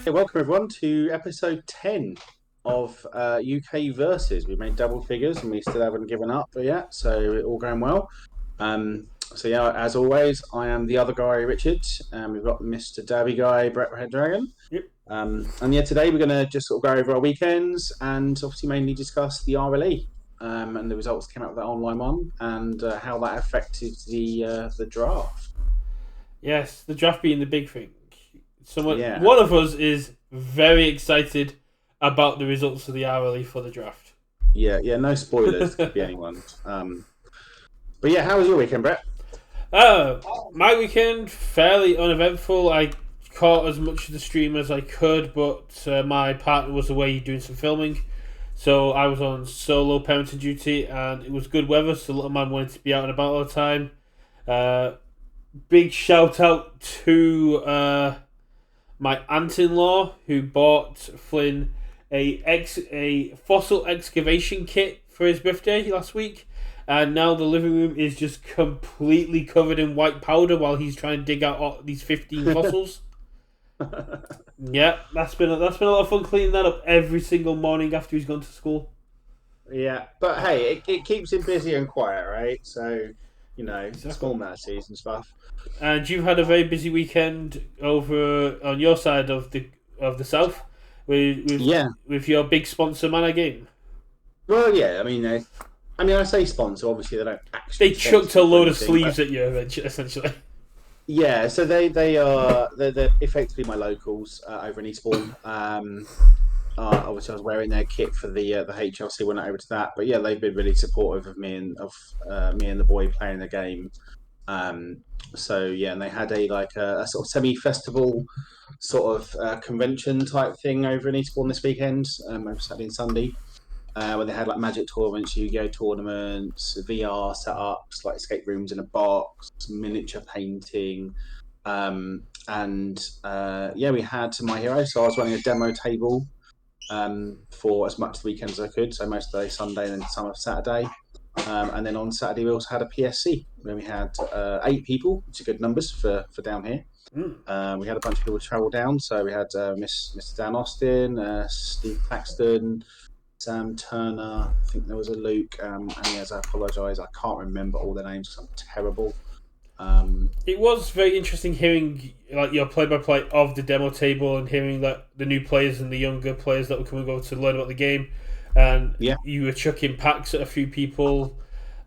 Hey, welcome everyone to episode 10 of UKVersus. We made double figures and we still haven't given up yet, so all going well. So yeah, as always, I am the other guy, Richard, and we've got Mr. Dabby guy, Brett Red Dragon. Yep. And yeah, today we're going to just sort of go over our weekends and obviously mainly discuss the RLE and the results that came out of that online one and how that affected the draft. Yes, the draft being the big thing. Yeah. One of us is very excited about the results of the RLE for the draft. Yeah, no spoilers, could be anyone. But yeah, how was your weekend, Brett? My weekend fairly uneventful. I caught as much of the stream as I could, but my partner was away doing some filming, so I was on solo parenting duty, and it was good weather, so the little man wanted to be out and about all the time. Big shout out to my aunt-in-law who bought Flynn a fossil excavation kit for his birthday last week, and now the living room is just completely covered in white powder while he's trying to dig out all these 15 fossils. Yeah, that's been a lot of fun cleaning that up every single morning after he's gone to school. Yeah, but hey, it keeps him busy and quiet, right? So, Exactly. small mercies and stuff. And you've had a very busy weekend over on your side of the south Yeah. with your big sponsor Mana Game. Well, yeah. I say sponsor. Obviously, they don't actually. They chucked a load of anything, sleeves at you, essentially. yeah. So they're effectively my locals over in Eastbourne. Obviously, I was wearing their kit for the HLC. Went over to that, but yeah, they've been really supportive of me and the boy playing the game. So yeah, and they had a sort of semi-festival sort of convention type thing over in Eastbourne this weekend, over Saturday and Sunday, where they had like magic tournaments, Yu-Gi-Oh tournaments, VR setups, like escape rooms in a box, miniature painting, and yeah, we had My Hero. So I was running a demo table for as much of the weekend as I could, so most of the day Sunday and then some of Saturday. And then on Saturday we also had a PSC where we had 8 people, which are good numbers for down here. We had a bunch of people travel down, so we had Mr. Dan Austin, Steve Paxton, Sam Turner. I think there was a Luke, and yes, I apologise, I can't remember all their names because I'm terrible. It was very interesting hearing like your play-by-play of the demo table and hearing that the new players and the younger players that were coming over to learn about the game, and Yeah. you were chucking packs at a few people.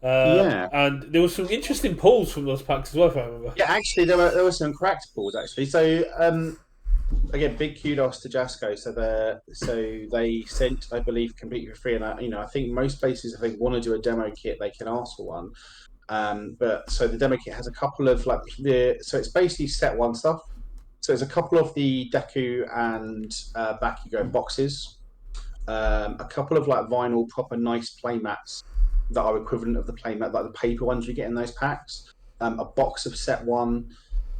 Yeah. And there was some interesting polls from those packs as well, if I remember. Yeah, actually, there were some cracked balls actually. So again, big kudos to Jasco. So they sent, I believe, completely for free, and I think most places, if they want to do a demo kit, they can ask for one. But so the demo kit has a couple of so it's basically set one stuff. So there's a couple of the Deku and Bakugo boxes, a couple of like vinyl proper nice playmats that are equivalent of the playmat, like the paper ones you get in those packs. A box of set one,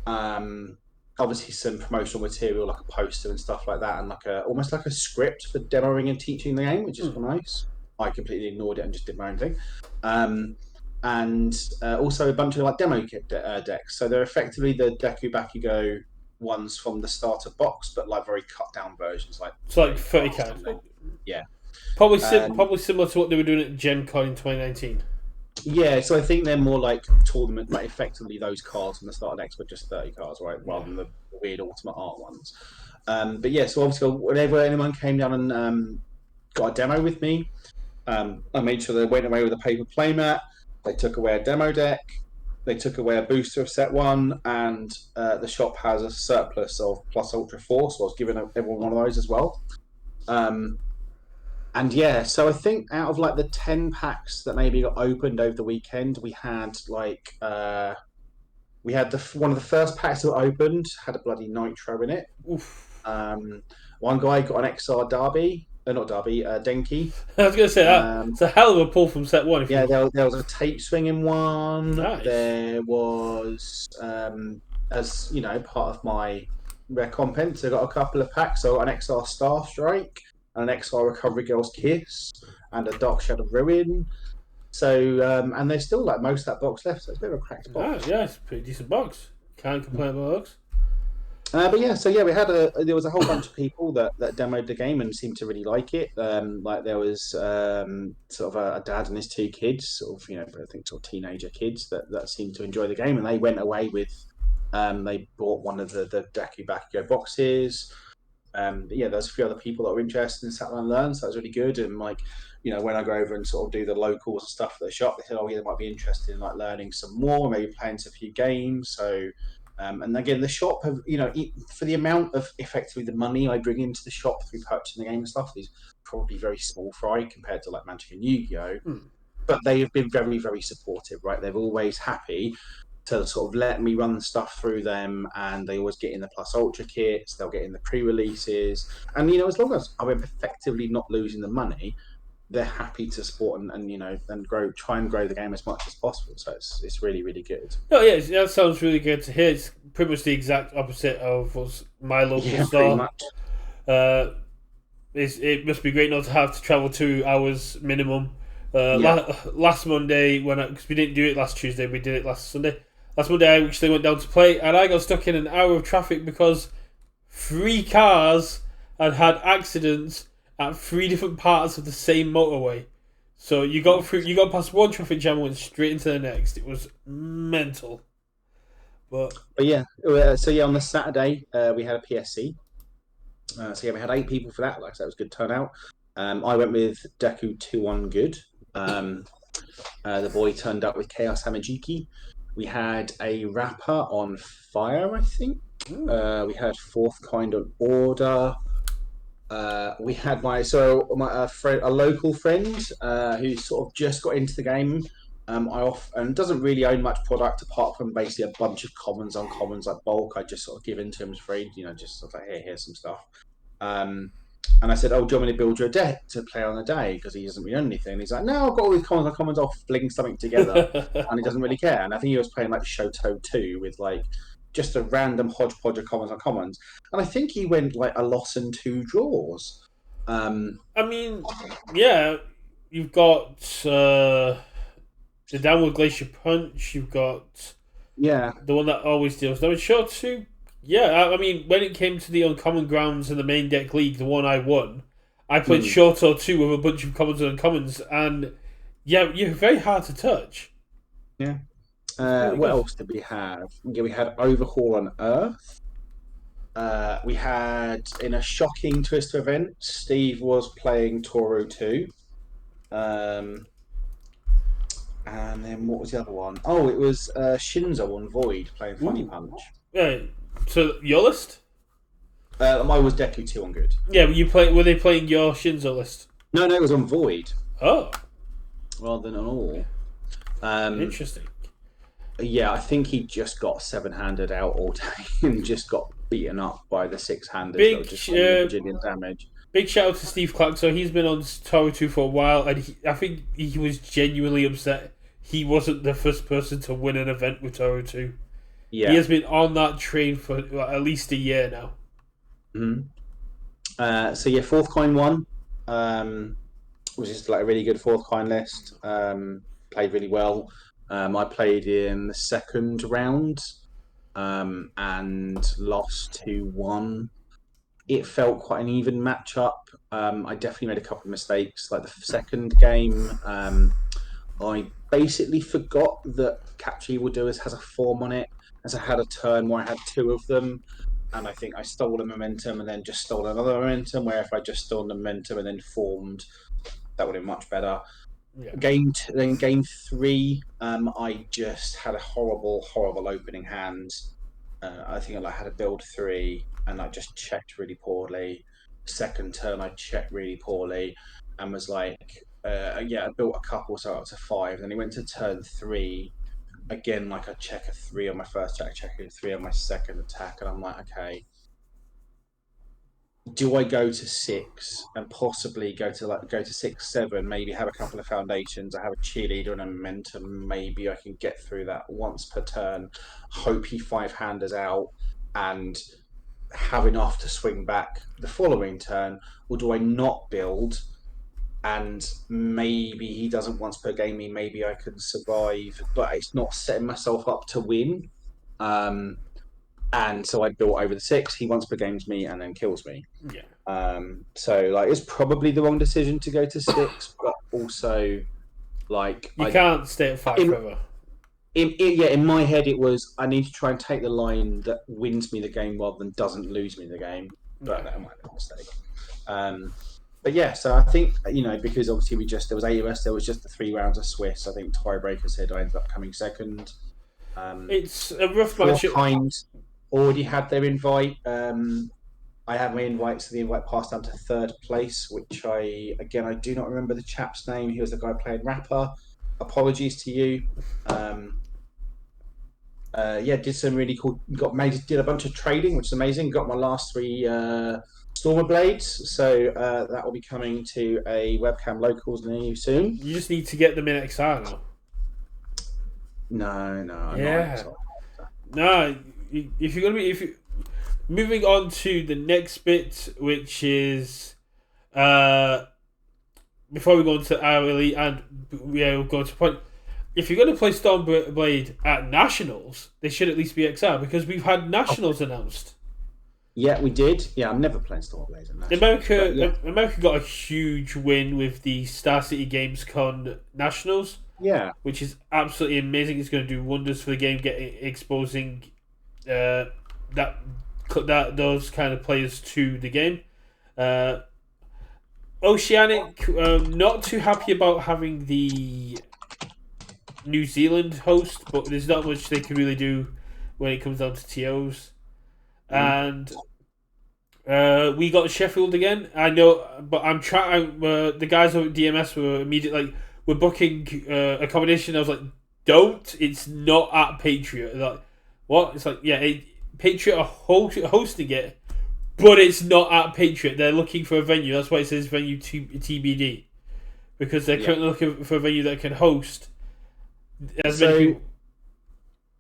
obviously some promotional material like a poster and stuff like that, and almost like a script for demoing and teaching the game, which is nice. I completely ignored it and just did my own thing. And also a bunch of like demo kit decks. So they're effectively the Deku Bakugo ones from the starter box, but like very cut down versions. It's like 30 cards. Yeah. Probably similar to what they were doing at Gen Con in 2019. Yeah, so I think they're more like tournament, like effectively those cards from the starter decks were just 30 cards, right? Rather than the weird Ultimate Art ones. But yeah, so obviously whenever anyone came down and got a demo with me, I made sure they went away with a paper playmat. They took away a demo deck. They took away a booster of set one, and the shop has a surplus of Plus Ultra 4, so I was giving everyone one of those as well. And yeah, so I think out of like the 10 packs that maybe got opened over the weekend, we had one of the first packs that opened had a bloody Nitro in it. Oof. One guy got an XR Derby. Not Derby, Denki. I was going to say that. It's a hell of a pull from set one. There was a tape swinging one. Nice. There was, as you know, part of my recompense, I got a couple of packs. So I got an XR Star Strike, an XR Recovery Girl's Kiss, and a Dark Shadow Ruin. So, and there's still like most of that box left, so it's a bit of a cracked box. Yeah, it's a pretty decent box. Can't complain about looks. But yeah, so yeah, there was a whole bunch of people that demoed the game and seemed to really like it. Like there was sort of a dad and his two kids, sort of I think sort of teenager kids that seemed to enjoy the game, and they went away with they bought one of the Deku Bakugo boxes. But yeah, there's a few other people that were interested in sat and learn, so that was really good. And like, when I go over and sort of do the locals and stuff at the shop, they said, "Oh, yeah, they might be interested in like learning some more, maybe playing a few games." So, and again, the shop have for the amount of effectively the money I bring into the shop through purchasing the game and stuff is probably very small fry compared to like Magic and Yu-Gi-Oh. Hmm. But they have been very, very supportive, right? They're always happy to sort of let me run stuff through them, and they always get in the Plus Ultra kits, they'll get in the pre-releases, and as long as I'm effectively not losing the money, they're happy to support and try and grow the game as much as possible. So it's really, really good. Oh yeah, that sounds really good to hear. It's pretty much the exact opposite of what's my local Yeah, pretty store. much. Uh, it must be great not to have to travel 2 hours minimum. Yeah. Last Monday, because we didn't do it last Tuesday, we did it last Sunday. Last Monday, I actually went down to play, and I got stuck in an hour of traffic because 3 cars had accidents at 3 different parts of the same motorway. So you got past one traffic jam and went straight into the next. It was mental. But But yeah, so yeah, on the Saturday we had a PSC. So yeah, we had 8 people for that. Like I said, it was a good turnout. I went with Deku 2 on good. Um, the boy turned up with Chaos Hamajiki. We had a rapper on fire, I think. We had fourth kind of order. We had my friend, a local friend, who sort of just got into the game. I off and doesn't really own much product apart from basically a bunch of commons, uncommons like bulk. I just sort of give in to him for free, just sort of like here's some stuff. Um, and I said, "Oh, do you want me to build you a deck to play on the day?" Because he doesn't really own anything. And he's like, "No, I've got all these commons, uncommons. I'll fling something together," and he doesn't really care. And I think he was playing like Shoto 2 with like just a random hodgepodge of commons, uncommons. And I think he went like a loss and 2 draws. I mean, yeah, you've got the downward glacier punch. You've got Yeah. the one that always deals damage. Sure, too. Yeah, I mean, when it came to the uncommon grounds in the main deck league, the one I won, I played Mm. Shoto 2 with a bunch of commons and uncommons, and yeah, you're very hard to touch. Yeah. It's really What good. else did we have? Yeah, we had Overhaul on Earth. We had in a shocking twist of events, Steve was playing Toro 2. Um, and then what was the other one? Oh, it was Shinzo on Void playing Funny Ooh. Punch. Yeah, so your list? Mine was Deku 2 on good. Yeah, were they playing your Shinzo list? No, it was on Void Oh, rather than on all. Um, interesting. yeah, I think he just got seven-handed out all day and just got beaten up by the six-handers that were Big just running the Virginian damage. Big shout out to Steve Clark. So he's been on Tower 2 for a while, and I think he was genuinely upset he wasn't the first person to win an event with Tower 2. He Yeah. has been on that train for at least a year now. Mm-hmm. So yeah, fourth coin one was just like a really good fourth coin list. Played really well. I played in the second round and lost 2-1. It felt quite an even matchup. I definitely made a couple of mistakes. Like the second game, I basically forgot that Capture Evil Doers has a form on it, as I had a turn where I had 2 of them, and I think I stole the momentum and then just stole another momentum. Where if I just stole the momentum and then formed, that would have been much better. Yeah. Then game three, I just had a horrible, horrible opening hand. I think I had a build 3 and I just checked really poorly. Second turn, I checked really poorly and was like, yeah, I built a couple, so up to 5. Then he went to turn 3 again, like I check a 3 on my first attack, check a 3 on my second attack, and I'm like, okay, do I go to 6 and possibly go to 6-7? Maybe have a couple of foundations. I have a cheerleader and a momentum. Maybe I can get through that once per turn. Hope he 5-handers out and have enough to swing back the following turn, or do I not build? And maybe he doesn't once per game me. Maybe I can survive, but it's not setting myself up to win. Um, and so I built over the 6. He once per games me and then kills me. Yeah. So like it's probably the wrong decision to go to 6, but also like You can't stay at 5 in, forever. in my head it was I need to try and take the line that wins me the game rather than doesn't lose me the game. But Yeah. that might be a mistake. But yeah, so I think because obviously there was 8 of us, there was just the 3 rounds of Swiss. I think tiebreaker said I ended up coming second. It's a rough Four match. Kind already had their invite. I had my invite, so the invite passed down to third place, which I do not remember the chap's name. He was the guy playing Rapper. Apologies to you. Yeah, did some really cool. Did a bunch of trading, which is amazing. Got my last 3 Stormer Blades, so that will be coming to a webcam locals near you soon. You just need to get them in XR now. No, no, I'm not an Yeah. XR. No, if you're gonna be moving on to the next bit, which is before we go into RLE and we'll go to point. If you're going to play Stormblade at Nationals, they should at least be XR because we've had Nationals announced. Yeah, we did. Yeah, I'm never playing Storm Blazer. America got a huge win with the Star City Games Con Nationals. Yeah, which is absolutely amazing. It's going to do wonders for the game, exposing that those kind of players to the game. Oceanic, not too happy about having the New Zealand host, but there's not much they can really do when it comes down to TOs. And we got Sheffield again. I know, but I'm trying. The guys over at DMS were immediately like, "We're booking accommodation." I was like, "Don't! It's not at Patriot." They're like, what? It's like, yeah, Patriot are hosting it, but it's not at Patriot. They're looking for a venue. That's why it says venue TBD, because they're currently looking for a venue that can host as many people.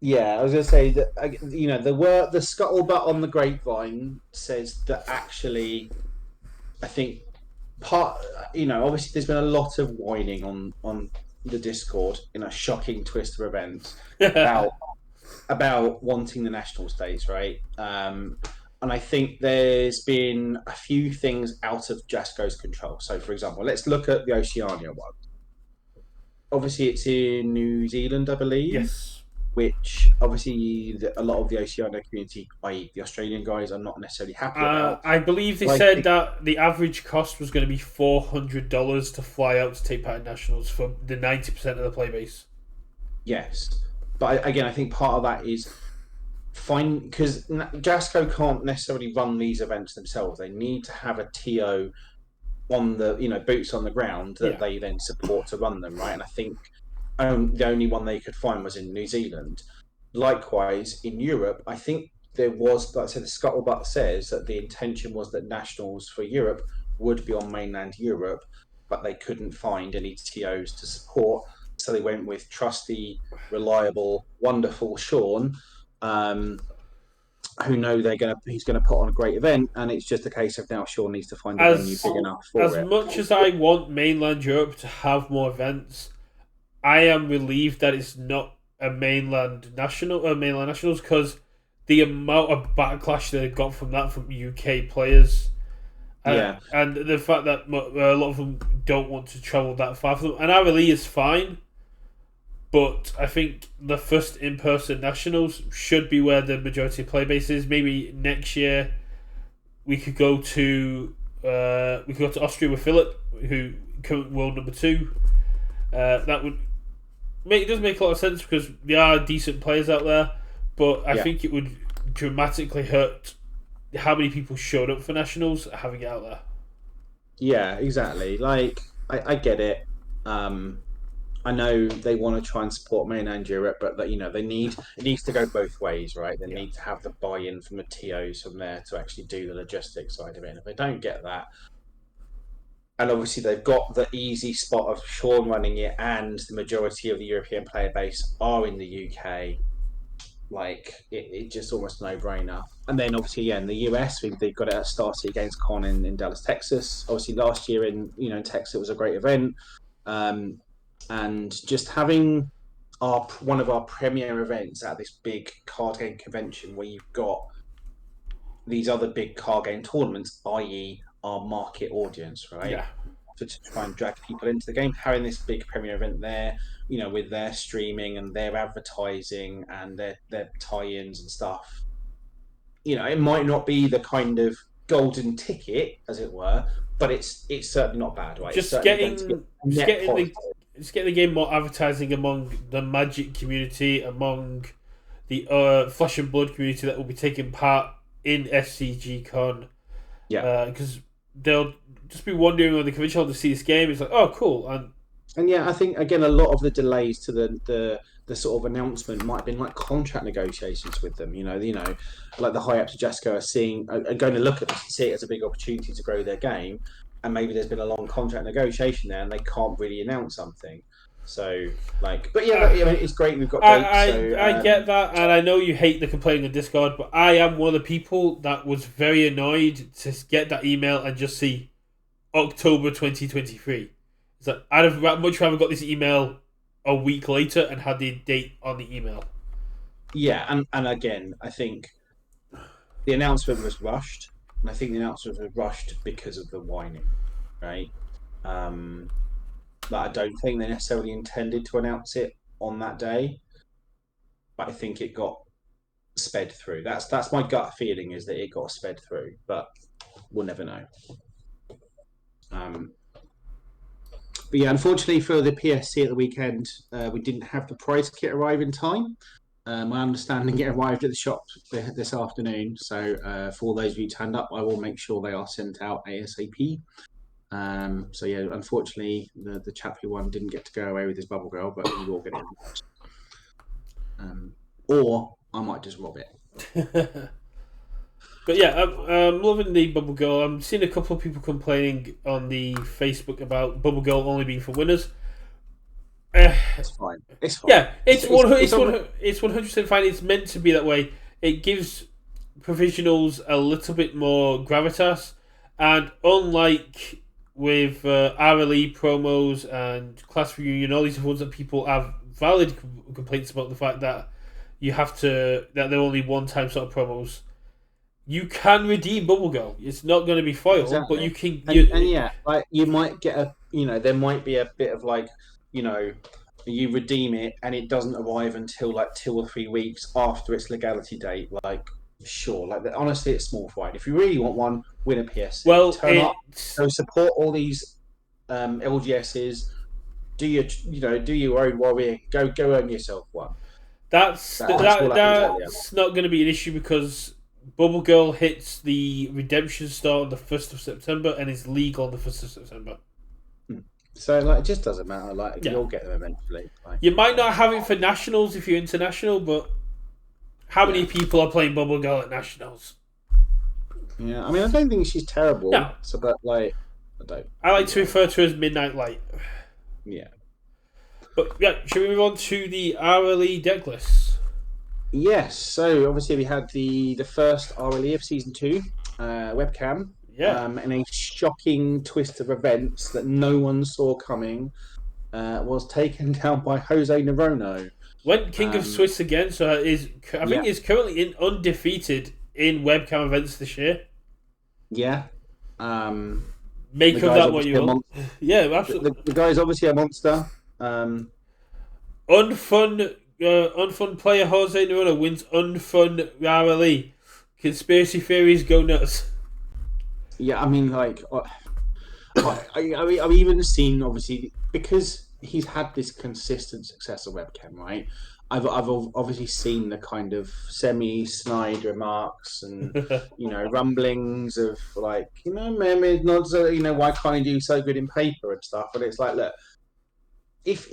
Yeah, I was going to say that the scuttlebutt on the grapevine says that actually, I think obviously there's been a lot of whining on the Discord in a shocking twist of events about wanting the national states, right? And I think there's been a few things out of Jasco's control. So, for example, let's look at the Oceania one. Obviously, it's in New Zealand, I believe. Yes. Which obviously a lot of the Oceania community, i.e. the Australian guys, are not necessarily happy about. I believe they said that the average cost was going to be $400 to fly out to take part in nationals for the 90% of the play base. Yes, but again, I think part of that is fine because Jasco can't necessarily run these events themselves. They need to have a TO on the boots on the ground that they then support to run them, right? And I think the only one they could find was in New Zealand. Likewise, in Europe, I think there was, like I said, the scuttlebutt says that the intention was that nationals for Europe would be on mainland Europe, but they couldn't find any TOs to support. So they went with trusty, reliable, wonderful Sean, who know he's gonna put on a great event, and it's just a case of now Sean needs to find a venue big enough for it. As much as I want mainland Europe to have more events, I am relieved that it's not a mainland nationals because the amount of backlash they got from that from UK players, and the fact that a lot of them don't want to travel that far for them, and RLE is fine, but I think the first in-person nationals should be where the majority of play base is. Maybe next year we could go to Austria with Philip, who current world number 2. That would. It does make a lot of sense because there are decent players out there, but I think it would dramatically hurt how many people showed up for nationals having it out there. Yeah, exactly. Like I get it. I know they want to try and support mainland Europe, but it needs to go both ways, right? They need to have the buy-in from the TOs from there to actually do the logistics side of it. And if they don't get that, and obviously they've got the easy spot of Sean running it, and the majority of the European player base are in the UK. Like it's just almost a no-brainer. And then obviously, in the US, they've got it at Star City Games Con in Dallas, Texas. Obviously, last year in Texas it was a great event, and just having one of our premier events at this big card game convention where you've got these other big card game tournaments, i.e., our market audience, right? Yeah. To try and drag people into the game, having this big premier event there, with their streaming and their advertising and their tie-ins and stuff. It might not be the kind of golden ticket, as it were, but it's certainly not bad, right? It's Just certainly going to get getting just net getting positive. the game more advertising among the Magic community, among the Flesh and Blood community that will be taking part in SCG Con. Yeah. Because they'll just be wondering when they convention to see this game. It's like, oh, cool. And yeah, I think again a lot of the delays to the sort of announcement might have been like contract negotiations with them. Like the high ups of Jasco are going to look at this and see it as a big opportunity to grow their game, and maybe there's been a long contract negotiation there, and they can't really announce something. So but yeah, I mean, it's great we've got dates. I get that, and I know you hate the complaining on Discord, but I am one of the people that was very annoyed to get that email and just see October 2023. It's like I'd have much rather got this email a week later and had the date on the email. Yeah, and again, I think the announcement was rushed, and I think the announcement was rushed because of the whining, right? But I don't think they necessarily intended to announce it on that day. But I think it got sped through. That's my gut feeling, is that it got sped through, but we'll never know. But yeah, unfortunately for the PSC at the weekend, we didn't have the prize kit arrive in time. My understanding, it arrived at the shop this afternoon. So for all those of you who turned up, I will make sure they are sent out ASAP. So yeah, unfortunately, the chap who won didn't get to go away with his bubble girl, but he will get it. Or I might just rob it. But yeah, I'm loving the Bubble Girl. I'm seeing a couple of people complaining on the Facebook about Bubble Girl only being for winners. It's fine. It's fine. Yeah, it's 100% fine. It's meant to be that way. It gives provisionals a little bit more gravitas, and unlike with RLE promos and class reunion, all these ones that people have valid complaints about the fact that that they're only one-time sort of promos. You can redeem Bubble Girl. It's not going to be foil, exactly. but you can. And yeah, like you might get there might be a bit of you redeem it and it doesn't arrive until like 2 or 3 weeks after its legality date. Like, sure, honestly, it's small fry. If you really want one, win a PSC. Well, turn up, go support all these LGSs. Do your own warrior. Go earn yourself one. That's not going to be an issue because Bubble Girl hits the redemption store on the 1st of September and is legal on the 1st of September. So it just doesn't matter. You'll get them eventually. You might not have it for nationals if you're international, but how many people are playing Bubble Girl at nationals? Yeah, I mean, I don't think she's terrible. No. So, but I don't. I like to refer to her as Midnight Light. Yeah. But yeah, should we move on to the RLE deck lists? Yes. So obviously we had the first RLE of season 2, Webcam. Yeah. And a shocking twist of events that no one saw coming was taken down by Jose Narono. Went King of Swiss again, so I think he's currently undefeated in Webcam events this year. Yeah. Make of that what you want. Yeah, absolutely. The guy's obviously a monster. Unfun player Jose Narono wins unfun RLE. Conspiracy theories go nuts. Yeah, I mean, I've even seen, obviously, because he's had this consistent success of Webcam, right? I've obviously seen the kind of semi-snide remarks and rumblings of maybe not why can't he do so good in paper and stuff. But it's like, look, if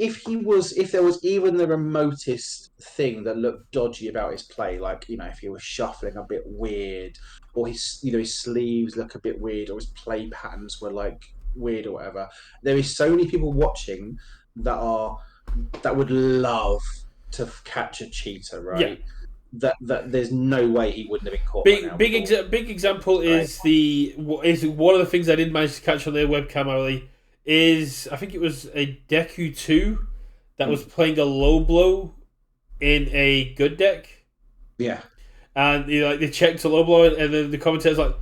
there was even the remotest thing that looked dodgy about his play, if he was shuffling a bit weird, or his sleeves look a bit weird, or his play patterns were weird or whatever, there is so many people watching that would love to catch a cheater, right? Yeah. That there's no way he wouldn't have been caught. Big example is one of the things I did manage to catch on their Webcam early is I think it was a Deku 2 that was playing a low blow in a good deck, Yeah, and they checked a low blow, and then the commentator's like,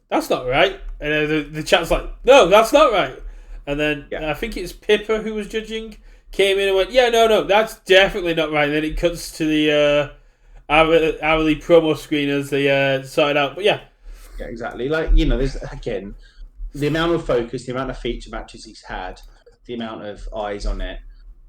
"That's not right," and then the chat's like, "No, that's not right," and then yeah. I think it's Pippa who was judging came in and went, "Yeah, no, that's definitely not right." And then it cuts to the hourly promo screen as they sorted out. But yeah, Yeah, exactly. Like, there's again the amount of focus, the amount of feature matches he's had, the amount of eyes on it.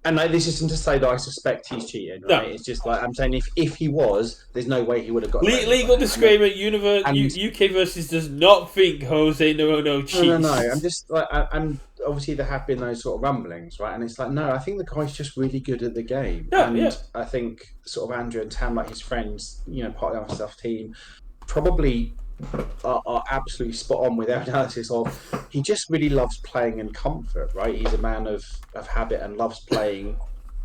And like, this isn't to say that I suspect he's cheating, no. right? It's just like I'm saying, if he was, there's no way he would have got away with Legal it. disclaimer: And UKVersus does not think Jose Narono cheats. no. I'm just like, and obviously there have been those sort of rumblings, right? And it's like, no, I think the guy's just really good at the game, No, yeah. and I think sort of Andrew and Tam, like his friends, part of the stuff team, probably are absolutely spot on with their analysis of he just really loves playing in comfort, right? He's a man of habit and loves playing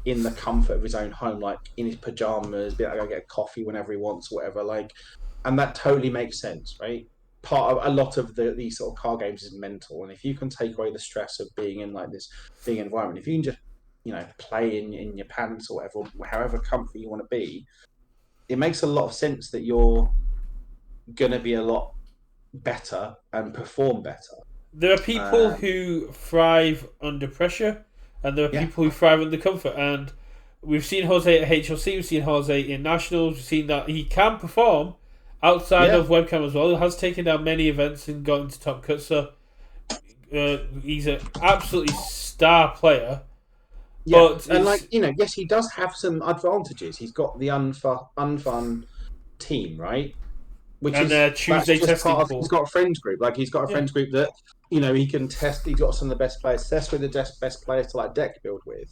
in the comfort of his own home, like in his pajamas, be able to go get a coffee whenever he wants, whatever. Like, and that totally makes sense, right? Part of a lot of these sort of car games is mental, and if you can take away the stress of being in like this big environment, if you can just play in your pants or whatever, however comfy you want to be, it makes a lot of sense that you're going to be a lot better and perform better. There are people who thrive under pressure, and there are Yeah. people who thrive under comfort. And we've seen Jose at HLC, we've seen Jose in Nationals, we've seen that he can perform outside of webcam as well. He has taken down many events and got into top cuts. So he's an absolutely star player. Yeah, But and like yes, he does have some advantages. He's got the unfun team, right? Which and is Tuesday that's just testing part of. pool. He's got a friends group. Like he's got a Yeah. friends group that he can test. He's got some of the best players to test with, the best players to like deck build with,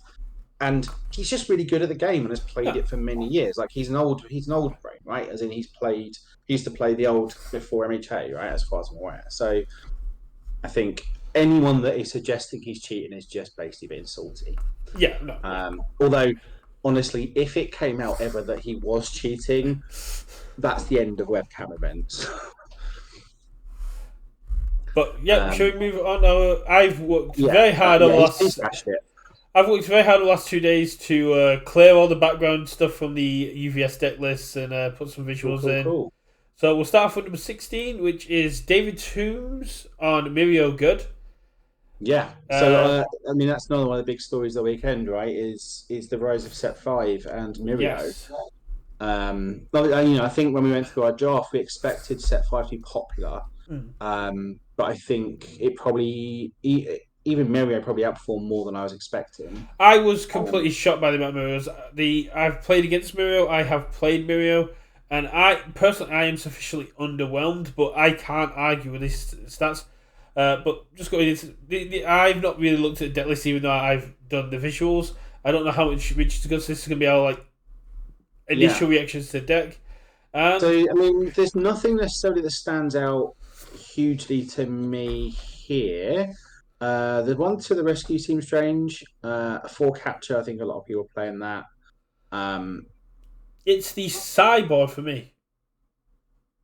and he's just really good at the game and has played it for many years. Like he's an old brain, right? As in he used to play the old before MHA, right? As far as I'm aware. So I think anyone that is suggesting he's cheating is just basically being salty. Yeah, no. Although, honestly, if it came out ever that he was cheating, that's the end of webcam events. But yeah, shall we move on? I've worked very hard on the last. I've worked very hard the last 2 days to clear all the background stuff from the UVS deck lists and put some visuals in. Cool. So we'll start off with number 16, which is David Toombs on Mirio Good. Yeah. So I mean, that's another one of the big stories of the weekend, right? Is the rise of Set 5 and Mirio. Yes. I think when we went through our draft, we expected Set 5 to be popular. But I think it probably even Mirio probably outperformed more than I was expecting. I was completely shocked by the amount of Mirios. I've played against Mirio. I have played Mirio, and I am sufficiently underwhelmed. But I can't argue with these stats. But just going into I've not really looked at the deck list, even though I've done the visuals. I don't know how much which is this is going to be our initial reactions to the deck. So I mean, there's nothing necessarily that stands out hugely to me here. The one to the rescue seems strange. A 4 capture, I think a lot of people are playing that. It's the sideboard for me.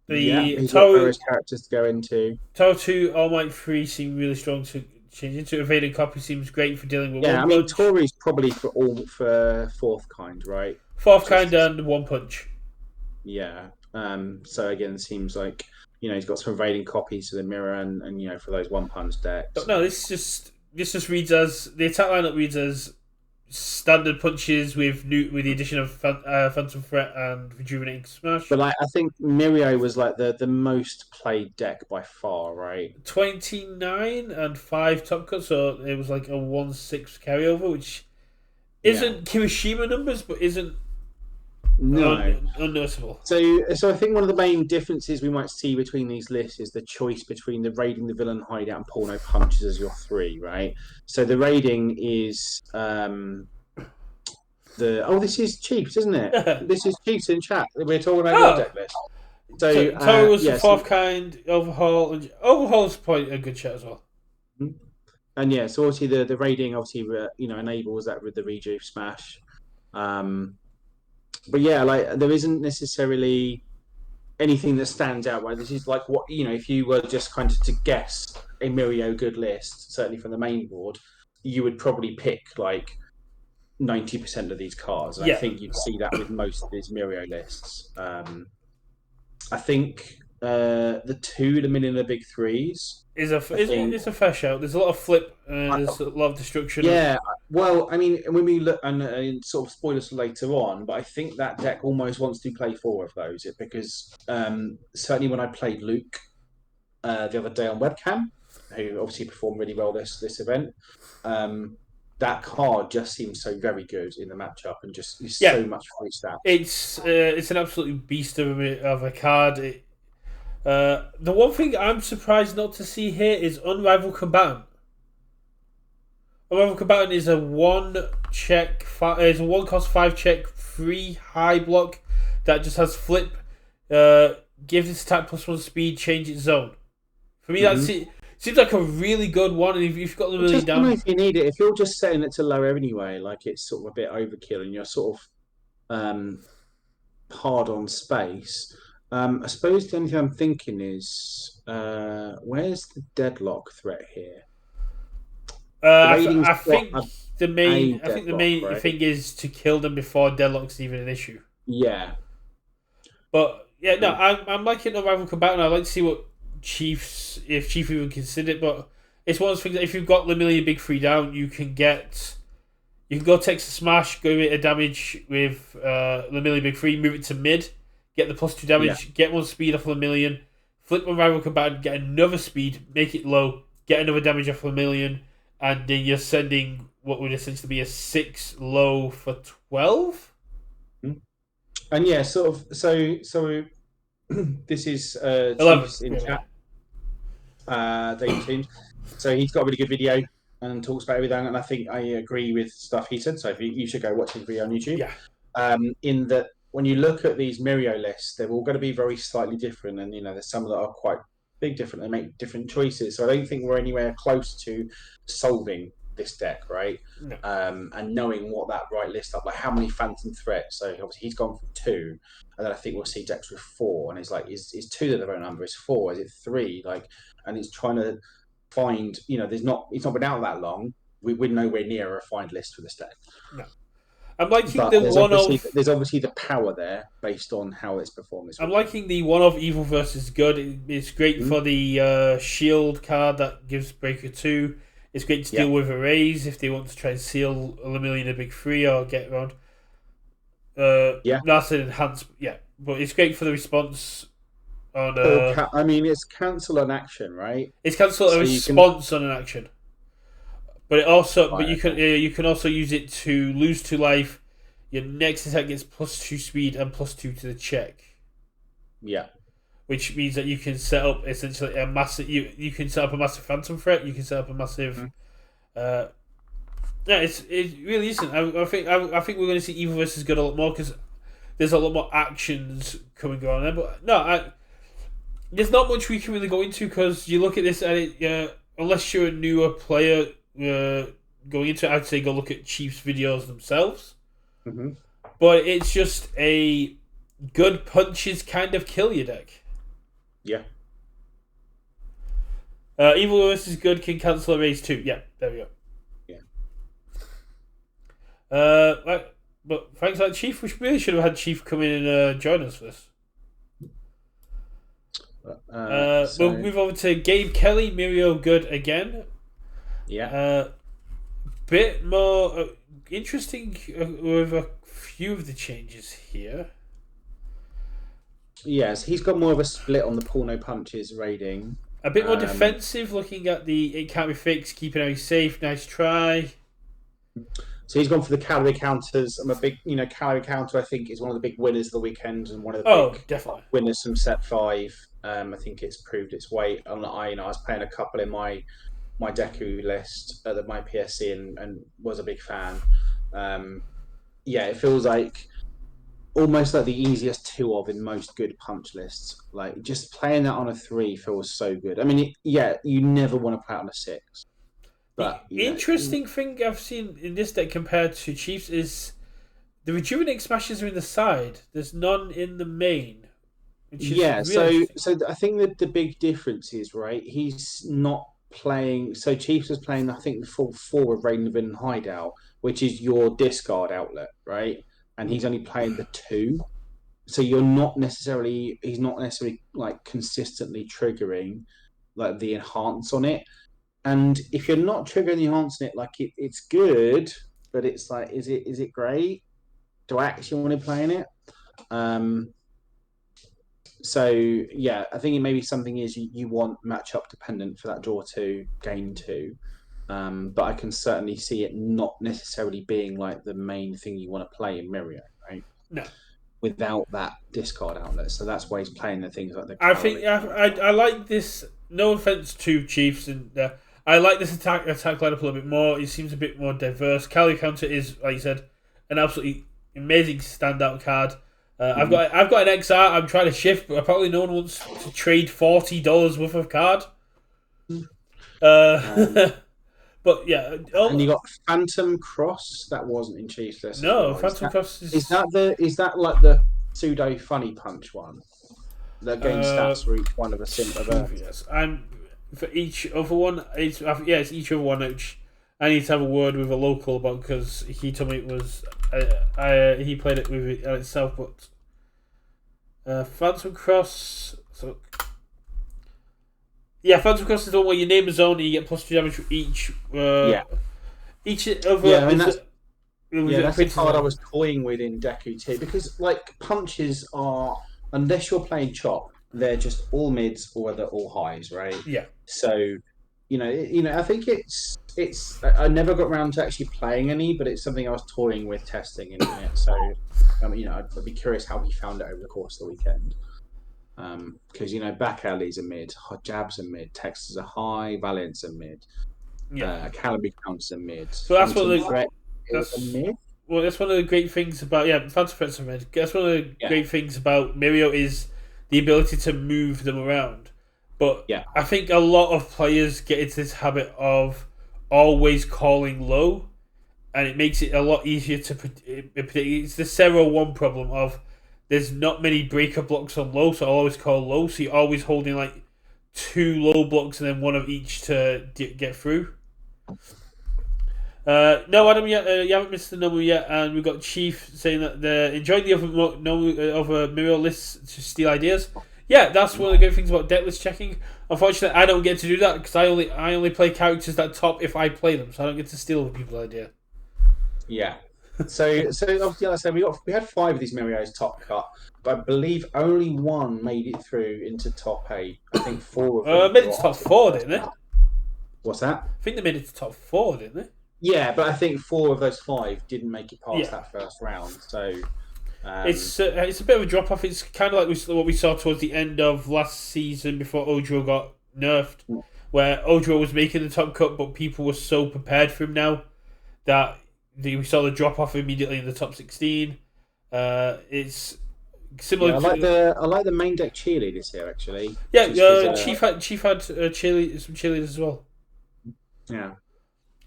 He's got various characters to go into. Tower 2, All Might 3 seem really strong to change into. Evading Copy seems great for dealing with one punch. Tori's probably for fourth kind, right? Fourth kind and one punch. Yeah. So again, it seems like he's got some evading copies to the mirror and for those one punch decks. But no, this just reads as the attack lineup reads as standard punches with the addition of Phantom Threat and Rejuvenating Smash. But I think Mirio was the most played deck by far, right? 29 and 5 top cuts, so it was like a 1/6 carryover, which isn't Kirishima numbers, but isn't unnoticeable. So I think one of the main differences we might see between these lists is the choice between the raiding the villain hideout and porno punches as your 3, right? So the raiding is this is Chiefs, isn't it? This is Chiefs in chat. We're talking about your deck list. So Tower was the fourth kind, Overhaul, and Overhaul's probably a good shot as well. And so obviously the raiding obviously enables that with the rejuve smash. But there isn't necessarily anything that stands out. Right, this is what if you were just kind of to guess a Mirio good list, certainly from the main board, you would probably pick 90% of these cards, and I Yeah, think you'd see that with most of these Mirio lists. I think the two, the mini, and the big threes. I think, is a fair shout. There's a lot of flip and I, there's a lot of destruction. yeah. Well, I mean, when we look and sort of spoilers later on, but I think that deck almost wants to play four of those because certainly when I played Luke the other day on Webcam, who obviously performed really well this event. Um, that card just seems so very good in the matchup and just is Yeah, so much free stats. it's an absolute beast of a card. The one thing I'm surprised not to see here is Unrivaled Combatant. Unrivaled Combatant is a is a one cost 5 check free high block that just has flip. Gives its attack +1 speed, change its zone. For me, that's Mm-hmm. it. Seems like a really good one, and if you've got the I million just don't know down, if you need it. If you're just setting it to low anyway, like it's sort of a bit overkill and you're sort of hard on space. I suppose the only thing I'm thinking is where's the deadlock threat here? The raiding's I got think a the deadlock, main right? thing is to kill them before deadlock's even an issue. Yeah. But yeah, no, Um, I'm liking the rival combatant. I like to see what Chiefs, if Chief even consider it. But it's one of those things that if you've got Lemillion Big Three down, you can go Texas Smash, go bit of damage with Lemillion Big Three, move it to mid, get the +2 yeah. damage, get one speed off Lemillion, flip on rival combatant, get another speed, make it low, get another damage off Lemillion, and then you're sending what would essentially be a 6 low for 12. And yeah, sort of. So this is 11. Chiefs in Yeah. chat, David Teams. So he's got a really good video and talks about everything. And I think I agree with stuff he said. So if you should go watch his video on YouTube. Yeah. In that, when you look at these Mirio lists, they're all going to be very slightly different, and there's some that are quite big different. They make different choices. So I don't think we're anywhere close to solving this deck, right? No. And knowing what that right list up, like how many phantom threats. So obviously he's gone for two, and then I think we'll see decks with four. And it's like, is two the right number? Is four? Is it three? Like, and he's trying to find. There's not. It's not been out that long. We're nowhere near a refined list for this deck. No. I'm liking But the one of. there's obviously the power there based on how it's performed this I'm week. liking the one of Evil versus Good. It's great for the shield card that gives Breaker 2. It's great to deal with arrays if they want to try and seal a million a big three or get around. That's an enhanced, yeah. But it's great for the response on. I mean, it's cancel an action, right? It's cancel a response on an action. But you can also use it to lose 2 life. Your next attack gets +2 speed and +2 to the check. Yeah. Which means that you can set up essentially a massive. You can set up a massive phantom threat. You can set up a massive. Yeah, it really isn't. I think we're going to see Evil versus Good a lot more because there's a lot more actions coming on there. But no, there's not much we can really go into because you look at this and it. Unless you're a newer player going into it, I'd say go look at Chiefs videos themselves. Mm-hmm. But it's just a good punches kind of kill your deck. Yeah. Evil versus Good can cancel a raise too. Yeah, there we go. Yeah. But thanks to Chief, we really should have had Chief come in and join us for this. We'll move over to Gabe Kelly, Mirio Good again. Yeah. Bit more interesting with a few of the changes here. Yes, he's got more of a split on the porno punches rating. A bit more defensive, looking at the it can't be fixed, keeping everything safe. Nice try. So he's gone for the calorie counters. I'm a big, calorie counter. I think is one of the big winners of the weekend and one of the big definitely winners from set 5. I think it's proved its weight. I was playing a couple in my Deku list at my PSC and was a big fan. It feels like almost like the easiest 2 of in most good punch lists. Like just playing that on a 3 feels so good. I mean, you never want to play it on a 6. But the interesting thing I've seen in this deck compared to Chiefs is the rejuvenate smashes are in the side. There's none in the main. So I think that the big difference is, right, he's not playing. So Chiefs was playing, I think, the full 4 of Raven and Hideout, which is your discard outlet, right? And he's only playing the two, so you're not necessarily he's not necessarily like consistently triggering like the enhance on it. And if you're not triggering the enhance on it, like it's good, but it's like, is it great? Do I actually want to play in it? Um, so yeah, I think it maybe something is you want matchup dependent for that draw two, gain two. But I can certainly see it not necessarily being like the main thing you want to play in Mirio, right? No. Without that discard outlet. So that's why he's playing the things like the I think I like this. No offense to Chiefs, and I like this attack lineup a little bit more. It seems a bit more diverse. Cali Counter is, like you said, an absolutely amazing standout card. I've got an XR. I'm trying to shift, but apparently no one wants to trade $40 worth of card. But yeah, and you got Phantom Cross that wasn't in Chiefs list. No, well. Phantom Cross is that like the pseudo funny punch one that gains stats for each one of a sim of a... Yes, I'm for each other one. It's each other one which I need to have a word with a local about because he told me it was he played it with it itself, but Phantom Cross. So yeah, Phantom Cross is the one where you name a zone and you get plus 2 damage for each. Each other. Yeah, I mean that's the card I was toying with in Deku too, because like punches are, unless you're playing chop, they're just all mids or they're all highs, right? Yeah. So I think it's I never got around to actually playing any, but it's something I was toying with testing in it. So I'd be curious how he found it over the course of the weekend. Because back alleys are mid, jabs are mid, Texas are high, Valiant's are mid, Calibre counts are mid. So that's one of the mid. Well, that's one of the great things about Phantom Threats are mid. That's one of the great things about Mirio is the ability to move them around. But I think a lot of players get into this habit of always calling low, and it makes it a lot easier to predict. It's the Zero 1 problem of there's not many breaker blocks on low, so I always call low. So you're always holding like 2 low blocks and then one of each to get through. No, Adam, you haven't missed the number yet, and we've got Chief saying that they're enjoying the other Mirio lists to steal ideas. Yeah, that's one of the good things about deck list checking. Unfortunately, I don't get to do that because I only play characters that top if I play them, so I don't get to steal other people's idea. Yeah. So obviously, like I said, we had 5 of these Mirios top cut, but I believe only one made it through into top 8. I think 4 of them made it to top 4, didn't they? What's that? I think they made it to top 4, didn't they? Yeah, but I think 4 of those 5 didn't make it past that first round. So it's a bit of a drop off. It's kind of like what we saw towards the end of last season before Ojo got nerfed, where Ojo was making the top cut, but people were so prepared for him now that we saw the drop off immediately in the top 16. It's similar. I like the main deck cheerleaders here actually. Yeah, Chief had some cheerleaders as well. Yeah,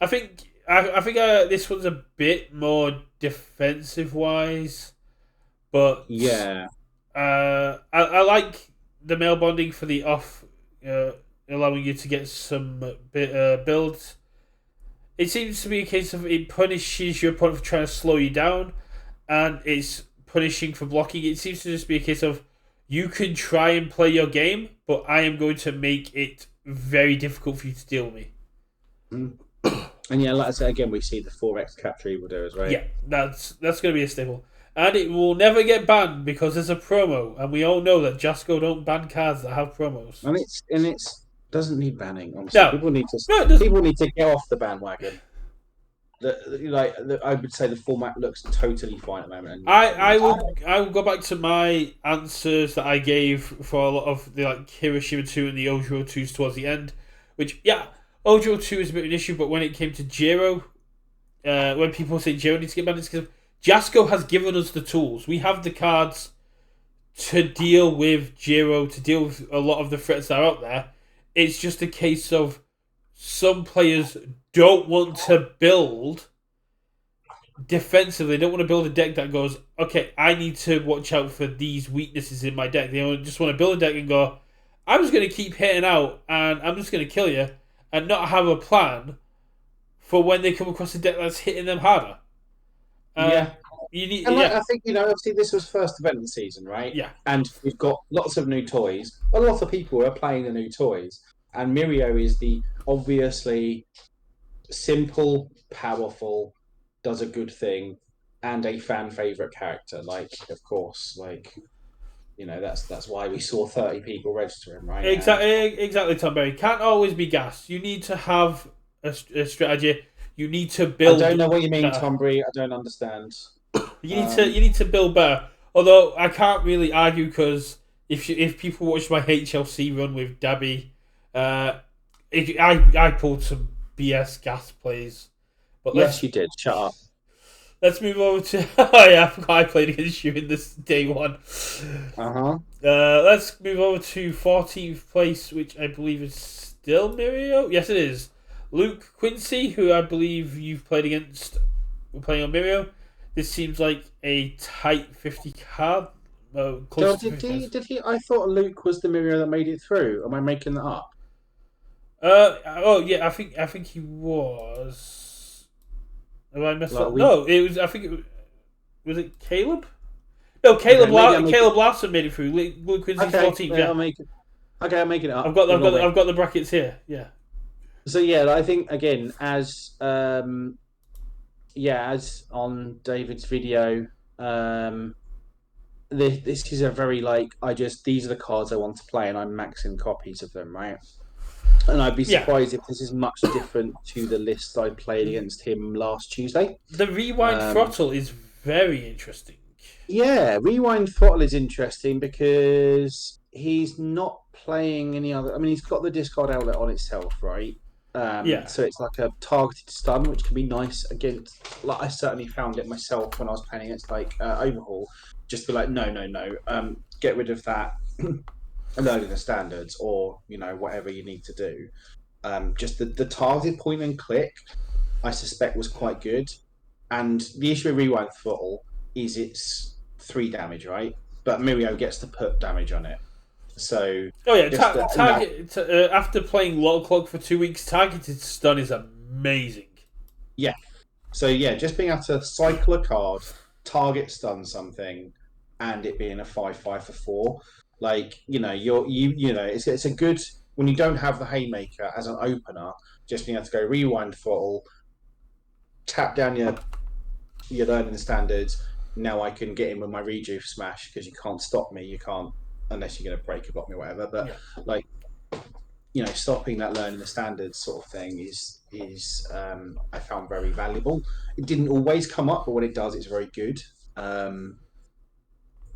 I think this one's a bit more defensive wise, but I like the male bonding for the off, allowing you to get some builds. It seems to be a case of it punishes your opponent for trying to slow you down, and it's punishing for blocking. It seems to just be a case of you can try and play your game, but I am going to make it very difficult for you to deal with me. And like I said, again, we see the 4x capture evildoers, right? Yeah, that's going to be a staple. And it will never get banned because there's a promo, and we all know that Jasco don't ban cards that have promos. And it's doesn't need banning. Honestly. No, people need to get off the bandwagon. I would say the format looks totally fine at the moment. I will go back to my answers that I gave for a lot of the Hiroshima 2 and the Ojo 2s towards the end, which Ojo 2 is a bit of an issue, but when it came to Jiro, when people say Jiro needs to get banned, it's because Jasco has given us the tools. We have the cards to deal with Jiro, to deal with a lot of the threats that are out there. It's just a case of some players don't want to build defensively. They don't want to build a deck that goes, okay, I need to watch out for these weaknesses in my deck. They just want to build a deck and go, I'm just going to keep hitting out and I'm just going to kill you and not have a plan for when they come across a deck that's hitting them harder. Yeah. You need, And like, yeah, I think, obviously this was first event of the season, right? yeah, And we've got lots of new toys. A lot of people are playing the new toys. And Mirio is the obviously simple, powerful, does a good thing, and a fan favorite character. Like, of course, that's why we saw 30 people register him, right? exactly, Tom Berry. Can't always be gas. You need to have a strategy. You need to I build don't know what you mean, better. Tom Bree. I don't understand. You need to build better. Although I can't really argue because if people watch my HLC run with Dabby, I pulled some BS gas plays. But Yes, you did. Shut up. let's move over to oh yeah, I forgot I played against you in this day one. Uh-huh. Let's move over to 14th place, which I believe is still Mirio. Yes, it is. Luke Quincy, who I believe you've played against, we're playing on Mirio. This seems like a tight 50 card. Close to 50 cards. Did he? I thought Luke was the Mirio that made it through. Am I making that up? Oh yeah, I think he was. Have I messed Like up? we. No, it was. I think it was it Caleb. No, Okay, maybe I'm making. Caleb Larson made it through. Luke Quincy's Okay, 14th. yeah, Yeah, Okay, I'm making it up. Ignore me. I've got the brackets here. Yeah, So yeah, I think again, as on David's video, this is a very these are the cards I want to play, and I'm maxing copies of them, right? And I'd be yeah. surprised if this is much different to the list I played against him last Tuesday. The rewind throttle is very interesting. Yeah, Rewind Throttle is interesting because he's not playing any other. I mean, he's got the discard outlet on itself, right? Yeah, So it's like a targeted stun, which can be nice against. Like I certainly found it myself when I was playing against Overhaul. Just be like, no, no, no, get rid of that. Learning the standards, or whatever you need to do. Just the targeted point and click, I suspect was quite good. And the issue with Rewind Throttle is it's 3 damage, right? But Mirio gets to put damage on it. So oh yeah. just After playing Low Clog for 2 weeks, targeted stun is amazing. yeah. So yeah, just being able to cycle a card, target stun something, and it being a 5/5 for 4. It's a good when you don't have the Haymaker as an opener. Just being able to go Rewind Throttle, tap down your learning the standards. Now I can get in with my rejuve smash because you can't stop me. You can't unless you're going to break a block me or whatever. But stopping that learning the standards sort of thing is I found very valuable. It didn't always come up, but when it does, it's very good.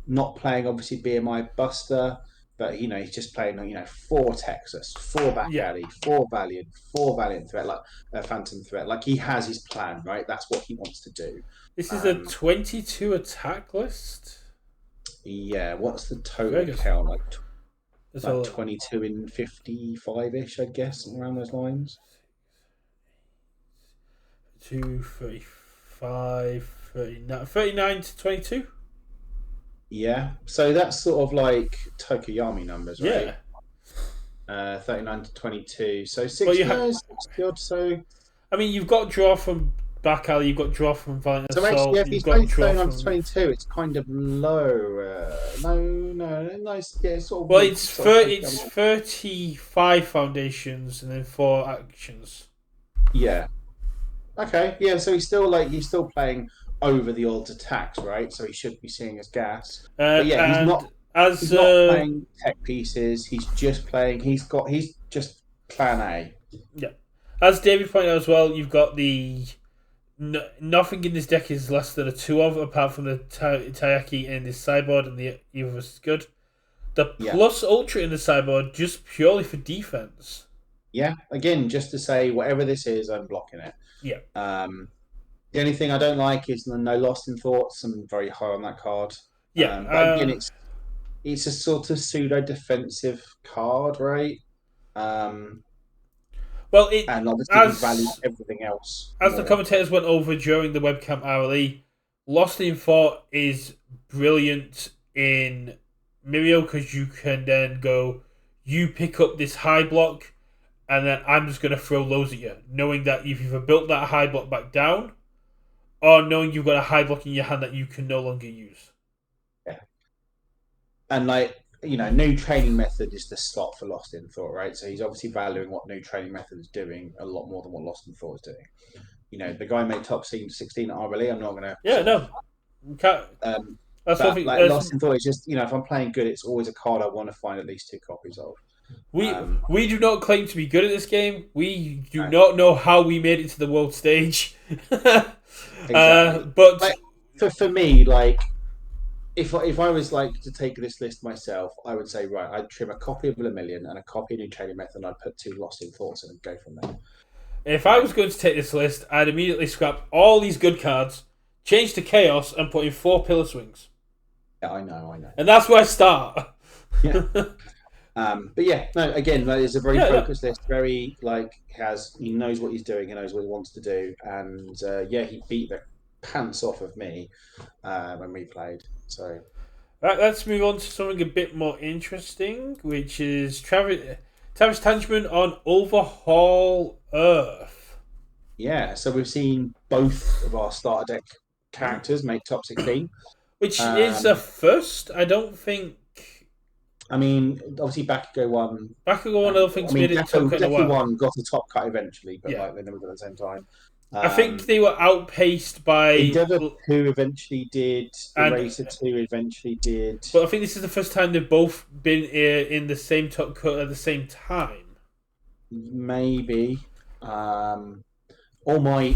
Not playing obviously BMI Buster, but he's just playing 4 Texas, 4 Back Alley, 4 Valiant Threat, like Phantom Threat. Like he has his plan, right? That's what he wants to do. This is a 22 attack list. Yeah, what's the total count? Like 22 in 55-ish, I guess, around those lines. 2, 35, 39 to 22. Yeah, so that's sort of like Tokoyami numbers, right? Yeah. 39 to 22. So 60 odd. So I mean, you've got draw from Back Alley, you've got draw from Valiant so Assault, actually, if he's playing 39 to 22, it's kind of low. No, nice. Yeah, sort of. Well, it's 35 foundations and then 4 actions. Yeah. Okay. Yeah. So he's still playing over the odds attacks, right? So he should be seeing as gas. But yeah, he's not playing tech pieces. He's just playing. He's just plan A. Yeah. As David pointed out as well, you've got the nothing in this deck is less than a 2 of, apart from the Taiyaki in this sideboard and the UKVersus is good. The plus ultra in the sideboard just purely for defense. Yeah. Again, just to say whatever this is, I'm blocking it. Yeah. The only thing I don't like is the no lost in thoughts. I'm very high on that card. Yeah. But again, it's a sort of pseudo defensive card, right? And obviously values everything else. As the commentators went over during the Webcam RLE, Lost in Thought is brilliant in Mirio because you can then go, you pick up this high block, and then I'm just going to throw loads at you, knowing that you've either built that high block back down, or knowing you've got a high block in your hand that you can no longer use. Yeah. And like, new training method is the slot for Lost in Thought, right? So he's obviously valuing what new training method is doing a lot more than what Lost in Thought is doing. The guy made top 16 at RLE. I'm not going to Yeah, no, can't. That's what but like Lost in Thought is just, if I'm playing good, it's always a card I want to find at least 2 copies of. we do not claim to be good at this game. We do No. not know how we made it to the world stage. Exactly. But Like, for me, like, if I was like to take this list myself, I would say, right, I'd trim a copy of Lemillion and a copy of New Training Method, and I'd put 2 Lost in Thoughts in and go from there. if I was going to take this list, I'd immediately scrap all these good cards, change to Chaos, and put in 4 Pillar Swings. Yeah, I know. And that's where I start. Yeah. But yeah, no, again, like, it's a very focused list. Very, like, he knows what he's doing. He knows what he wants to do. And he beat the pants off of me when we played. So, Right, let's move on to something a bit more interesting, which is Travis Tangeman on Overhaul Earth. Yeah, so we've seen both of our starter deck characters make top 16. Which is a first. I don't think. I mean, obviously, Bakugo won. Bakugo one, I don't think made it top cut in a while. One got a top cut eventually, but like they never got at the same time. I think they were outpaced by Endeavour 2 eventually did. Eraser 2 eventually did. But I think this is the first time they've both been in the same top cut at the same time. Maybe. All Might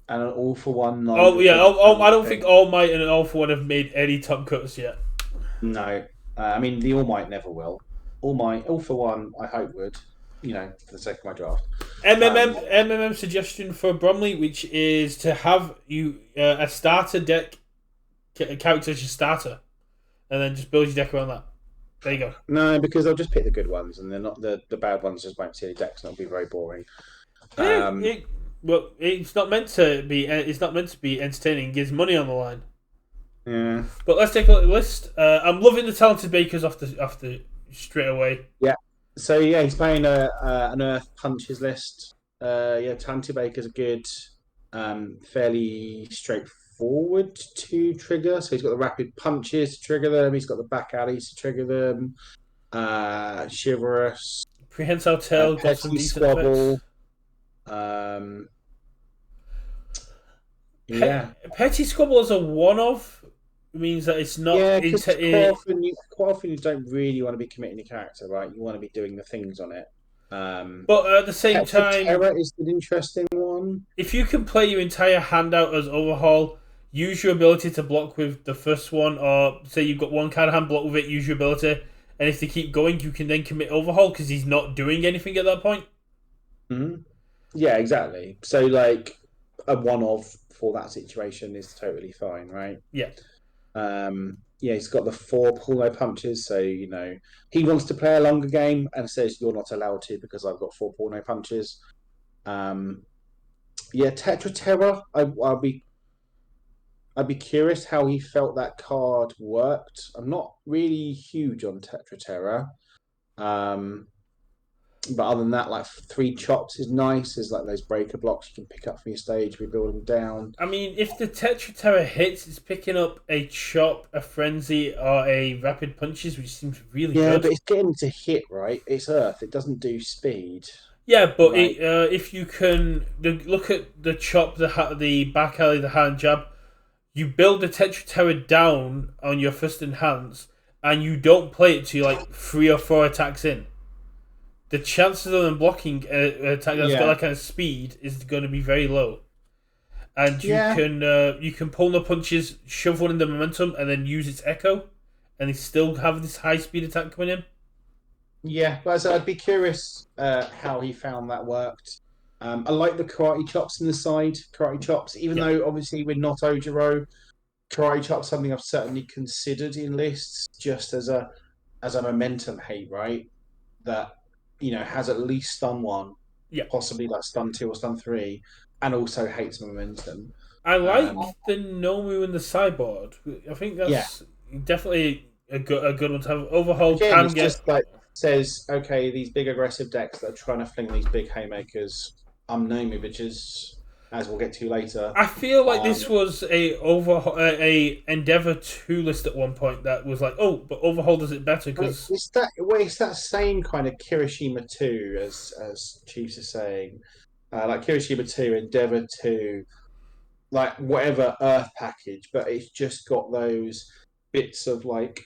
and an All for One. I don't think All Might and an All for One have made any top cuts yet. No. I mean, the All Might never will. All for One, I hope would. For the sake of my draft. MMM suggestion for Bromley, which is to have you a starter deck, a character as your starter, and then just build your deck around that. There you go. No, because I'll just pick the good ones, and they're not the bad ones. Just won't see any decks, and it'll be very boring. It's not meant to be. It's not meant to be entertaining. It gives money on the line. Yeah. But let's take a look at the list. I'm loving the talented bakers off the straight away. Yeah. So yeah, he's playing an Earth Punches list. Talented bakers are good. Fairly straightforward to trigger. So he's got the rapid punches to trigger them. He's got the back alleys to trigger them. Chivalrous. Prehensile tail got some decent effects. Petty Squabble as a one-off means that it's not. Yeah, because quite often you don't really want to be committing your character, right? You want to be doing the things on it. But at the same time, Terror is an interesting one. If you can play your entire hand out as Overhaul, use your ability to block with the first one, or say you've got one card hand, block with it, use your ability, and if they keep going, you can then commit Overhaul because he's not doing anything at that point. Mm-hmm. Yeah, exactly. So like a one-off for that situation is totally fine, right? Yeah. He's got the 4 pull-no punches, so he wants to play a longer game and says you're not allowed to because I've got 4 pull-no punches. Tetra Terror. I'd be curious how he felt that card worked. I'm not really huge on Tetra Terror. But other than that, like 3 chops is nice. There's like those breaker blocks you can pick up from your stage, rebuild them down. I mean, if the Tetra Terror hits, it's picking up a chop, a frenzy, or a rapid punches, which seems really good. Yeah, but it's getting to hit, right? It's Earth. It doesn't do speed. Yeah, but if you can look at the chop, the back alley, the hand jab, you build the Tetra Terror down on your first enhance, and you don't play it to like 3 or 4 attacks in. The chances of them blocking an attack that's got that kind of speed is going to be very low, and you can pull the punches, shove one in the momentum, and then use its echo, and they still have this high speed attack coming in. Yeah, but I'd be curious how he found that worked. I like the karate chops in the side, even though obviously we're not Ojiro. Karate chops something I've certainly considered in lists just as a momentum hate, right? That has at least stun 1, possibly like stun 2 or stun 3, and also hates momentum. I like the Nomu and the sideboard. I think that's definitely a good one to have. Overhaul again, can it's get just like says, okay, these big aggressive decks that are trying to fling these big haymakers, unknown me, bitches, as we'll get to later. I feel like Um, this was a Endeavor 2 list at one point that was like, oh, but Overhaul does it better but because it's that same kind of Kirishima 2 as Chiefs are saying. Like Kirishima 2, Endeavor 2, like whatever Earth package, but it's just got those bits of like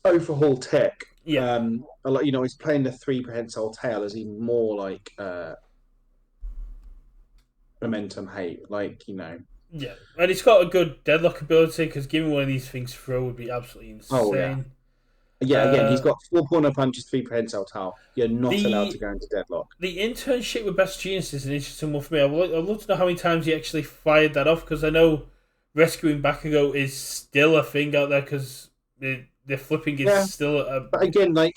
overhaul tech. yeah, Like he's playing the three prehensile tail as even more like momentum hate, like yeah, and it's got a good deadlock ability because giving one of these things throw would be absolutely Oh yeah, insane. yeah. Again, he's Uh, got four corner punches, three prehensile tail. You're not allowed to the go into deadlock. the internship with Best Genius is an interesting one for me. I'd love to know how many times he actually fired that off because I know rescuing Bakugo is still a thing out there because the flipping is Yeah, still a but again, like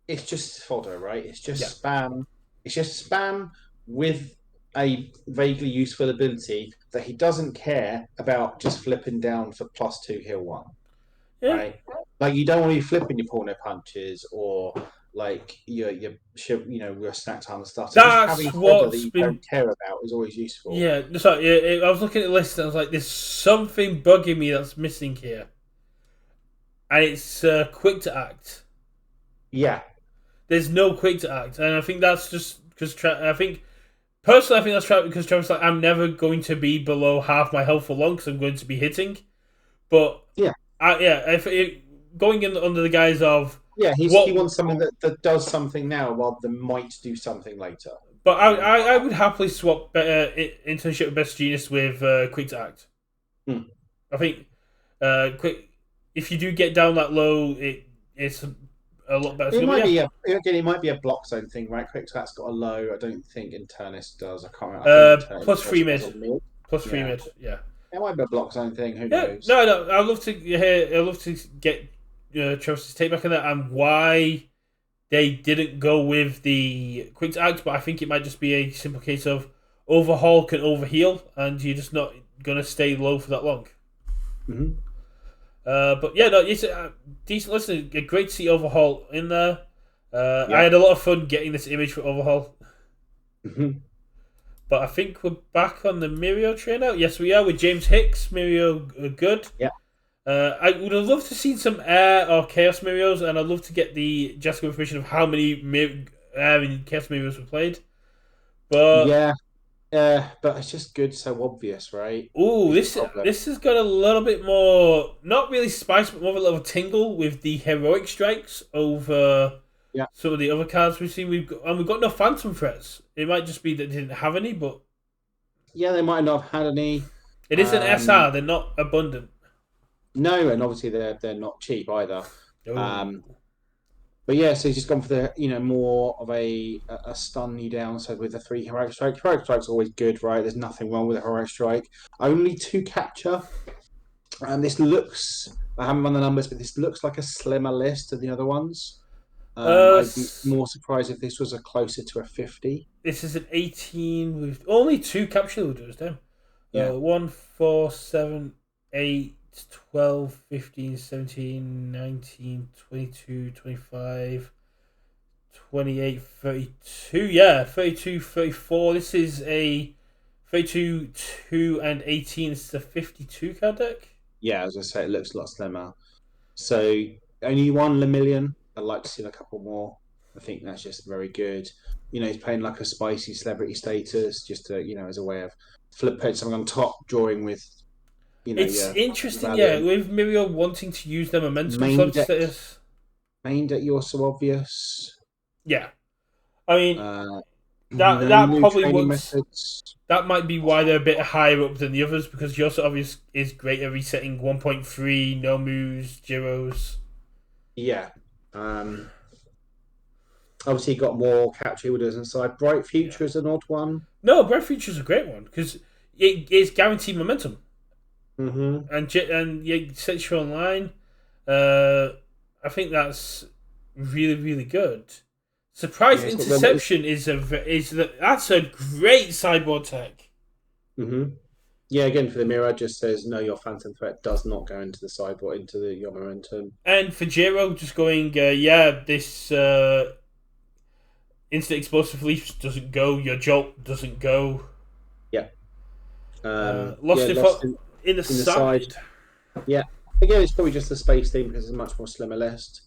it's just fodder, right? It's yeah. just spam. It's just spam with a vaguely useful ability that he doesn't care about just flipping down for +2 heal one, Yeah, right? Like you don't want to be flipping your porno punches or like your snack time and stuff. So just having that's fodder that what's you been. don't care about is always useful. Yeah, sorry. I was looking at the list and I was like, "There's something bugging me that's missing here," and it's quick to act. Yeah, There's no quick to act, and I think that's just because I think personally, I think that's because Travis like I'm never going to be below half my health for long because I'm going to be hitting. But yeah, yeah, if going in under the guise of yeah. He what, wants something that does something now rather than might do something later. but You know. I would happily swap internship with Best Genius with quick to act. Hmm. I think quick if you do get down that low, it's a lot better. It But might yeah, be it might be a block zone thing, right? Quick Quickstat's got a low. I don't think Internus does. I can't remember. I think plus Internus free has mid, a mid. plus free Yeah, mid. Yeah. it might be a block zone thing. Who Yeah, knows? no. I'd love to hear. I'd love to get Travis's take back on that and why they didn't go with the quick to act. But I think it might just be a simple case of overhaul can overheal, and you're just not gonna stay low for that long. Hmm. But yeah, no, it's decent. Listen, great to see overhaul in there. I Yeah. had a lot of fun getting this image for overhaul. Hmm. But I think we're back on the Mirio train now. Yes, we are with James Hicks. Mirio good. Yeah. I would have loved to see some Air or Chaos Mirios, and I'd love to get the just information of how many Air and Chaos Mirios were played. But Yeah. But it's just good, so obvious, right? ooh, Is the problem. this has got a little bit more, not really spice, but more of a little tingle with the heroic strikes over Yeah. some of the other cards we've seen. We've got no Phantom threats. It might just be that they didn't have any, but Yeah, they might not have had any. it is an SR. They're not abundant. No, and obviously they're not cheap either. Oh. Um, But yeah, so he's just gone for the more of a stun you down. So with the three heroic strike, heroic strike's always good, right? There's nothing wrong with a heroic strike. Only two capture, and this looks. I haven't run the numbers, but this looks like a slimmer list than the other ones. I'd be more surprised if this was a closer to a 50. This is an 18 with only two capture loaders. Damn. Yeah, 1, 4, 7, 8, 12, 15, 17, 19, 22, 25, 28, 32. Yeah, 32, 34. This is a 32, 2, and 18. This is a 52 card deck. yeah. As I say, it looks a lot slimmer. So only one Lemillion. I'd like to see a couple more. I think that's just very good. He's playing like a spicy celebrity status, just to as a way of putting something on top, drawing with It's your interesting, yeah, Valiant. with Mirio wanting to use their momentum Main celebrity deck, status. main deck. You're so obvious. Yeah. I mean, Uh, no that new probably training works. methods. That might be why they're a bit higher up than the others because Yosa obvious is great at resetting 1.3, no moves, Jiros. Yeah. Obviously, got more capture orders inside. Bright Yeah. Future is an odd one. No, Breath Future's a great one because it's guaranteed momentum Mm-hmm. and yeah, sets you online. I think that's really good. Surprise Yeah, it's got one. interception that's a great sideboard tech. Mm-hmm. Yeah, again for the mirror, just says no, your phantom threat does not go into the sideboard into your momentum. And for Jiro, just going, this instant explosive leaf doesn't go. Your jolt doesn't go. Yeah. Lost Yeah, in lost in the in the side. side. Yeah. Again, it's probably just the space thing because it's a much more slimmer list.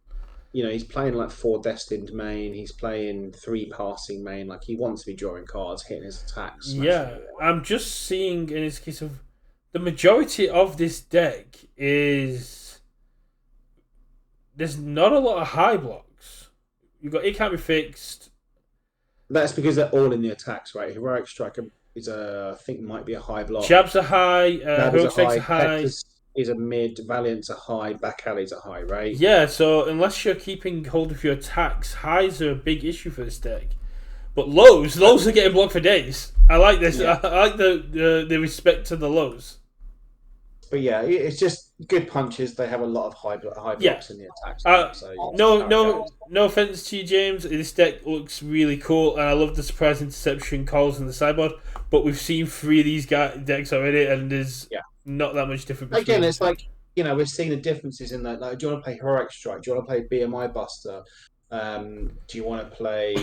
He's playing like 4 destined main. He's playing 3 passing main. Like he wants to be drawing cards, hitting his attacks, smashing Yeah, everything. I'm just seeing in this case of the majority of this deck is there's not a lot of high blocks. You got it can't be fixed. That's because they're all in the attacks, right? Heroic Striker is I think might be a high block. Jabs are high. Dab is a Heroic strikes are high. high. Texas is a mid. Valiant's a high. Back alley's a high, right? Yeah, so unless you're keeping hold of your attacks, highs are a big issue for this deck. But lows are getting blocked for days. I like this. Yeah. I like the respect to the lows. But yeah, it's just good punches. They have a lot of high Yeah. blocks in the attacks. So No offense to you, James. This deck looks really cool, and I love the surprise interception calls in the sideboard. But we've seen 3 of these decks already, and there's not that much difference. Again, it's like we're seeing the differences in that. Like, do you want to play Heroic Strike? Do you want to play BMI Buster? Do you want to play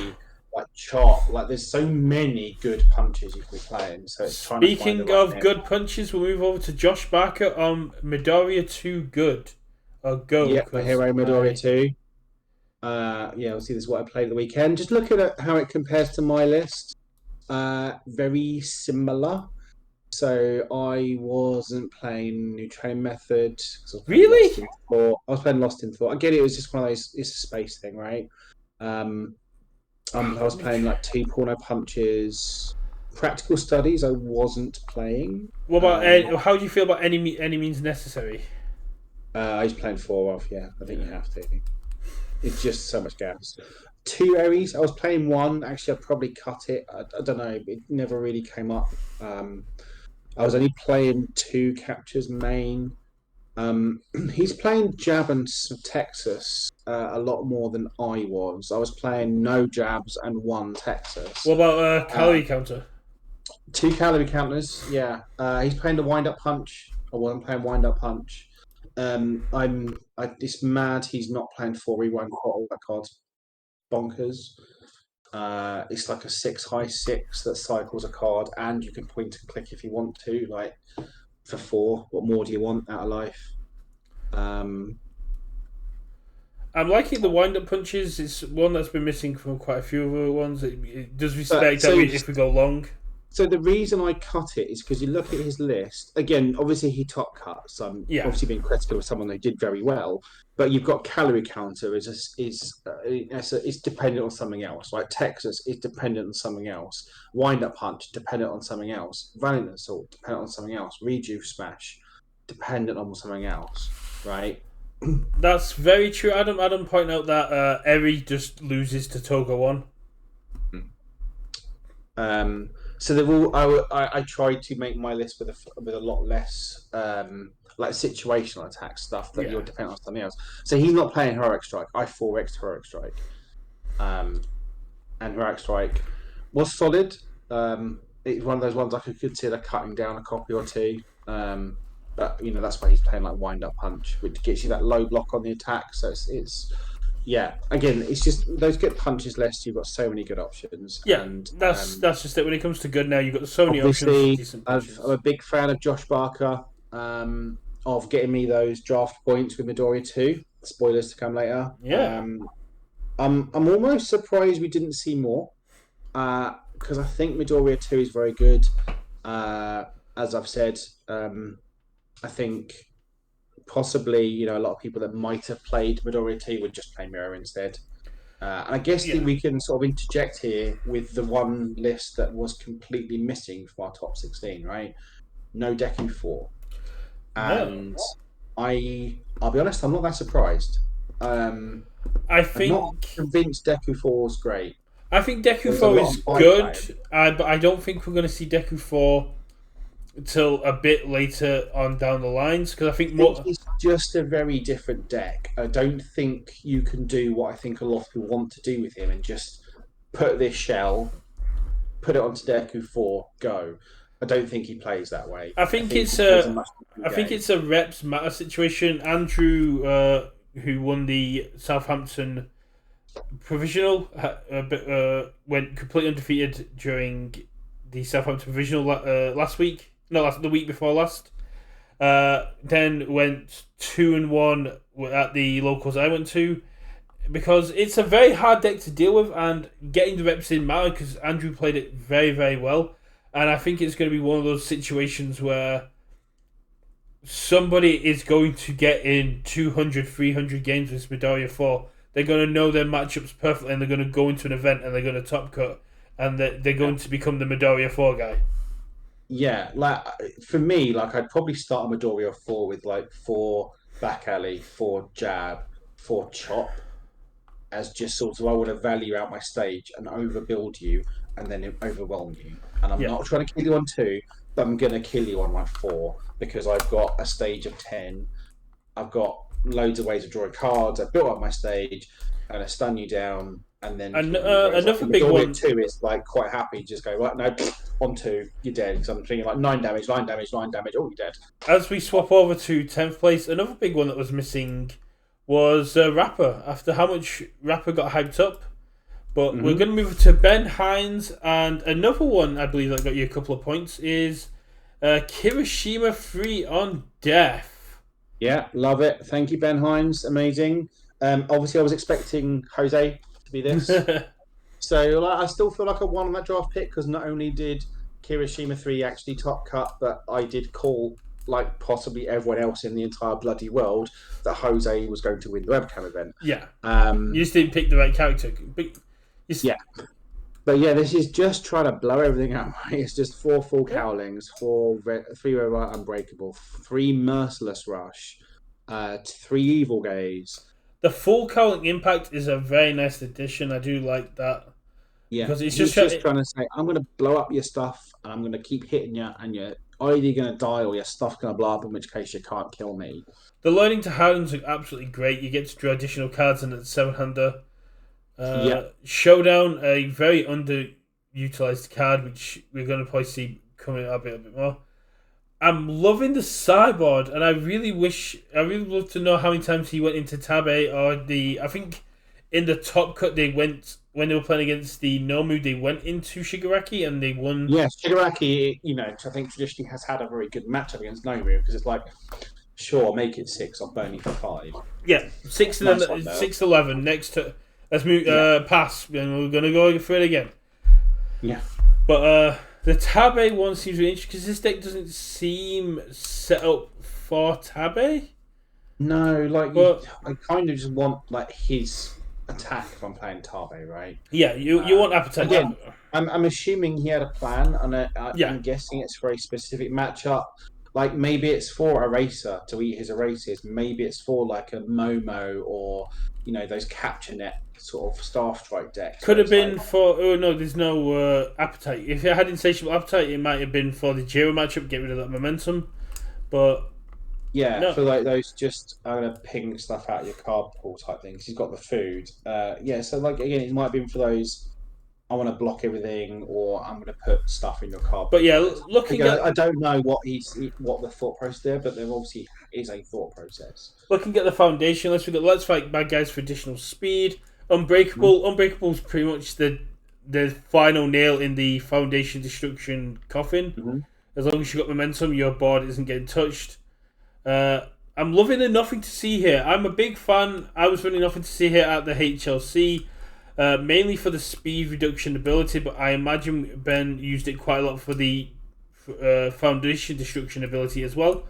like Chop? Like, there's so many good punches you can be playing. So it's Speaking of good punches, we'll move over to Josh Barker on Midoriya 2 good. Go. Yeah, for Hero Midoriya 2. Obviously this is what I played the weekend. Just looking at how it compares to my list. Very similar. So I wasn't playing New Train Method. Really? I was playing Lost in Thought. Again, it was just one of those. It's a space thing, right? I was playing like 2 porno punches. Practical Studies. I wasn't playing. What about how do you feel about any means necessary? I was playing 4 off. Yeah, I think you have to. It's just so much gas. 2 Aries. I was playing 1. Actually, I'd probably cut it. I don't know. It never really came up. I was only playing 2 captures main. He's playing Jab and Texas a lot more than I was. I was playing no jabs and 1 Texas. What about calorie counter? 2 calorie counters. Yeah. He's playing the wind up punch. I wasn't playing wind up punch. It's mad he's not playing 4 rewind all that card's bonkers. It's like a 6 high 6 that cycles a card, and you can point and click if you want to. Like for 4, what more do you want out of life? I'm liking the wind up punches. It's one that's been missing from quite a few other ones. It does respect if we go long. So the reason I cut it is because you look at his list again. Obviously, he top cut. So I'm obviously being critical of someone who did very well. But you've got calorie counter is dependent on something else. Like Texas is dependent on something else. Wind up punch dependent on something else. Valiant assault dependent on something else. Rejuve smash dependent on something else. Right. That's very true. Adam pointed out that Eri just loses to Toga 1. So they've all. I tried to make my list with a lot less like situational attack stuff that you're dependent on something else. So he's not playing Heroic Strike. I 4x Heroic Strike, and Heroic Strike was solid. It's one of those ones I could consider cutting down a copy or 2. But that's why he's playing like Wind Up Punch, which gets you that low block on the attack. So it's again, it's just those good punches list. You've got so many good options. Yeah, and that's just it. When it comes to good now, you've got so many obviously, options. I'm a big fan of Josh Barker, of getting me those draft points with Midoriya 2. Spoilers to come later. Yeah. I'm almost surprised we didn't see more, because I think Midoriya 2 is very good. As I've said, I think possibly a lot of people that might have played Midoriya 2 would just play Mirror instead. And I guess that we can sort of interject here with the one list that was completely missing from our top 16, right? No Deku 4. And I'll be honest, I'm not that surprised. I'm not convinced Deku 4 is great. I think Deku 4 is good, but I don't think we're going to see Deku 4 until a bit later on down the lines, because I think it's just a very different deck. I don't think you can do what I think a lot of people want to do with him and just put this shell, put it onto Deku 4, go. I don't think he plays that way. I I think think it's he plays a a much I different think game. it's a reps matter situation. Andrew, who won the Southampton provisional, went completely undefeated during the Southampton provisional last week. No, the week before last. Then went 2-1 at the locals I went to, because it's a very hard deck to deal with, and getting the reps in matter because Andrew played it very, very well. And I think it's going to be one of those situations where somebody is going to get in 200, 300 games with Midoriya 4. They're going to know their matchups perfectly, and they're going to go into an event and they're going to top cut, and they're Yeah. going to become the Midoriya 4 guy. Yeah, like for me, like I'd probably start a Midoriya 4 with like 4 back alley, 4 jab, 4 chop, as just sort of I want to value out my stage and overbuild you and then overwhelm you. And I'm Yeah. not trying to kill you on 2, but I'm gonna kill you on like 4 because I've got a stage of 10. I've got loads of ways of drawing cards. I've built up my stage. I'm gonna stun you down and then And kill you. Whereas like another in big Midoriya one, 2 is like quite happy, just go right no on 2, you're dead. Because I'm thinking like 9 damage, 9 damage, 9 damage, oh you're dead. as we swap over to 10th place, another big one that was missing was Rapper. After how much Rapper got hyped up. But we're Mm-hmm. going to move to Ben Hines, and another one I believe that got you a couple of points is Kirishima 3 on Death. Yeah, love it. Thank you, Ben Hines. Amazing. Obviously, I was expecting Jose to be this. So like, I still feel like I won on that draft pick because not only did Kirishima 3 actually top cut, but I did call, like possibly everyone else in the entire bloody world, that Jose was going to win the webcam event. Yeah, you Um, just didn't pick the right character. But yeah. But yeah, this is just trying to blow everything out. Right? It's just 4 full yeah, cowlings, 3 red right unbreakable, 3 merciless rush, 3 evil gaze. the full cowling impact is a very nice addition. I do like that Yeah, because it's he's just just trying to say, I'm going to blow up your stuff and I'm going to keep hitting you, and you're either going to die or your stuff's going to blow up, in which case you can't kill me. the learning to Highlands are absolutely great. You get to draw additional cards in the 7-hander. Yeah, Showdown, a very underutilized card, which we're going to probably see coming up a bit more. I'm loving the sideboard, and I really love to know how many times he went into Tabe or I think in the top cut they went, when they were playing against the Nomu, they went into Shigaraki and they won. yeah. Shigaraki, I think traditionally has had a very good matchup against Nomu because it's like, sure, make it 6, I'll burn you for 5. Yeah, 6 Nice one, though. 6-11. Next to let's move Yeah, pass, and we're gonna go through it again. yeah. But the Tabe one seems really interesting because this deck doesn't seem set up for Tabe. No, like But I kind of just want like his attack if I'm playing Tabe, right? yeah, you want appetite. Again, I'm assuming he had a plan, and Yeah, I'm guessing it's for a specific matchup. Like maybe it's for Eraser to eat his erasers. Maybe it's for like a Momo or those capture net sort of Star Strike decks. could Where have it's been like, for. Oh no, there's no appetite. If it had insatiable appetite, it might have been for the Jiro matchup, get rid of that momentum. But yeah, no, for like those just I'm gonna ping stuff out of your card pool type things. He's got the food. Yeah, so like again, it might have been for those. I want to block everything, or I'm going to put stuff in your card. but yeah, Again, I don't know what the thought process there, but there obviously is a thought process. looking at the foundation list, we got Let's Fight Bad Guys for additional speed. Mhm. Unbreakable is pretty much the final nail in the foundation destruction coffin. Mhm. As long as you got momentum, your board isn't getting touched. I'm loving the Nothing to See Here. I'm a big fan. I was running Nothing to See Here at the HLC, mainly for the speed reduction ability, but I imagine Ben used it quite a lot for the foundation destruction ability as well,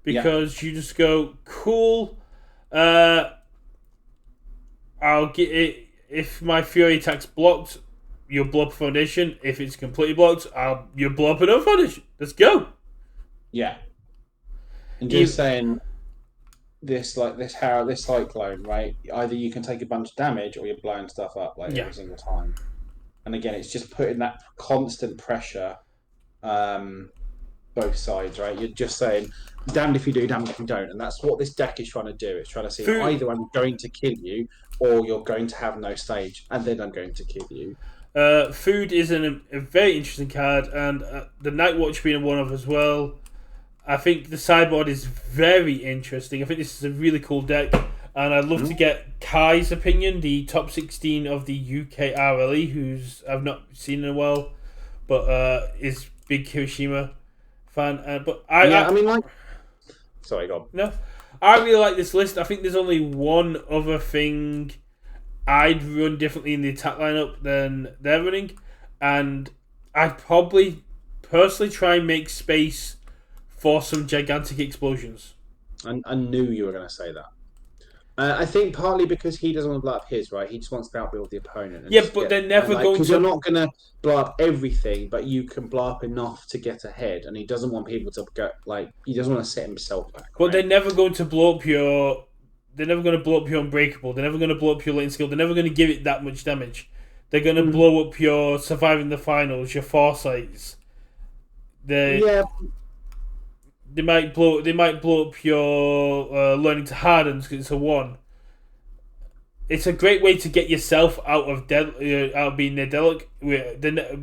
because you just go cool. I'll get it if my Fury attack's blocked. You'll blow up a foundation. If it's completely blocked, you'll blow up another foundation. Let's go. Yeah, and You, just saying this this cyclone, right? Either you can take a bunch of damage, or you're blowing stuff up like yeah. every single time. And again, it's just putting that constant pressure, both sides, right? You're just saying, damned if you do, damned if you don't. And that's what this deck is trying to do. It's trying to see Through either I'm going to kill you or you're going to have no stage, and then I'm going to kill you. Food is a very interesting card, and the Night Watch being one of as well. I think the sideboard is very interesting. I think this is a really cool deck, and I'd love to get Kai's opinion, the top 16 of the UKRLE, who's I've not seen in a while, but is big Kirishima fan. I mean, like, sorry, go on. No, I really like this list. I think there's only one other thing I'd run differently in the attack lineup than they're running, and I'd probably personally try and make space for some gigantic explosions. I knew you were going to say that. I think partly because he doesn't want to blow up his, right? He just wants to outbuild the opponent. Yeah, but they're never going to. Because you're not going to blow up everything, but you can blow up enough to get ahead. And he doesn't want people to go, like, he doesn't want to set himself back. But they're never going to blow up your. They're never going to blow up your Unbreakable. They're never going to blow up your Latent Skill. They're never going to give it that much damage. They're going to blow up your Surviving the Finals, your Foresights. Yeah. They might blow up your Learning to Harden because it's a 1. It's a great way to get yourself out of being Nedelic.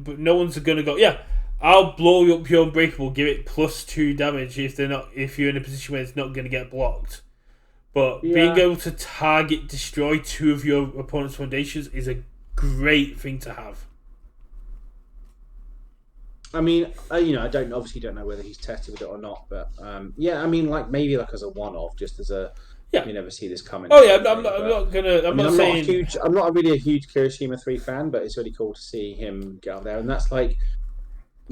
But no one's going to go, yeah, I'll blow up your Unbreakable, give it +2 damage if you're in a position where it's not going to get blocked. But being able to destroy 2 of your opponent's foundations is a great thing to have. I mean, I don't know whether he's tested with it or not, but I mean, like maybe like as a one-off, just as a you never see this coming. Oh yeah, I'm not really a huge Kirishima 3 fan, but it's really cool to see him get up there, and that's like,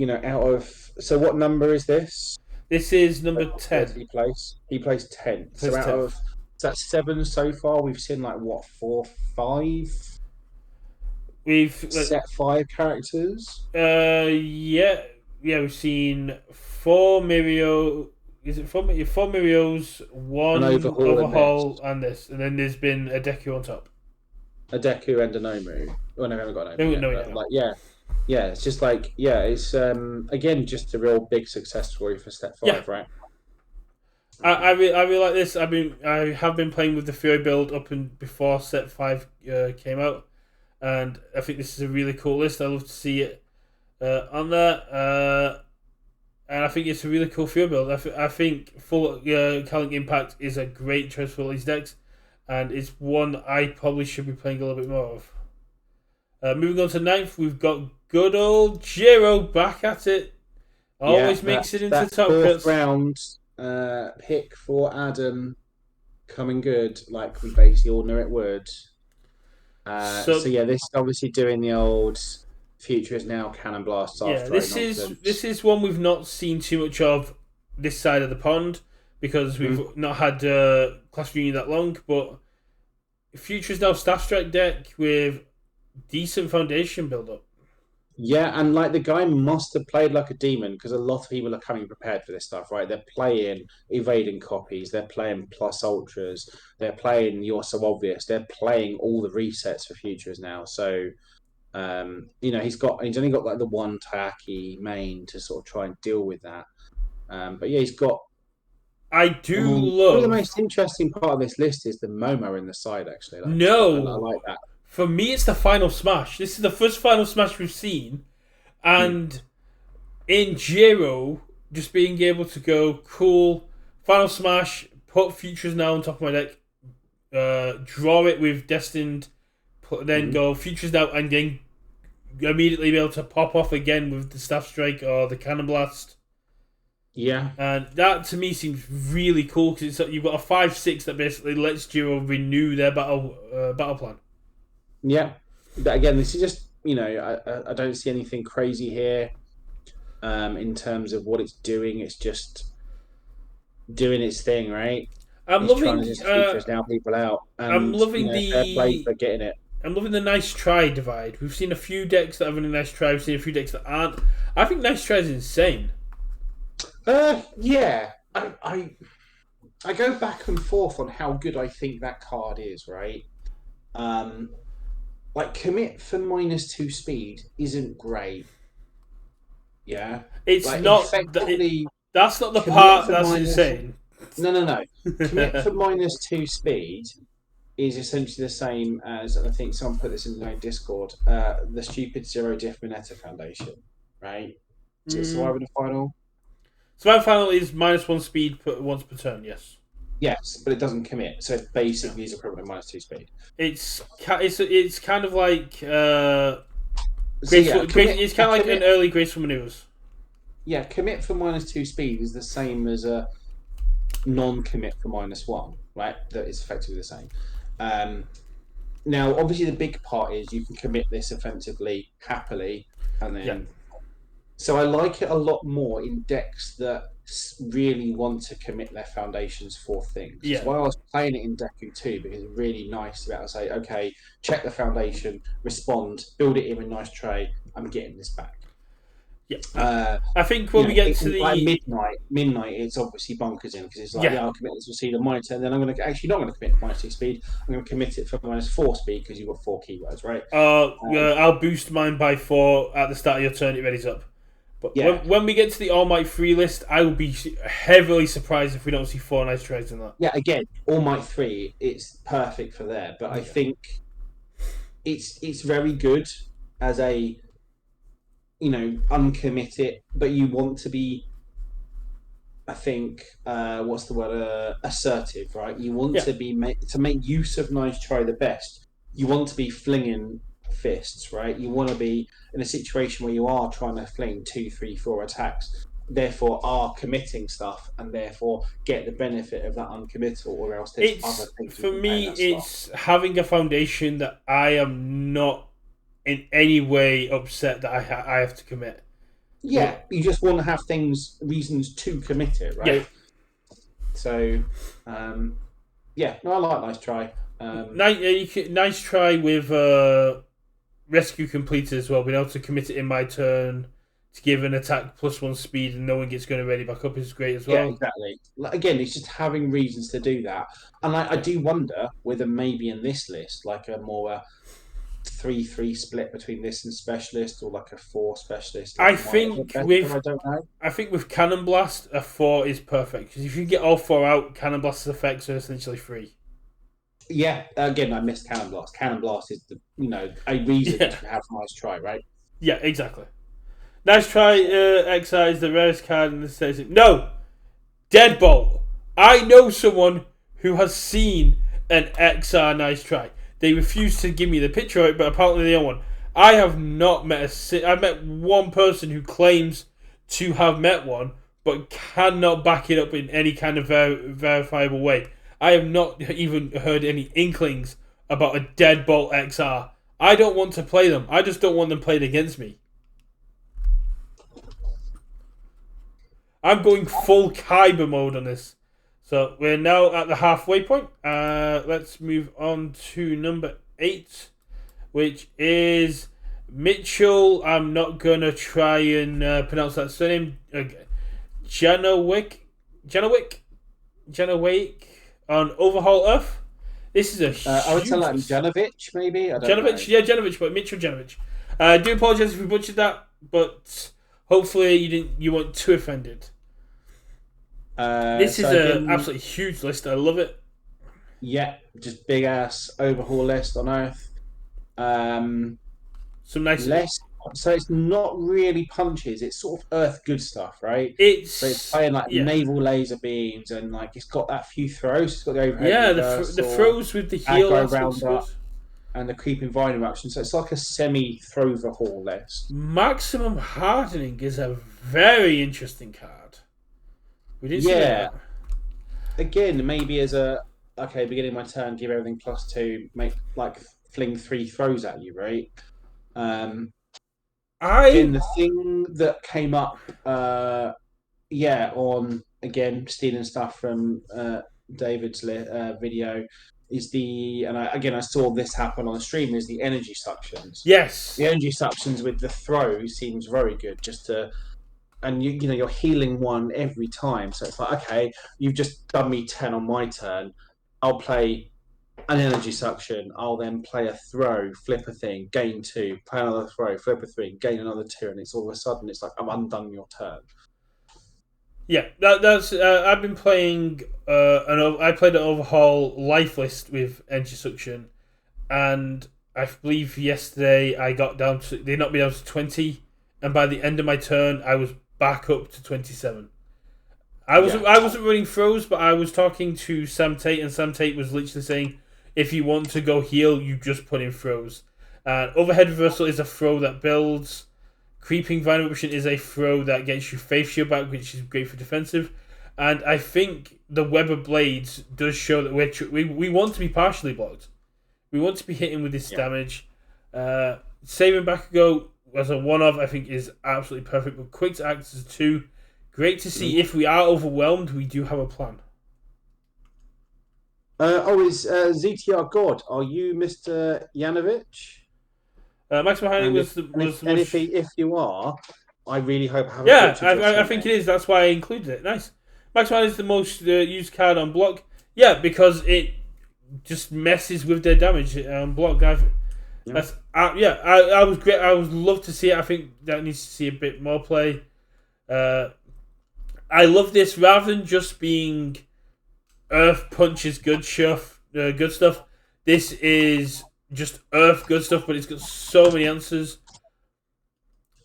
out of what number is this? This is number 10. He plays 10. So out of that's 7 so far. We've seen like what 4, 5. We've set 5 characters. We've seen 4 Mirio. Is it 4 Mirios, 1 Overhaul, and this, and then there's been a Deku on top. A Deku and a Nomu. Oh no, we haven't got Nomu. It's just like it's again just a real big success story for step 5, right? I really like this. I have been playing with the Fury build up and before Set 5 came out, and I think this is a really cool list. I love to see it on there, and I think it's a really cool Fury build. I think full Calling Impact is a great choice for all these decks, and it's one I probably should be playing a little bit more of. Moving on to 9th, we've got good old Jiro back at it. Always makes it into top 4th round pick for Adam coming good, like we basically all knew it would. This is obviously doing the old Future is now Cannon Blast. This is one we've not seen too much of this side of the pond because we've not had Class Reunion that long. But Future is now Staff Strike deck with decent foundation build up. Yeah, and like the guy must have played like a demon because a lot of people are coming prepared for this stuff, right? They're playing evading copies, they're playing plus ultras, they're playing You're So Obvious, they're playing all the resets for Futures now. So, he's only got like the one Taiki main to sort of try and deal with that. But yeah, he's got. I do love. One of the most interesting part of this list is the Momo in the side. Actually, I like that. For me, it's the Final Smash. This is the first Final Smash we've seen. And in Jiro, just being able to go, cool, Final Smash, put Futures now on top of my deck, draw it with Destined, then go Futures now, and then immediately be able to pop off again with the Staff Strike or the Cannon Blast. Yeah. And that, to me, seems really cool, because you've got a 5/6 that basically lets Jiro renew their battle plan. Yeah, but again, this is just I don't see anything crazy here, in terms of what it's doing. It's just doing its thing, right? I'm loving Futures now people out. And, I'm loving fair play for getting it. I'm loving the nice try divide. We've seen a few decks that have a nice try. We've seen a few decks that aren't. I think nice try is insane. Yeah, I go back and forth on how good I think that card is, right? Like commit for -2 speed isn't great. Yeah, it's like, not. That's not the part that's insane. No. Commit for -2 speed is essentially the same as, and I think someone put this in the Discord, the stupid zero diff Mineta Foundation, right? Is it Mm. survival in the final? So my final is -1 speed once per turn. Yes. Yes, but it doesn't commit, so it Yeah. basically is equivalent to -2 speed. It's kind of like So yeah, graceful. It's kind of like commit, an early graceful maneuvers. yeah, commit for -2 speed is the same as a non-commit for -1, right? That is effectively the same. Um, Now, obviously, the big part is you can commit this offensively happily, and Yeah. then. So I like it a lot more in decks that really want to commit their foundations for things. It's Yeah. why I was playing it in Deku too, because it's really nice to be able to say, okay, check the foundation, respond, build it in a nice tray. I'm getting this back. Yeah. Uh, I think when we get to like the midnight, it's obviously bonkers in because it's like, yeah. yeah, I'll commit this for speed of -10, and then I'm going to actually not going to commit for -2 speed. I'm going to commit it for -4 speed because you've got 4 keywords, right? I'll boost mine by 4 at the start of your turn. It readies up. But Yeah, when we get to the All Might 3 list, I will be heavily surprised if we don't see 4 nice trades in that. yeah. Again, All Might 3, it's perfect for there, but I Yeah. think it's very good as a uncommit it, but you want to be. I think what's the word? Assertive, right? You want Yeah. to be to make use of nice try the best. You want to be flinging fists, right? You want to be in a situation where you are trying to fling 2, 3, 4 attacks, therefore are committing stuff, and therefore get the benefit of that uncommittal, or else there's other It's things you for can pay me. that slot. It's having a foundation that I am not in any way upset that I have to commit. Yeah, you just want to have reasons to commit it, Yeah. right? So, yeah, no, I like nice try. Nice try with rescue completed as well. Being able to commit it in my turn to give an attack +1 speed and knowing it's going to ready back up is great as Yeah, well. exactly. Like, again, it's just having reasons to do that, and I Yeah. do wonder whether maybe in this list, like a more 3-3 split between this and specialist, or like a 4 specialist, I like might have been think better. I don't know. Cannon Blast a 4 is perfect because if you get all 4 out, Cannon Blast's effects are essentially free. Yeah, again, I missed Cannon Blast. Cannon Blast is a reason Yeah. to have nice try, right? Yeah, exactly. Nice try. Excise the rarest card in the station. No, Deadbolt. I know someone who has seen an XR nice try. They refuse to give me the picture of it, but apparently they own one. I have not met I've met one person who claims to have met one, but cannot back it up in any kind of verifiable way. I have not even heard any inklings about a Deadbolt XR. I don't want to play them. I just don't want them played against me. I'm going full Kyber mode on this. So we're now at the halfway point. Let's move on to number 8, which is Mitchell. I'm not gonna try and pronounce that surname. Janowick, Janowick on Overhaul Earth. This is a I would say huge like list. Janovich, maybe. I don't know. Janovich, yeah, Janovich, but Mitchell Janovich. I do apologize if we butchered that, but hopefully you weren't too offended. This is an absolutely huge list. I love it. Yeah, just big ass overhaul list on Earth. Some nice. Less, so it's not really punches. It's sort of Earth good stuff, right? So it's It's playing like yeah, naval laser beams, and like it's got that few throws. It's got the overhead yeah. The reversal, throws with the heal aggro aspect's good. roundup, and the creeping vine eruption. So it's like a semi throverhaul list. Maximum hardening is a very interesting card. We didn't see Yeah, that. again, maybe as a okay, beginning my turn, give everything +2, make like fling 3 throws at you, right? Um, I Again, the thing that came up, on again stealing stuff from David's video is I saw this happen on the stream, is the energy suctions. yes, The energy suctions with the throw seems very good, just to and you're healing one every time, so it's like, okay, you've just done me 10 on my turn. I'll play an energy suction. I'll then play a throw, flip a thing, gain 2, play another throw, flip a thing, gain another 2, and it's all of a sudden it's like I've undone your turn. Yeah, that's. I've been playing. I played an overhaul life list with Energy Suction, and I believe yesterday I got down to. They knocked me down to 20, and by the end of my turn, I was back up to 27. Yeah, I wasn't running throws, but I was talking to Sam Tate, and Sam Tate was literally saying, if you want to go heal, you just put in throws. Overhead reversal is a throw that builds. Creeping Vine Eruption is a throw that gets you Faith Shield back, which is great for defensive. And I think the Web of Blades does show that we want to be partially blocked. We want to be hitting with this damage. Saving back a go as a one-off, I think, is absolutely perfect. But quick to act as a 2. Great to see. If we are overwhelmed, we do have a plan. Is ZTR God? Are you Mr. Janovic? Max Mahoney was if you are, I really hope I have. Yeah, I think it is. That's why I included it. Nice. Max Mahoney is the most used card on block. Yeah, because it just messes with their damage on block. I was great. I would love to see it. I think that needs to see a bit more play. I love this rather than just being Earth punches good stuff. This is just Earth good stuff, but it's got so many answers.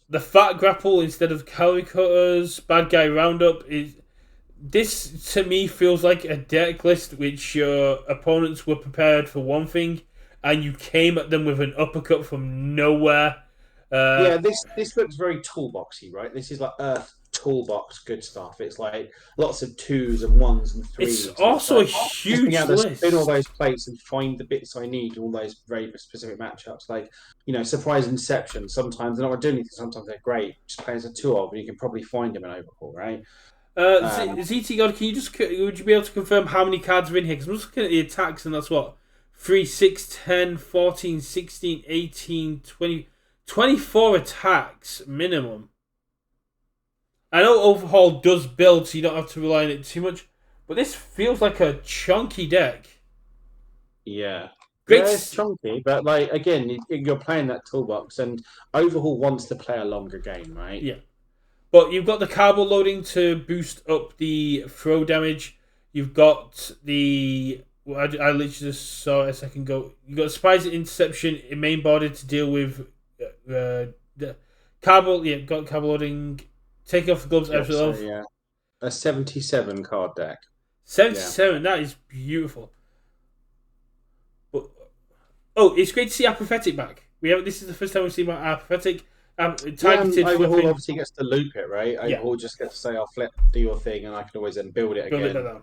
The Fat Grapple instead of Calorie Cutters, Bad Guy Roundup is. This to me feels like a deck list which your opponents were prepared for one thing, and you came at them with an uppercut from nowhere. This looks very toolboxy, right? This is like Earth toolbox good stuff. It's like lots of 2s and 1s and 3s. It's also like, a huge being able list. to spin all those plates and find the bits I need in all those very specific matchups. Like, Surprise Inception. Sometimes they're not going to do anything. Sometimes they're great. Just play as a 2-of, and you can probably find them in Overhaul, right? ZT God, would you be able to confirm how many cards are in here? Because I'm just looking at the attacks, and that's what? 3, 6, 10, 14, 16, 18, 20, 24 attacks minimum. I know Overhaul does build, so you don't have to rely on it too much, but this feels like a chunky deck. Yeah. It's chunky, but again, you're playing that toolbox, and Overhaul wants to play a longer game, right? Yeah. But you've got the cardboard loading to boost up the throw damage. You've got the... I literally just saw it a second ago. You've got Spies Interception in main border to deal with the cardboard. Yeah, got cardboard loading. Take off the gloves. Yeah. A 77 card deck. 77. Yeah. That is beautiful. But it's great to see Apathetic back. This is the first time we've seen Apathetic. Overhaul obviously gets to loop it, right? Overhaul just gets to say, "I'll flip, do your thing," and I can always then build it again.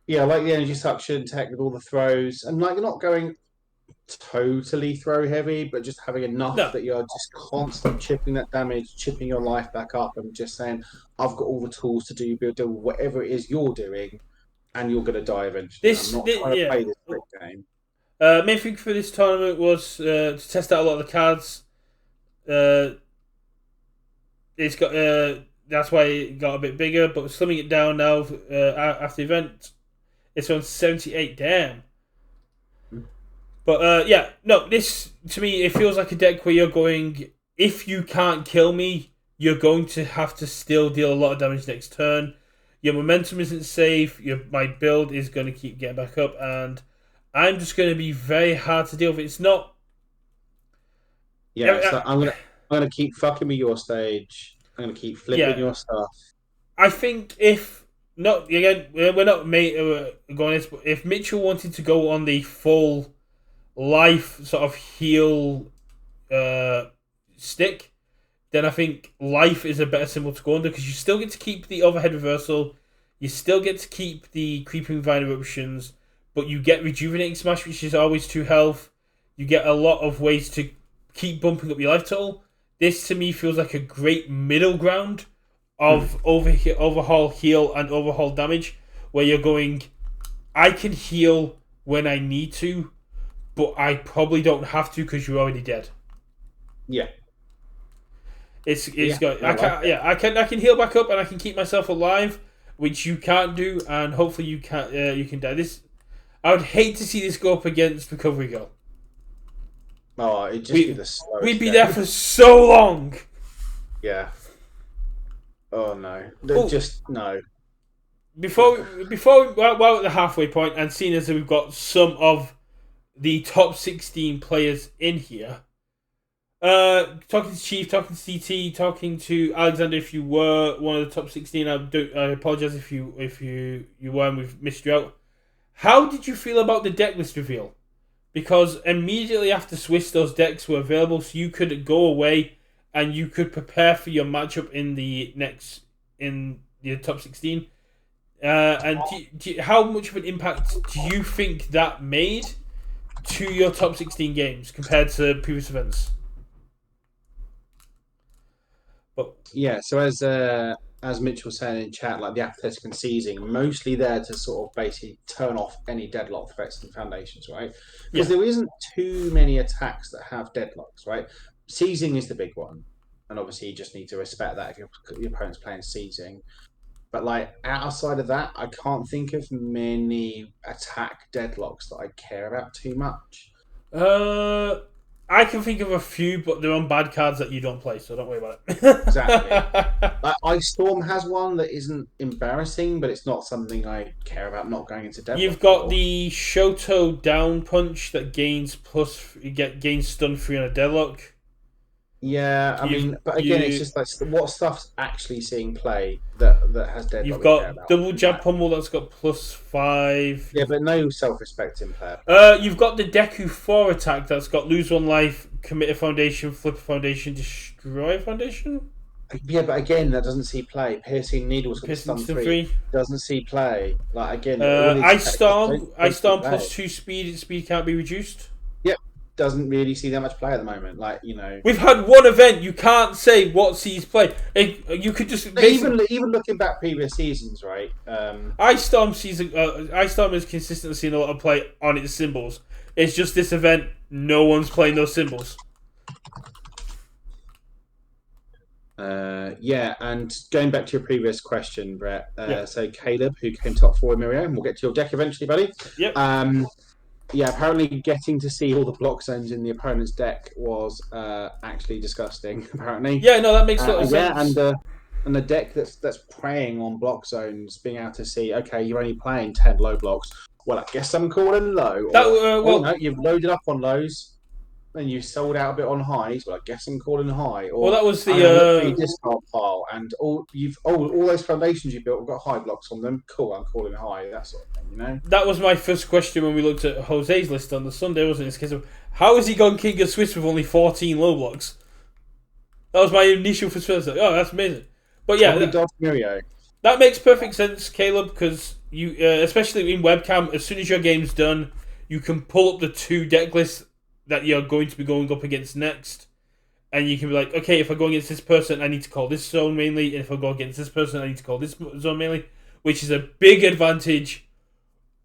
Yeah, like the energy suction tech with all the throws, and you're not going totally throw heavy, but just having enough that you're just constantly chipping that damage, chipping your life back up, and just saying, "I've got all the tools to do whatever it is you're doing, and you're going to die eventually." I'm not trying to play this quick game. Main thing for this tournament was to test out a lot of the cards. It's got that's why it got a bit bigger, but slimming it down now after the event, it's on 78. Damn. But this to me it feels like a deck where you're going. If you can't kill me, you're going to have to still deal a lot of damage next turn. Your momentum isn't safe. My build is going to keep getting back up, and I'm just going to be very hard to deal with. It's not. Yeah, I'm gonna keep fucking with your stage. I'm gonna keep flipping your stuff. I think if not again, we're not going this, but if Mitchell wanted to go on the full life sort of heal stick, then I think life is a better symbol to go under because you still get to keep the overhead reversal, you still get to keep the creeping vine eruptions, but you get rejuvenating smash, which is always 2 health. You get a lot of ways to keep bumping up your life total. This to me feels like a great middle ground of overhaul heal and overhaul damage, where you're going, I can heal when I need to, but I probably don't have to because you're already dead. Yeah. I can heal back up and I can keep myself alive, which you can't do, and hopefully you can die. I would hate to see this go up against Recovery Girl. Oh, it'd just be the slowest. We'd be there for so long. Yeah. Oh no, Oh, just no. before while at the halfway point, and seeing as we've got some of the top 16 players in here, talking to Chief, talking to CT, talking to Alexander. If you were one of the top 16, I apologize if you were and we've missed you out. How did you feel about the deck list reveal? Because immediately after Swiss, those decks were available, so you could go away and you could prepare for your matchup in the top 16. And how much of an impact do you think that made to your top 16 games compared to previous events? But Yeah, so as Mitch was saying in chat, like the apathetic and seizing, mostly there to sort of basically turn off any deadlock threats and foundations, right? Because yeah, there isn't too many attacks that have deadlocks, right? Seizing is the big one, and obviously you just need to respect that if your opponent's playing seizing. But like outside of that, I can't think of many attack deadlocks that I care about too much. uh, I can think of a few, but they're on bad cards that you don't play, so don't worry about Exactly. it. Like Ice Storm has one that isn't embarrassing, but it's not something I care about not going into You've deadlock got for. the Shoto down punch that gains stun free on a deadlock. Yeah, I You've mean, but again, it's you just like what stuff's actually seeing play that has you've deadlock we care got about. double Like, jab pummel that's got +5. yeah, but no self-respect in player. You've got the Deku 4 attack that's got lose one life, commit a foundation, flip a foundation, destroy a foundation. Yeah, but again, that doesn't see play. Piercing Needle's got the Piercing stun stun three. 3. Doesn't see play. Like again, all these Ice attacks Storm. don't Ice see Storm play. +2 speed. Speed can't be reduced. Yep, doesn't really see that much play at the moment. Like We've had one event. You can't say what sees play. You could just even looking back previous seasons, right? Ice Storm Ice Storm is consistently seeing a lot of play on its symbols. It's just this event, no one's playing those symbols. Yeah, and going back to your previous question, Brett. Yeah. So Caleb, who came top four in Mirio, and we'll get to your deck eventually, buddy. Yep. Yeah, apparently getting to see all the block zones in the opponent's deck was actually disgusting. Apparently, Yeah. No, that makes a lot of yeah, sense. and the deck that's preying on block zones, being able to see, okay, you're only playing 10 low blocks. Well, I guess I'm calling low. That Or, well, no, you've loaded up on lows. And you sold out a bit on highs, well, I guess I'm calling high. Or that was I'm gonna look for your the discard pile, and all those foundations you built have got high blocks on them. Cool, I'm calling high. That sort of thing. that was my first question when we looked at Jose's list on the Sunday, wasn't it? It's case of how has he gone King of Swiss with only 14 low blocks? That was my initial first. Like, oh, that's amazing. But yeah, Probably dodge Mirio. that makes perfect sense, Caleb, because you, especially in webcam, as soon as your game's done, you can pull up the 2 deck lists that you're going to be going up against next, and you can be like, okay, if I go against this person, I need to call this zone mainly, and if I go against this person, I need to call this zone mainly, which is a big advantage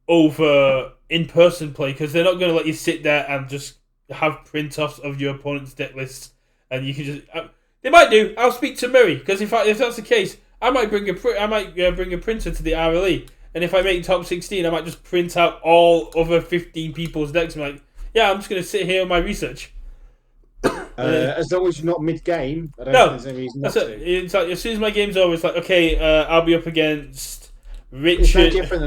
over in-person play, because they're not going to let you sit there and just have print-offs of your opponent's deck lists, and you can just... they might do. I'll speak to Murray, because if that's the case, I might bring a printer to the RLE, and if I make top 16, I might just print out all other 15 people's decks and be like, yeah, I'm just going to sit here on my research. As long as you're not mid-game, I don't No, think there's any reason that's not it. to. It's like as soon as my game's over, it's like, okay, I'll be up against It's no Richard. different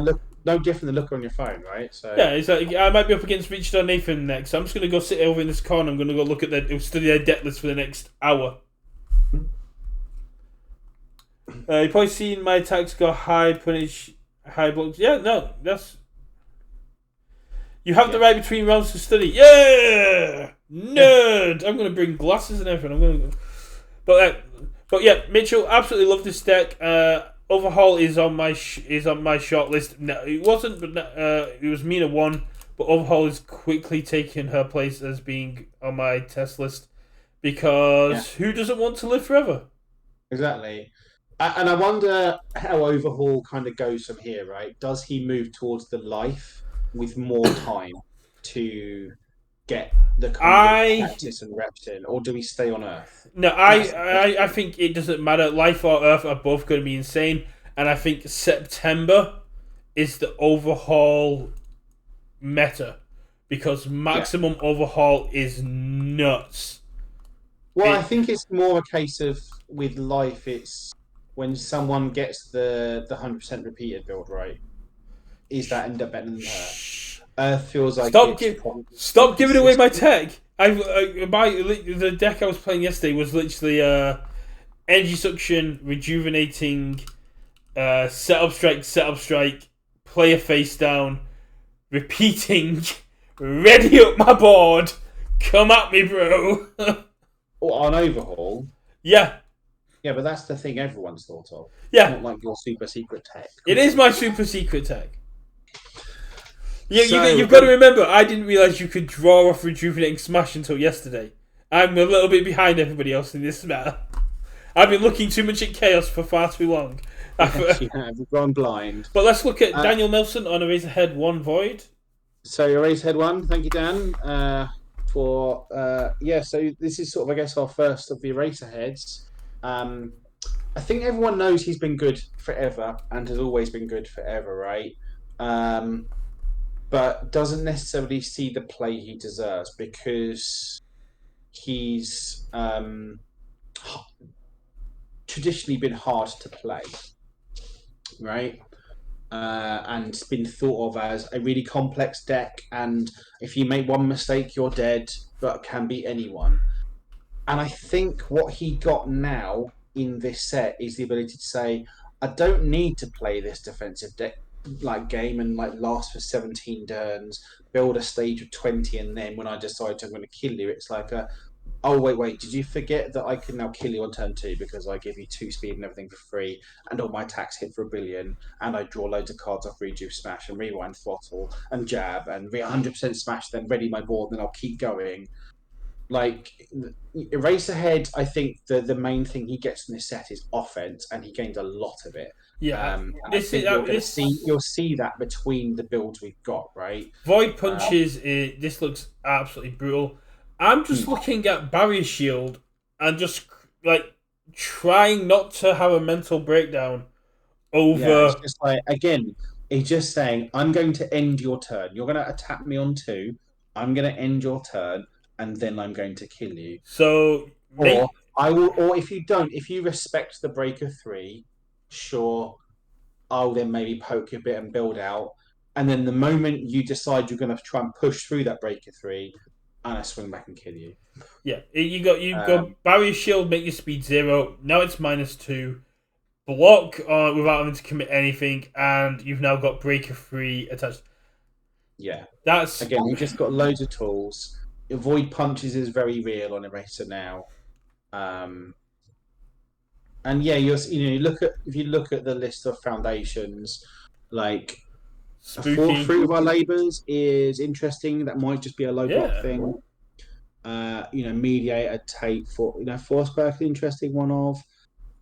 than look on your phone, right? So Yeah, it's like I might be up against Richard or Nathan next. I'm just going to go sit over in this corner. I'm going to go look at study their deck list for the next hour. You've probably seen my attacks go high, punish high blocks. Yeah, no, that's... You have the right between rounds to study. Yeah! Nerd! I'm going to bring glasses and everything. I'm going to... But yeah, Mitchell, absolutely love this deck. Overhaul is on my short list. No, it wasn't, but it was Mina 1. But Overhaul is quickly taking her place as being on my test list. Because who doesn't want to live forever? Exactly. And I wonder how Overhaul kind of goes from here, right? Does he move towards the life with more time to get the kind of practice and reps in, or do we stay on Earth? No, I think it doesn't matter. Life or Earth are both going to be insane, and I think September is the Overhaul meta because maximum Overhaul is nuts. Well, I think it's more a case of with life, it's when someone gets the 100% repeated build right, is that end up better than her? Shh. Earth feels like Stop, it's probably more stop giving away my consistent. tech. The deck I was playing yesterday was literally energy suction, rejuvenating, setup strike, player face down, repeating, ready up my board. Come at me, bro. Or on overhaul. Yeah, Yeah, but that's the thing everyone's thought of. It's yeah. not like your super secret tech. It is my super secret tech. So, You've got to remember, I didn't realize you could draw off rejuvenating smash until yesterday. I'm a little bit behind everybody else in this matter. I've been looking too much at chaos for far too long. yes, you have. You've gone blind. But let's look at Uh, Daniel Nelson on Eraserhead 1 Void. so, Eraserhead one. Thank you, Dan. For yeah, so this is sort of, I guess, our first of the Eraserheads. Um, I think everyone knows he's been good forever and has always been good forever, right? Um, but doesn't necessarily see the play he deserves because he's traditionally been hard to play, right? And been thought of as a really complex deck. And if you make one mistake, you're dead, but can be anyone. And I think what he got now in this set is the ability to say, I don't need to play this defensive deck like game and like last for 17 turns, build a stage of 20, and then when I decide I'm going to kill you, it's like a oh wait, did you forget that I can now kill you on turn two because I give you 2 speed and everything for free, and all my attacks hit for 1 billion, and I draw loads of cards off rejuice smash and rewind throttle and jab and 100% smash, then ready my board, and then I'll keep going. Like Eraserhead, I think the main thing he gets in this set is offense, and he gains a lot of it. Yeah, And I this is think this you'll see that between the builds we've got, right? Void Uh, punches. This looks absolutely brutal. I'm just hmm. looking at barrier shield and just like trying not to have a mental breakdown Yeah, it's over. just like again, he's just saying, I'm going to end your turn. You're going to attack me on two. I'm going to end your turn, and then I'm going to kill you. So Or make I will. Or if you don't, if you respect the break of three, sure, I'll then maybe poke you a bit and build out. And then the moment you decide you're going to try and push through that break of three, and I swing back and kill you. yeah, you got Um, barrier shield. Make your speed 0. Now it's -2. Block without having to commit anything, and you've now got breaker free attached. yeah. That's Again, he just got loads of tools. Avoid punches is very real on Eraser now. Um, and yeah, you look at if you look at the list of foundations, like a fourth spooky. fruit of our labours is interesting. That might just be a low block Yeah, thing. Mediator tape for Forceback, an interesting one of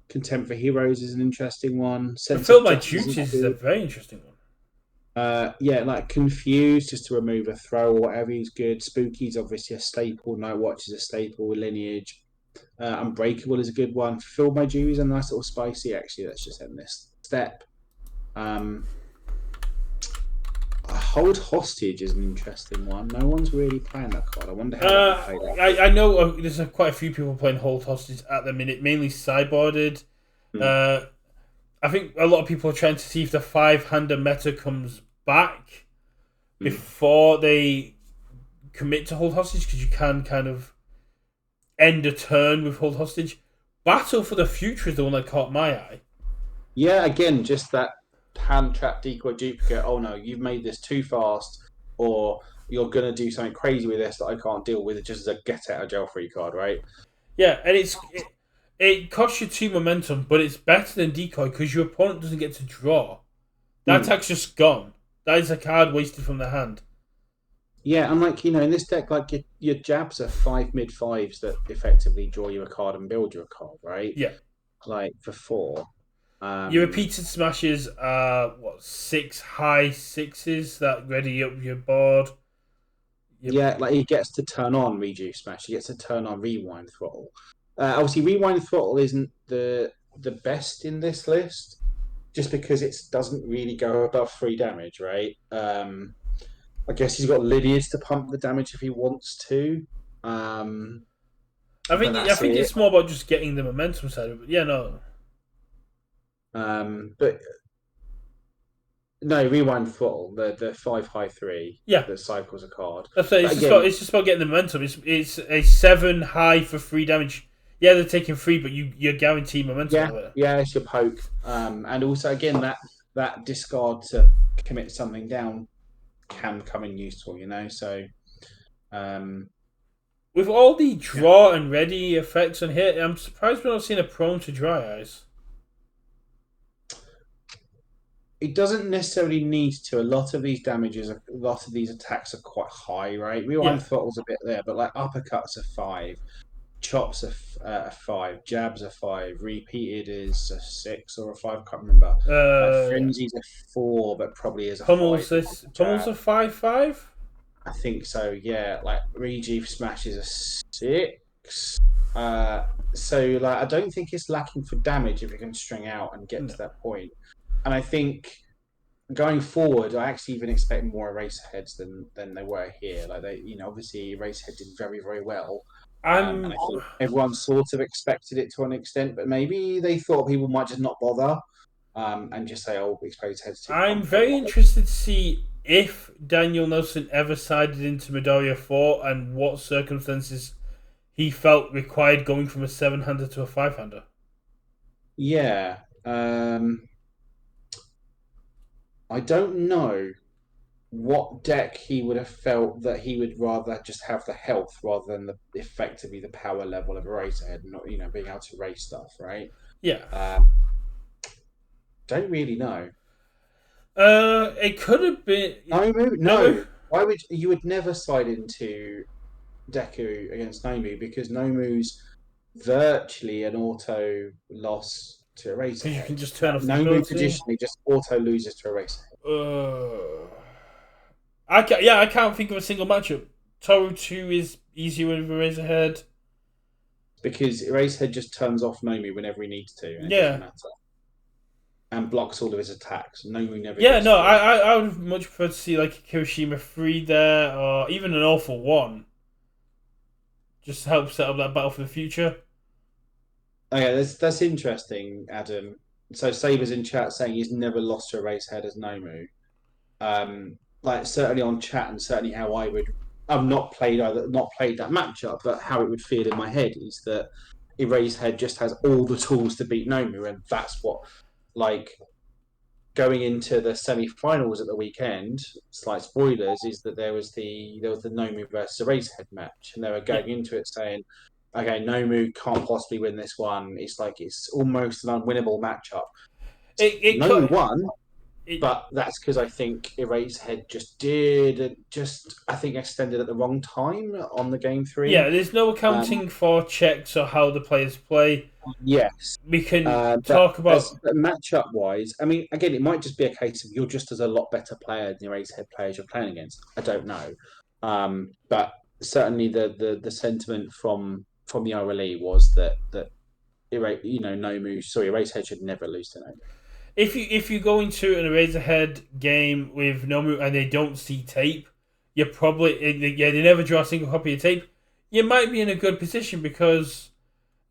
Contempt for Heroes is an interesting one. Sense fulfill of my Justice is duties is a good. very interesting one. Yeah, like Confused just to remove a throw or whatever is good. Spooky's obviously a staple. Night Watch is a staple. Lineage. Unbreakable is a good one. Fill My Dues is a nice little spicy. Actually, let's just end this step. Um, Hold Hostage is an interesting one. No one's really playing that card. I wonder how that would play out. I know there's quite a few people playing Hold Hostage at the minute, mainly sideboarded. Hmm. Uh, I think a lot of people are trying to see if the 5-hander meta comes back Hmm. before they commit to Hold Hostage, because you can kind of end a turn with Hold Hostage. Battle for the Future is the one that caught my eye. Yeah, again, just that hand trap decoy duplicate. Oh no, you've made this too fast, or you're gonna do something crazy with this that I can't deal with. Just as a get out of jail free card, right? Yeah, and it costs you 2 momentum, but it's better than Decoy because your opponent doesn't get to draw. That Hmm. attack's just gone. That is a card wasted from the hand. Yeah, and like in this deck, like your jabs are 5 mid 5s that effectively draw you a card and build you a card, right? Yeah. Like for four. Your Um, repeated smashes are, 6 high sixes that ready up your board. Yep. yeah, like he gets to turn on reduce smash. He gets to turn on rewind throttle. Obviously, rewind throttle isn't the best in this list, just because it doesn't really go above 3 damage, right? I guess he's got lineage to pump the damage if he wants to, I but think I that's think it. it's more about just getting the momentum side of it. Yeah, no. But no, rewind throttle, the 5 high 3 Yeah, that cycles a card. that's it. But again, It's just about getting the momentum. It's a 7 high for 3 damage. Yeah, they're taking 3, but you're guaranteed momentum yeah, out of it. yeah, it's your poke. And also again that discard to commit something down can come in useful, So um, With all the yeah, draw and ready effects on hit, I'm surprised we're not seeing a prone to dry eyes. it doesn't necessarily need to. A lot of these attacks are quite high, right? Yeah. Rewind throttle's a bit there, but like uppercuts are 5, chops are 5, jabs are 5, repeated is a 6 or a 5, can't remember. Uh, Frenzy's a 4, but probably is a 5 if it's a Pummels jab. a 5/5. I think so, yeah. Like Rejuve Smash is a 6. Uh, so like I don't think it's lacking for damage if it can string out and get to No, that point. And I think going forward, I actually even expect more Eraserheads than they were here. Like obviously Eraserhead did very very well, and I'm I think everyone sort of expected it to an extent, but maybe they thought people might just not bother, and just say, "Oh, Eraserhead's too I'm very complicated." interested to see if Daniel Nelson ever sided into Midoriya 4 and what circumstances he felt required going from a 7-hander to a 5-hander. Yeah, I don't know what deck he would have felt that he would rather just have the health rather than effectively the power level of Eraserhead, and not being able to raise stuff, right? Yeah. Um, don't really know. It could have been Nomu, Nomu. no. Why would you would never side into Deku against Nomu because Nomu's virtually an auto loss to Because you can Eraserhead. just turn Like off the Nomu ability. traditionally just auto loses to Eraserhead Uh, I can't think of a single matchup. Toru 2 is easier with Razorhead. because Eraserhead just turns off Nomu whenever he needs to, and it doesn't Yeah. matter, and blocks all of his attacks. Nomu never Yeah, gets no, through. I would much prefer to see like a Kirishima 3 there, or even an Awful 1. Just to help set up that battle for the future. Okay, that's interesting, Adam. So Saber's in chat saying he's never lost to Eraserhead as Nomu. Like certainly on chat and certainly how I would. I've not played that matchup, but how it would feel in my head is that Eraserhead just has all the tools to beat Nomu, and that's what like going into the semi-finals at the weekend. Slight spoilers is that there was the Nomu versus Eraserhead match, and they were Yeah. going into it saying, "Okay, Nomu can't possibly win this one. It's almost an unwinnable matchup." It Nomu could. won, It, but that's because I think Eraserhead just I think extended at the wrong time on the game yeah, 3. there's no Um, accounting for checks or how the players play. yes, We can but talk as about. matchup wise, I mean, again, it might just be a case of you're just as a lot better player than your Eraserhead players you're playing against. I don't know, but certainly the sentiment from the RLE was that Eraserhead should never lose to Nomu. If you go into an Eraserhead game with Nomu and they don't see tape, you're probably they never draw a single copy of tape. You might be in a good position because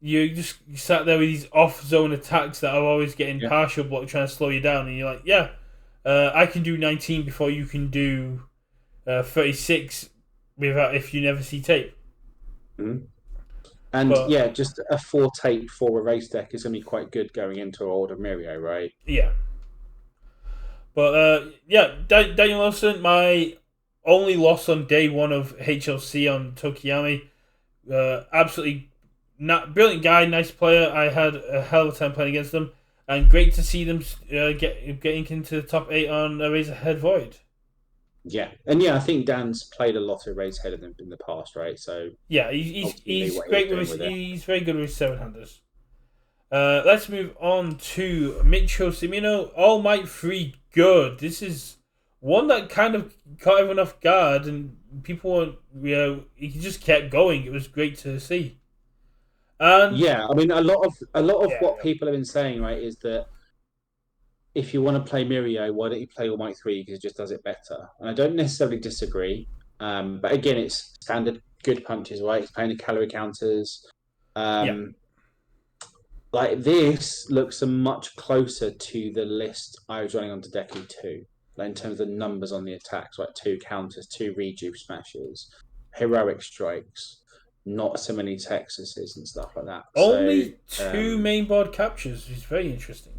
you just sat there with these off zone attacks that are always getting Yeah. partial block trying to slow you down, and you're like, yeah, I can do 19 before you can do 36 without if you never see tape. Mhm. And But yeah, just a 4 tape for a race deck is going to be quite good going into Order Mirio, right? yeah, but yeah, Daniel Wilson, my only loss on day one of HLC on Tokiyami. Absolutely not brilliant guy, nice player. I had a hell of a time playing against them, and great to see them getting into the top 8 on Razorhead Void. Yeah, and yeah, I think Dan's played a lot of race head in the past, right? So Yeah, obviously knew he's what he was great with doing his. with it. He's very good with his 7-handers. Let's move on to Micho Cimino. All Might 3 good. This is one that kind of caught everyone off guard, and people weren't, he just kept going. It was great to see. And Yeah, I mean, a lot of yeah, what people have been saying, right, is that if you want to play Mirio, why don't you play All Might 3 because it just does it better? And I don't necessarily disagree. But again, it's standard good punches, right? It's playing the calorie counters. yeah. Um, Like this looks a much closer to the list I was running on to Deku 2. Like in terms of the numbers on the attacks, like two counters, two rejuve smashes, heroic strikes, not so many Texases and stuff like that. So Only two mainboard captures, which is very interesting.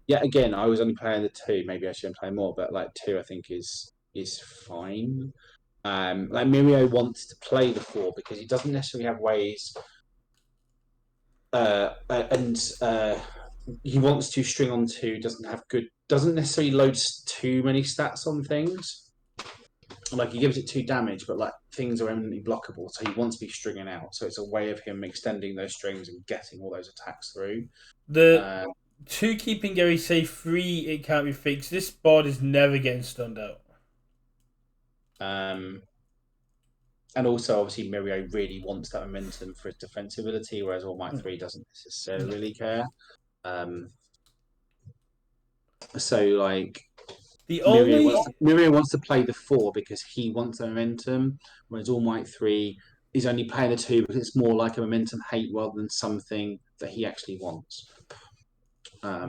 yeah, again, I was only playing the two. Maybe I shouldn't play more, but like two, I think is fine. Like Mirio wants to play the four because he doesn't necessarily have ways, and he wants to string on two. Doesn't necessarily load too many stats on things. Like he gives it two damage, but like things are eminently blockable, so he wants to be stringing out. So it's a way of him extending those strings and getting all those attacks through. The Um, two keeping Gary say three, it can't be fixed. This board is never getting stunned out. um, and also, obviously, Mirio really wants that momentum for his defensibility, whereas All Might 3 doesn't necessarily care. Um, so, like, The only Mirio wants to play the four because he wants the momentum, whereas All Might 3 is only playing the two because it's more like a momentum hate rather than something that he actually wants.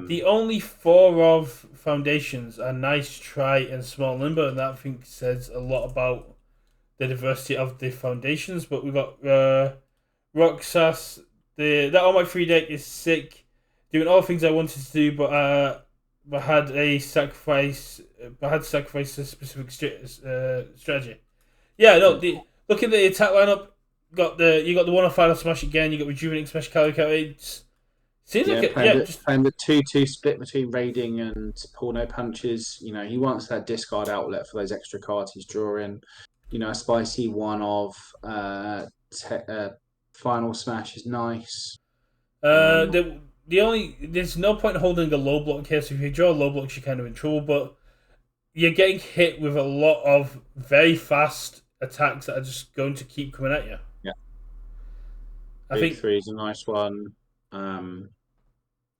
the only four of foundations are nice, try, and small number, and that I think says a lot about the diversity of the foundations. But we've got Roxas. That All My Free deck is sick, doing all the things I wanted to do, but had a sacrifice, but had to sacrifice a specific strategy. Yeah, no. Look at the attack lineup. You got the one on Final Smash again. You got Rejuvenating Smash, Calorie Count. It seems Yeah, like it. Yeah, just playing the 2-2 split between raiding and porno punches. You know, he wants that discard outlet for those extra cards he's drawing. You know, a spicy one of final smash is nice. Um, there's no point in holding a low block here. So if you draw low blocks, you're kind of in trouble. But you're getting hit with a lot of very fast attacks that are just going to keep coming at you. yeah, I big think three is a nice one.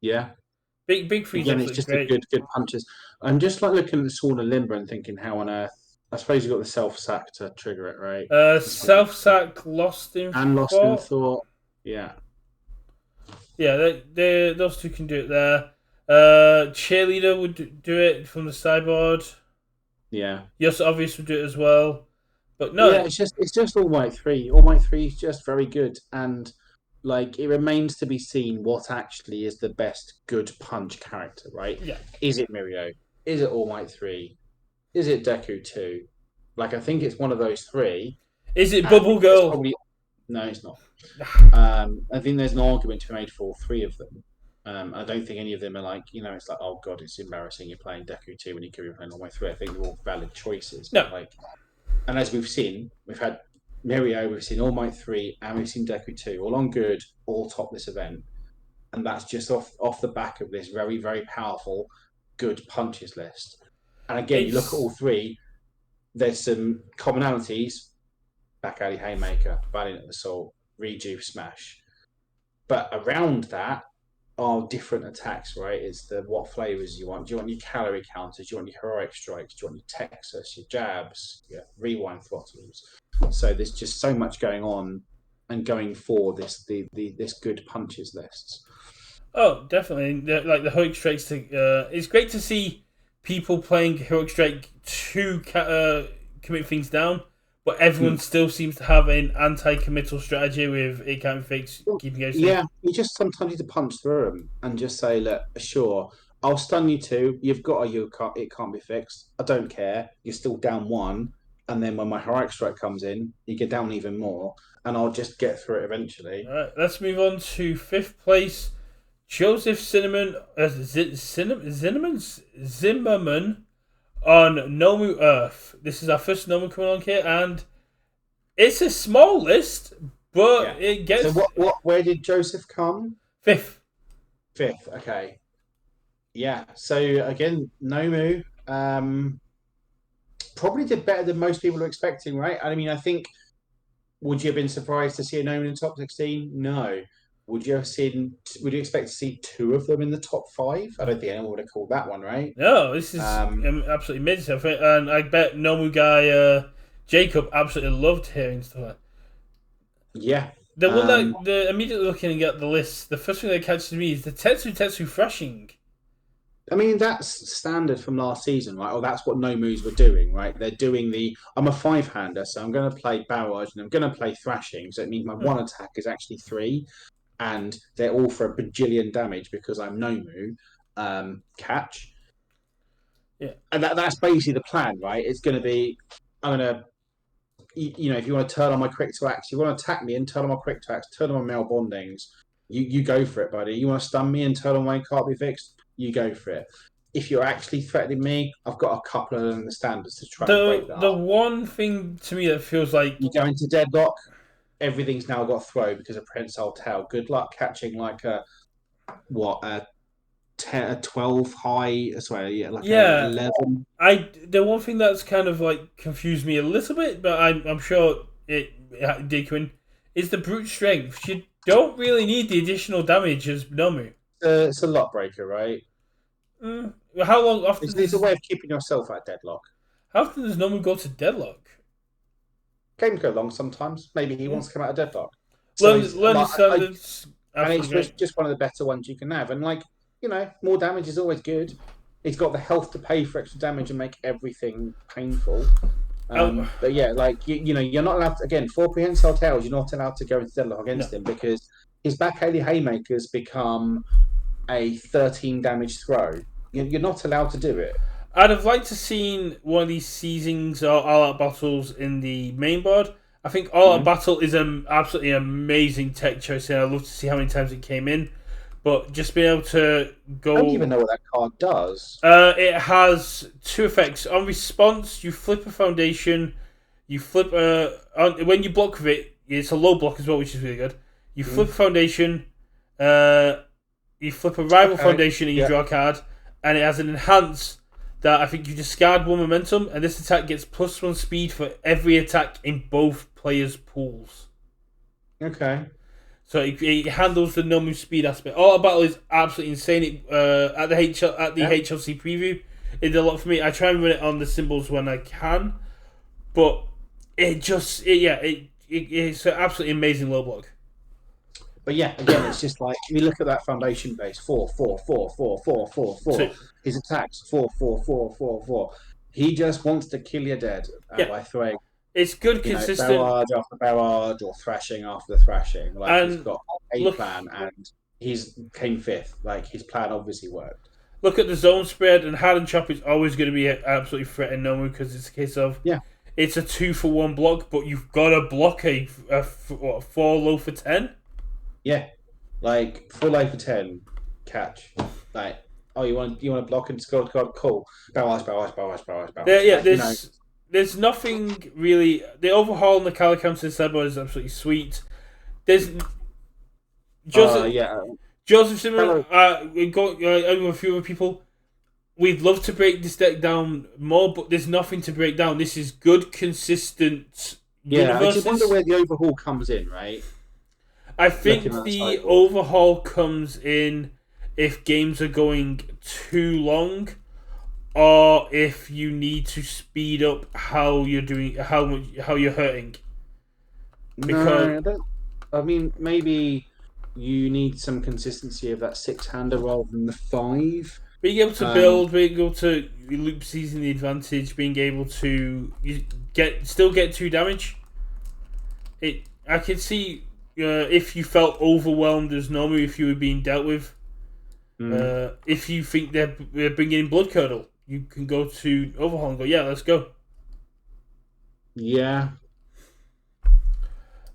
Yeah, big three is again, it's absolutely just a great. good punches. I'm just like looking at the Sworn of Limber and thinking, how on earth? I suppose you got the self sack to trigger it, right? Self sack, lost in And lost in thought. thought. Yeah, Yeah, those two can do it there. Cheerleader would do it from the sideboard. yeah. Yes, obvious would do it as well. But Yeah, no, it's just All Might 3. All Might 3 is just very good, and like it remains to be seen what actually is the best good punch character, right? yeah. Is it Mirio? Is it All Might 3? Is it Deku 2? Like I think it's one of those three, Is it and I Bubble think there's Girl? probably no, it's not. I think there's an argument to be made for all three of them. I don't think any of them are like, it's like, oh god, it's embarrassing you're playing Deku 2 when you could be playing All Might 3. I think they're all valid choices, No, but like and as we've seen, we've had Mirio, we've seen All Might 3, and we've seen Deku 2, all on good, all top this event. And that's just off the back of this very, very powerful, good punches list. And again, you look at it's all three, there's some commonalities back alley haymaker, valiant assault, rejuve smash. But around that, are different attacks, right? It's the what flavors you want. Do you want your calorie counters? Do you want your heroic strikes? Do you want your Texas, your jabs, your rewind throttles? So there's just so much going on and going for this good punches lists. oh definitely like the heroic strikes. It's great to see people playing heroic strike to commit things down, but everyone still seems to have an anti-committal strategy with it can't be fixed, keeping it safe. Yeah, you just sometimes need to punch through them and just say, look, sure, I'll stun you too. You've got it can't be fixed. I don't care. You're still down one. And then when my heroic strike comes in, you get down even more. And I'll just get through it eventually. All right, let's move on to fifth place. Joseph Zimmerman on Nomu Earth. This is our first Nomu coming on here, and it's a small list, but Yeah. it gets So where did Joseph come? fifth. Fifth. Okay. Yeah. So again, Nomu probably did better than most people are expecting, right? I mean, I think would you have been surprised to see a Nomu in the top 16? No. Would you expect to see two of them in the top five? I don't think anyone would have called that one, right? No, this is Um, absolutely mid. And I bet Nomu guy Jacob absolutely loved hearing stuff like that. yeah. The one Um, that the immediately looking at the list, the first thing that catches me is the Tetsu thrashing. I mean, that's standard from last season, right? Or that's what No Moves were doing, right? They're doing I'm a five-hander, so I'm going to play Barrage and I'm going to play Thrashing. So it means my one attack is actually three, and they're all for a bajillion damage because I'm No Move catch. Yeah. And that's basically the plan, right? It's going to be, I'm going to, if you want to turn on my quick to axe, you want to attack me and turn on my quick to axe, turn on my mail bondings, you go for it, buddy. You want to stun me and turn on my can't be fixed, you go for it. If you're actually threatening me, I've got a couple of them in the standards to try and break that The up. one thing to me that feels like You go into deadlock, everything's now got throw because of Prehensile Tail. Good luck catching like a 10, a 12 high, sorry, yeah, like a yeah, 11. the one thing that's kind of like confused me a little bit, but I'm sure it did come in, is the brute strength. You don't really need the additional damage as Nomu. It's a lot breaker, right? Mm, how long It's a way of keeping yourself at deadlock. how often does Nomu go to deadlock? Games go long sometimes. Maybe he wants to come out of deadlock. So he's Learn the like, standards. and it's Absolutely great. just one of the better ones you can have. And like, more damage is always good. He's got the health to pay for extra damage and make everything painful. Oh, But yeah, like you're not allowed to, again, for prehensile tails, you're not allowed to go into deadlock no. against him because his back Haley haymakers become a 13 damage throw. You're not allowed to do it. I'd have liked to seen one of these seasons or all-out battles in the main board. I think all-out Mhm. battle is an absolutely amazing tech choice, and I'd love to see how many times it came in. But just being able to I don't even go, know what that card does. it has two effects. On response, you flip a foundation. You flip when you block with it. It's a low block as well, which is really good. You flip a foundation. Uh, you flip a rival Okay. foundation and you Yeah. draw a card, and it has an enhance that I think you discard one momentum, and this attack gets +1 speed for every attack in both players' pools. Okay. So it handles the no move speed aspect. All battle is absolutely insane. At the Yeah. HLC preview, it did a lot for me. I try and run it on the symbols when I can, but it's an absolutely amazing low block. But yeah, again, it's just like you look at that foundation base 4, 4, 4, 4, 4, 4, 4. So His attacks 4, 4, 4, 4, 4. He just wants to kill you dead yeah, by throwing, it's good, consistent, barrage after barrage or thrashing after thrashing. Like he's and got a look plan and he's came fifth. Like his plan obviously worked. look at the zone spread, and hard and chop is always going to be absolutely threatening Nomu because it's a case of Yeah, it's a 2-for-1 block, but you've got to block a 4 low for 10. yeah. Like full life for 10, catch. Like you want to block and score card? Cool. Barrage, barrage, barrage, barrage, barrage. Yeah, Like, there's nothing really. The overhaul in the Cali Counter sideboard is absolutely sweet. There's yeah. Joseph Simon, Hello. with a few other people. We'd love to break this deck down more, but there's nothing to break down. This is good, consistent Yeah, I just universes. wonder where the overhaul comes in, right? I think Looking at the the sideboard. overhaul comes in if games are going too long, or if you need to speed up how you're doing, how you're hurting. Because No, I don't. I mean, maybe you need some consistency of that six-hander rather than the five. being able to Um, build, being able to loop season the advantage, being able to get 2 damage. I can see if you felt overwhelmed as normal, if you were being dealt with. If you think they're bringing in Blood Curdle, you can go to Overhaul and go, yeah, let's go. yeah,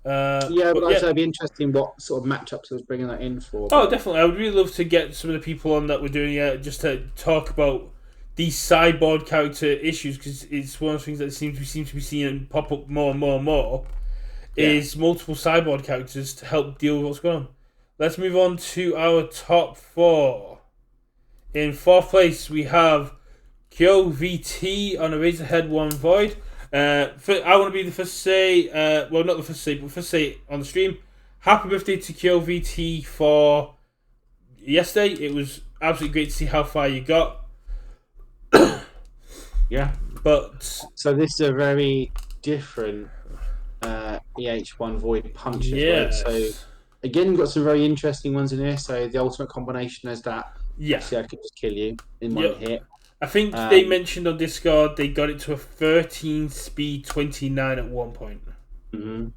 But but like I yeah, said, it'd be interesting what sort of matchups I was bringing that in for. oh, But definitely. I would really love to get some of the people on that we're doing it just to talk about these sideboard character issues because it's one of the things that seem to be seeing pop up more and more and more. Yeah. Is multiple sideboard characters to help deal with what's going on. Let's move on to our top 4. In 4th place, we have UKVersus on a Razorhead 1 Void. I want to be the first to say, well, not the first to say, but first to say on the stream, happy birthday to UKVersus for yesterday. It was absolutely great to see how far you got. yeah, But so this is a very different EH1 Void punches, right? So Yes. again, got some very interesting ones in here. So the ultimate combination is that Yeah. obviously I could just kill you in one Yep. hit. I think they Um, mentioned on Discord they got it to a 13 speed 29 at one point. mhm.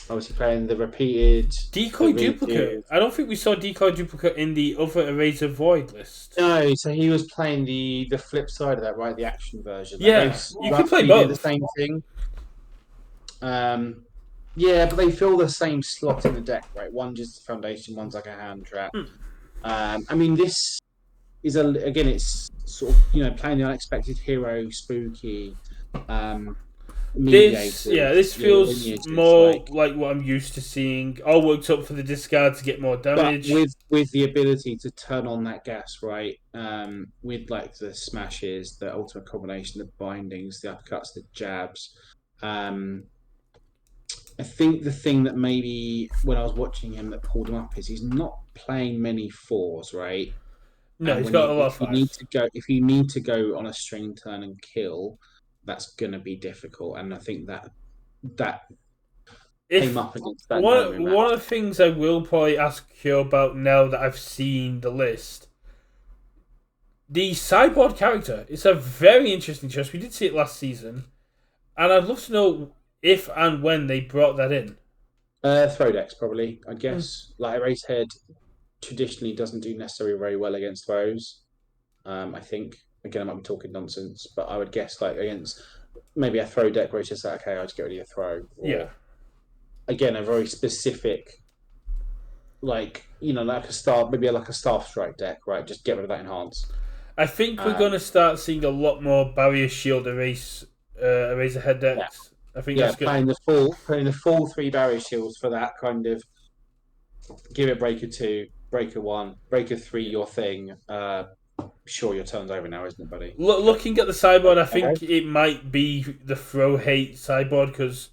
Obviously playing the repeated, Decoy the duplicate. redo. I don't think we saw decoy duplicate in the other Eraser Void list. No, so he was playing the flip side of that, right? The action version. They Yeah, both you can play roughly do the both. same thing. Um, yeah, but they fill the same slot in the deck, right? One just the foundation, one's like a hand trap. Hmm. I mean, this is again, it's sort of playing the unexpected hero, spooky, um, This mediators, your feels lineages, more like, like what I'm used to seeing. All worked up for the discard to get more but damage. with the ability to turn on that gas, right? With like the smashes, the ultimate combination, the bindings, the uppercuts, the jabs. Um, I think the thing that maybe when I was watching him that pulled him up is he's not playing many fours, right? No, And he's when got you a lot if of you need five. to go if you need to go on a string turn and kill, that's gonna be difficult. And I think that came If up against that Nomi one match. of the things I will probably ask you about now that I've seen the list, the sideboard character. It's a very interesting choice. We did see it last season, and I'd love to know if and when they brought that in. Throw decks probably, I Hmm. guess. Like Erasehead traditionally doesn't do necessarily very well against throws. I think again I might be talking nonsense, but I would guess like against maybe a throw deck where it's just like, okay, I'll just get rid of your throw, Yeah, or again a very specific like like a star maybe like a staff strike deck, right? Just get rid of that enhance. I think we're going Um, to start seeing a lot more barrier shield eraser head yeah, decks. I think yeah, that's good. playing the full three barrier shields for that kind of give it breaker two, breaker one, breaker three, your thing. Sure, your turn's over now, isn't it, buddy? Looking at the sideboard, I Okay. think it might be the throw hate sideboard because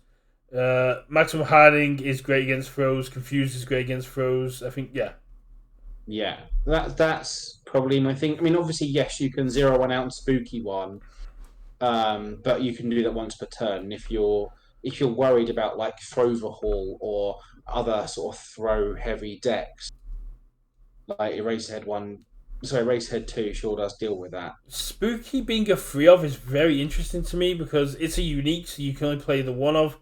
maximum hardening is great against throws. Confused is great against throws. I think yeah. Yeah, that's probably my thing. I mean, obviously, yes, you can zero one out and spooky one, but you can do that once per turn. And if you're worried about like Throverhall or other sort of throw heavy decks, like Eraserhead one, sorry, Eraserhead two sure does deal with that. Spooky being a free of is very interesting to me because it's a unique, so you can only play the one of,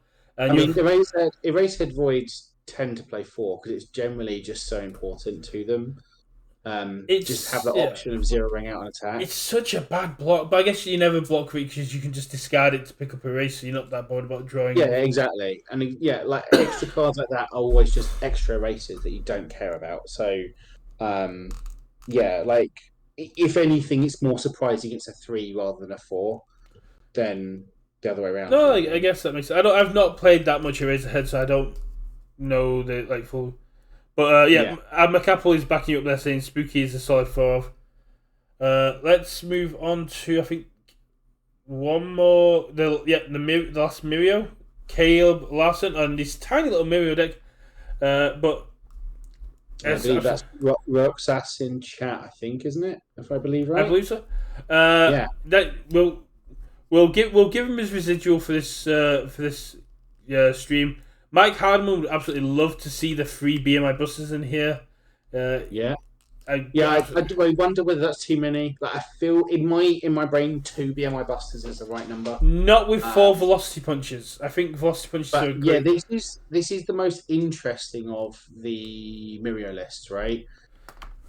I and you're mean, Eraserhead voids tend to play four because it's generally just so important to them. Just have the yeah. option of zeroing out an attack. It's such a bad block, but I guess you never block because you can just discard it to pick up a race, so you're not that bothered about drawing Yeah, anything. exactly. And yeah, like extra cards like that are always just extra races that you don't care about. So, um, yeah, like if anything, it's more surprising it's a three rather than a four than the other way around, No, I frankly. guess that makes sense. I've not played that much Eraserhead, so I don't know the like full. But Yeah, yeah, Macapple is backing you up there saying Spooky is a solid four of. Let's move on to I think one more. The last Mirio, Caleb Larson, and this tiny little Mirio deck. But and I it's believe absolutely, that's Roxas in chat. I think, isn't it? If I believe I right. believe so. Yeah, That we'll give him his residual for this stream. Mike Hardman would absolutely love to see the free BMI busters in here. Uh, yeah. I Yeah, absolutely I wonder whether that's too many. Like, I feel in my brain, two BMI busters is the right number. not with Um, four velocity punches. I think velocity punches but are yeah, great. this is the most interesting of the Mirio lists, right?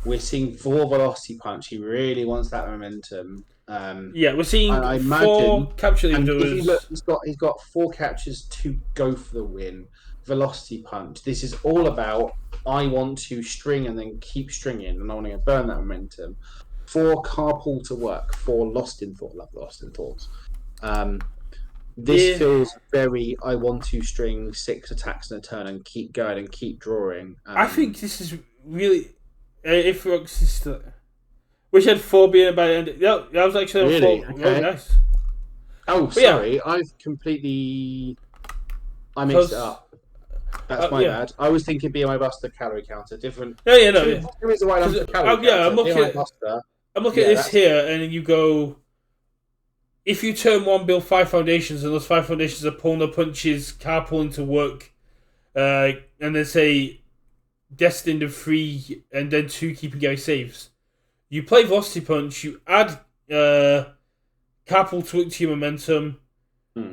We're seeing four velocity punch. He really wants that momentum. Yeah, we're seeing I imagine, four capture and if you look, leaders. he's got four catches to go for the win. Velocity punch. This is all about I want to string and then keep stringing, and I want to burn that momentum. Four carpool to work. Four lost in thought. Love lost in thoughts. Um, this Yeah, feels very. I want to string six attacks in a turn and keep going and keep drawing. I think this is really if Rux is still. Wish I had four being by the end. Yeah, that was actually on Really? four. Oh, Okay. nice. Oh, But yeah, sorry. I mixed it because up. That's my yeah, bad. I was thinking BMI Buster calorie counter. Different. no, yeah, no, Two, yeah. two is the right Because number for calorie yeah, counter. BMI Buster. I'm looking at Yeah, this that's here, and you go. if you turn one, build 5 foundations, and those 5 foundations are pulling their punches, carpooling to work, and then say destined of 3, and then 2 keeping Gary saves. You play Velocity Punch, you add carpool to work to your momentum,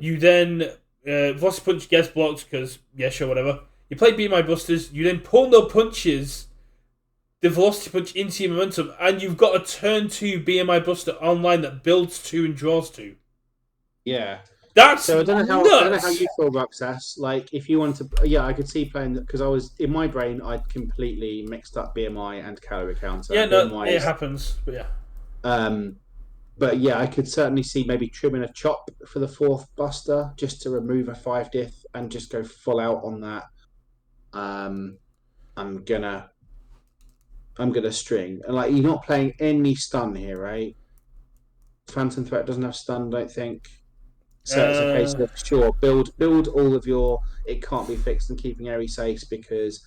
you then Velocity Punch gets blocked because, yeah, sure, whatever. You play BMI Busters, you then pull no punches, the Velocity Punch into your momentum, and you've got a turn 2 BMI Buster online that builds 2 and draws 2. Yeah. That's so I don't know nuts. how you feel about SAS. Like, if you want to, yeah, I could see playing because I was in my brain, I'd completely mixed up BMI and calorie counter. Yeah, no, BMI it happens, but yeah. But yeah, I could certainly see maybe trimming a chop for the 4th Buster just to remove a 5 diff and just go full out on that. I'm gonna string, and like, you're not playing any stun here, right? Phantom Threat doesn't have stun, I don't think. So it's a case of, sure, build all of your it can't be fixed and keeping Airy safe, because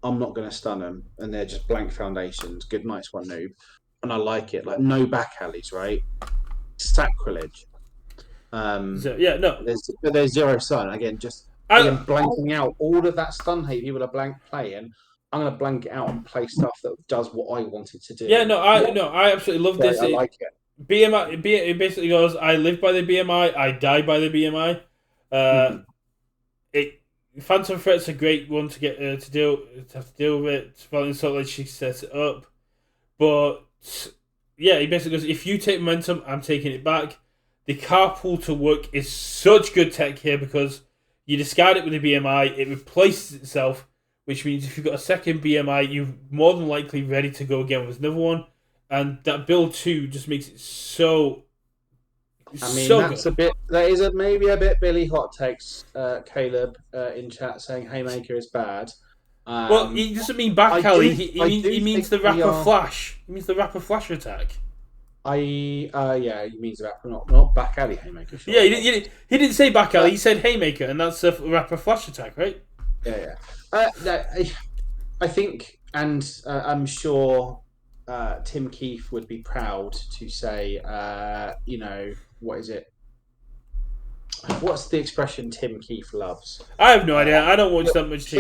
I'm not going to stun them and they're just blank foundations. Good nice one, noob. And I like it. Like, no back alleys, right? Sacrilege. Yeah, no. There's 0 stun. Again, blanking out all of that stun hate people are blank playing. I'm going to blank it out and play stuff that does what I wanted to do. Yeah, I absolutely love this. I like it. BMI, it basically goes, I live by the BMI, I die by the BMI. Phantom Threat's a great one to get to have to deal with it. Well, sort of like she sets it up, but yeah, he basically goes, if you take momentum, I'm taking it back. The carpool to work is such good tech here because you discard it with the BMI, it replaces itself, which means if you've got a second BMI, you're more than likely ready to go again with another one. And that build 2 just makes it so. I mean, so that's good. that is maybe a bit Billy hot takes, Caleb, in chat saying Haymaker is bad. Well, he doesn't mean back alley. He means the rapper flash. He means the rapper flash attack. Yeah, he means rapper, not back alley Haymaker. Sure. Yeah, he didn't say back alley. He said Haymaker, and that's a rapper flash attack, right? Yeah. I think, and I'm sure Tim Keefe would be proud to say, what is it? What's the expression Tim Keefe loves? I have no idea. I don't watch that much.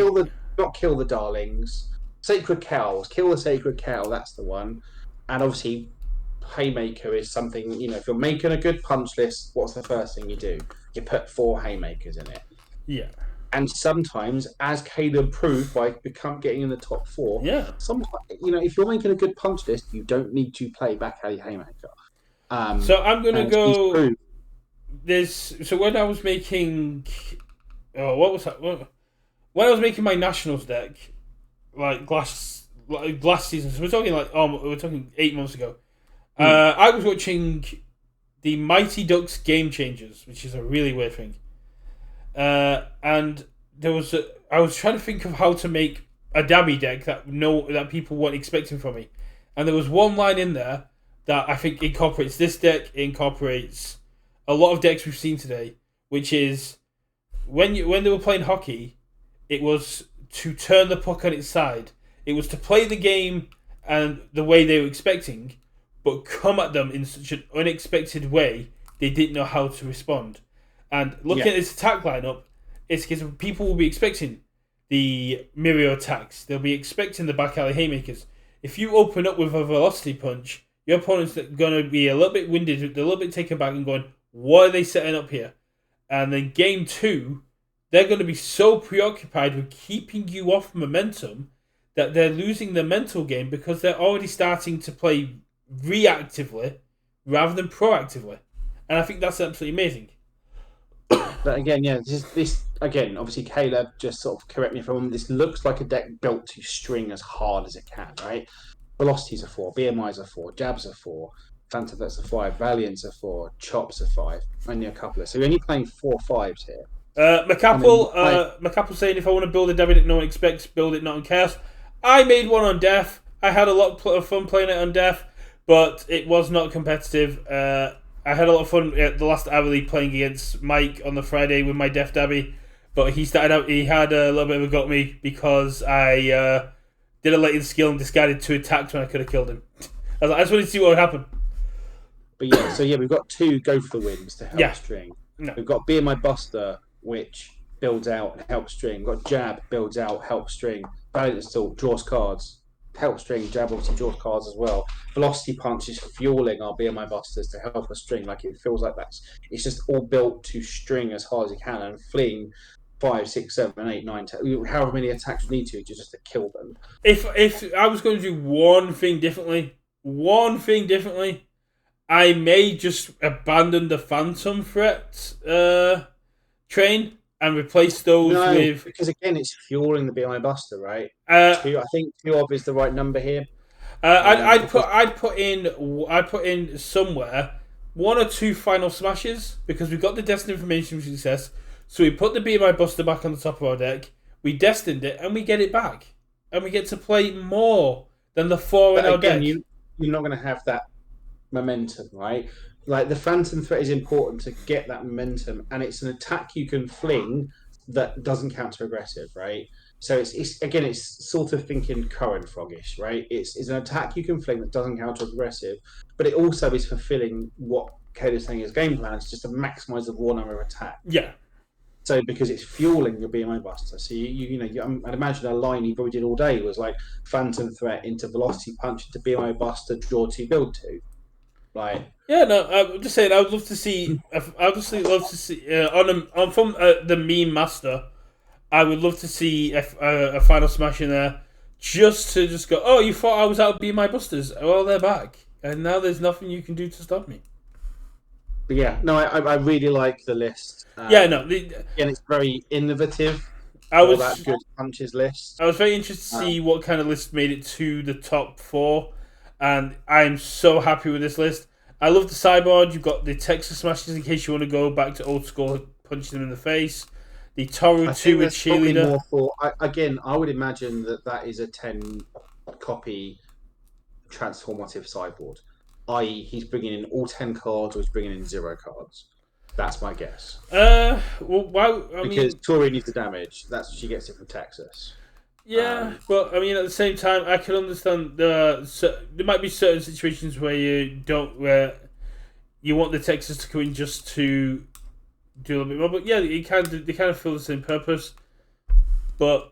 Not kill the darlings. Sacred cows. Kill the sacred cow. That's the one. And obviously, Haymaker is something, if you're making a good punch list, what's the first thing you do? You put 4 Haymakers in it. Yeah. And sometimes, as Caleb proved by getting in the top 4, sometimes, if you're making a good punch list, you don't need to play back alley Haymaker. So I'm gonna go. So when I was making, what was that? When I was making my nationals deck, like last season, so we're talking 8 months ago. I was watching the Mighty Ducks Game Changers, which is a really weird thing. And I was trying to think of how to make a Dabby deck that people weren't expecting from me, and there was one line in there that I think incorporates this deck, incorporates a lot of decks we've seen today, which is when they were playing hockey, it was to turn the puck on its side. It was to play the game and the way they were expecting, but come at them in such an unexpected way they didn't know how to respond. And looking at this attack lineup, it's because people will be expecting the Mirio attacks. They'll be expecting the back alley Haymakers. If you open up with a Velocity Punch, your opponent's going to be a little bit winded, they're a little bit taken back and going, what are they setting up here? And then game 2, they're going to be so preoccupied with keeping you off momentum that they're losing their mental game because they're already starting to play reactively rather than proactively. And I think that's absolutely amazing. But again, this again, obviously Caleb, just sort of correct me if I'm wrong, this looks like a deck built to string as hard as it can, right? Velocities are 4, BMIs are 4, jabs are 4, Phantom Threats are 5, Valiants are 4, chops are 5, only a couple of. So you're only playing 4 5s here. McApple saying if I want to build a Dabby that no one expects, build it not on Chaos. I made one on Death. I had a lot of fun playing it on Death, but it was not competitive. I had a lot of fun at the last RLE playing against Mike on the Friday with my Death Dabby, but he had a little bit of a got me because I did a latent skill and discarded 2 attacks when I could have killed him. I just wanted to see what would happen. But yeah, so yeah, we've got two go for the wins to help Yeah, string. no. We've got Be My Buster, which builds out and helps string. We've got Jab, builds out, helps string. Valiant Assault draws cards, helps string. Jab obviously draws cards as well. Velocity Punch is fueling our Be My Busters to help us string. Like it feels like it's just all built to string as hard as you can and fling 5, 6, 7, 8, 9, 10, however many attacks you need to just to kill them. If I was going to do one thing differently, I may just abandon the Phantom Threat train and replace those No, with. because again, it's fueling the BMI Buster, right? Uh, Two, I think two of is the right number here. Because I'd put in somewhere one or two final smashes because we've got the destined information success. So we put the BMI Buster back on the top of our deck. We destined it and we get it back, and we get to play more than the four in our again, deck. you're not going to have that momentum, right? Like the Phantom Threat is important to get that momentum, and it's an attack you can fling that doesn't counter aggressive, right? So it's again, it's sort of thinking current frogish, right? It's an attack you can fling that doesn't counter aggressive, but it also is fulfilling what Kate is saying is game plans, just to maximize the raw number of attack. Yeah. So because it's fueling your BMI Buster, so I'd imagine a line you probably did all day was like Phantom Threat into Velocity Punch into BMI Buster, draw two, build two, right? Yeah, no, I'm just saying. I would love to see. I would just love to see on from the meme master. I would love to see a final smash in there, just to just go. Oh, you thought I was out of Be My Busters? Well, they're back, and now there's nothing you can do to stop me. But yeah, no, I really like the list. Yeah, no. And it's very innovative. I was that good punches list. I was very interested to see what kind of list made it to the top 4, and I'm so happy with this list. I love the sideboard. You've got the Texas Smashes in case you want to go back to old school, punching them in the face. The Toru 2 with Cheerleader. More for, I would imagine that is a 10 copy transformative sideboard. I.e., he's bringing in all 10 cards or he's bringing in 0 cards. That's my guess. Well, why? Because Tori needs the damage. She gets it from Texas. Yeah, but I mean, at the same time, I can understand there might be certain situations where where you want the Texas to come in just to do a little bit more. But yeah, they kind of feel the same purpose. But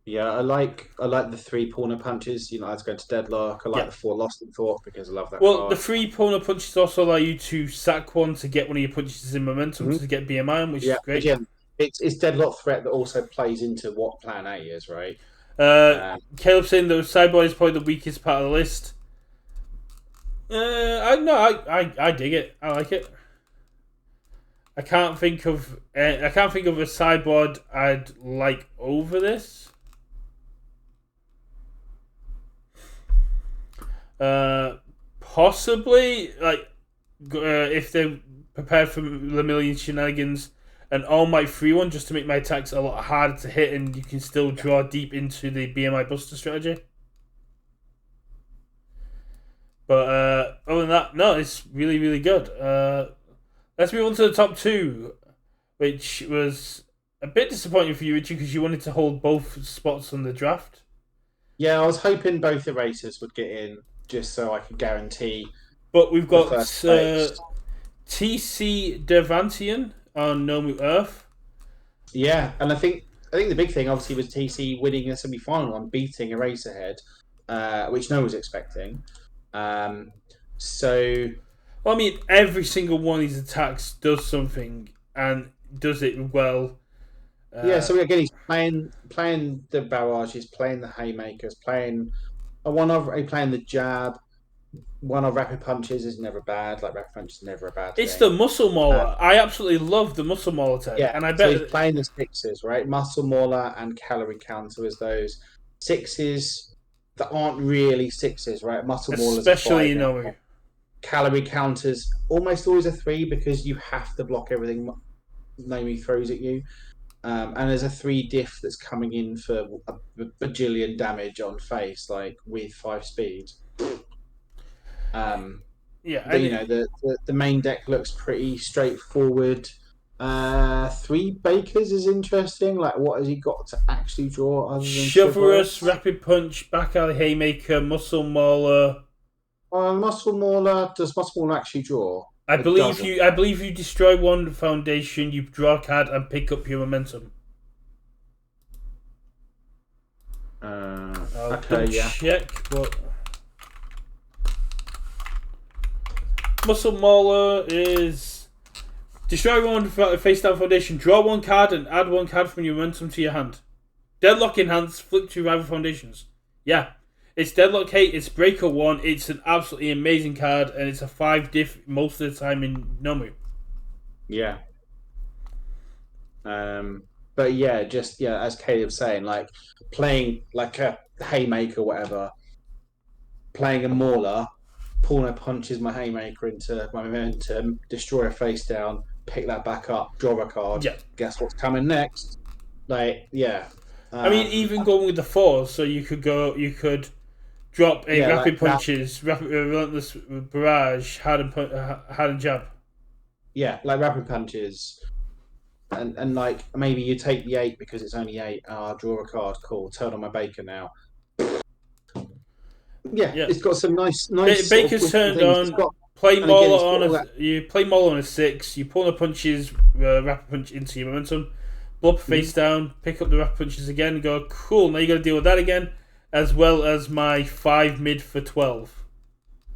yeah, I like the 3 corner punches. Let's go to Deadlock. I like the 4 Lost in Thought because I love that. Well, the 3 corner punches also allow you to sack one to get one of your punches in momentum to get BMI on, which is great. Again, it's Deadlock Threat that also plays into what Plan A is, right? Caleb saying the sideboard is probably the weakest part of the list. I dig it. I like it. I can't think of a sideboard I'd like over this. Possibly if they're prepared for the million shenanigans, an All Might 3-1 just to make my attacks a lot harder to hit, and you can still draw deep into the BMI Buster strategy. But other than that, no, it's really, really good. Let's move on to the top 2, which was a bit disappointing for you, Richie, because you wanted to hold both spots on the draft. Yeah, I was hoping both erasers would get in, just so I could guarantee. But we've got TC Devantian on Nomu Earth. Yeah, and I think the big thing obviously was TC winning a semi-final and beating Eraserhead, which no one was expecting. Well, I mean, every single one of these attacks does something and does it well. So again, he's playing the barrages, playing the haymakers, playing the jab. One of rapid punches is never bad. Like rapid punch is never a bad thing. It's the muscle mauler. I absolutely love the muscle mauler tech. Yeah, and I bet he's playing the 6s, right? Muscle mauler and calorie counter as those 6s that aren't really 6s, right? Muscle maulers, especially calorie counters almost always a 3 because you have to block everything Nomi throws at you. And there's a 3 diff that's coming in for a bajillion damage on face, like with 5 speed. The main deck looks pretty straightforward. 3 Bakers is interesting. Like, what has he got to actually draw other than Chivalrous, Rapid Punch, Back Alley Haymaker, Muscle Mauler. Muscle Mauler, does Muscle Mauler actually draw? I It believe doesn't. you. I believe you destroy one foundation, you draw a card and pick up your momentum. I'll double Okay, yeah. check, but Muscle Mauler is destroy one face down foundation, draw one card, and add one card from your momentum to your hand. Deadlock enhance, flip to rival foundations. Yeah, it's Deadlock Hate, it's Breaker 1, it's an absolutely amazing card, and it's a 5 diff most of the time in Nomu. Yeah. But yeah, just yeah, as Caleb's saying, like playing like a haymaker, or whatever, playing a mauler, pulling a punches my haymaker into my momentum, destroy a face down, pick that back up, draw a card. Yeah. Guess what's coming next? Like, yeah. I mean, even going with the 4s, so you could drop a Yeah, like Rapid Punches, Relentless Barrage, Hardened Jab. yeah, like rapid punches. And like maybe you take the 8 because it's only 8. Draw a card, cool. Turn on my baker now. Yeah, Yeah. it's got some nice sort of Baker's twisty turned things. It's on. got, Play and again, Mauler it's got on all a that. you play Mauler on a 6. You pull the punches, rapid punch into your momentum, blow up face down, pick up the rapid punches again, and go cool. Now you got to deal with that again, as well as my 5 mid for 12.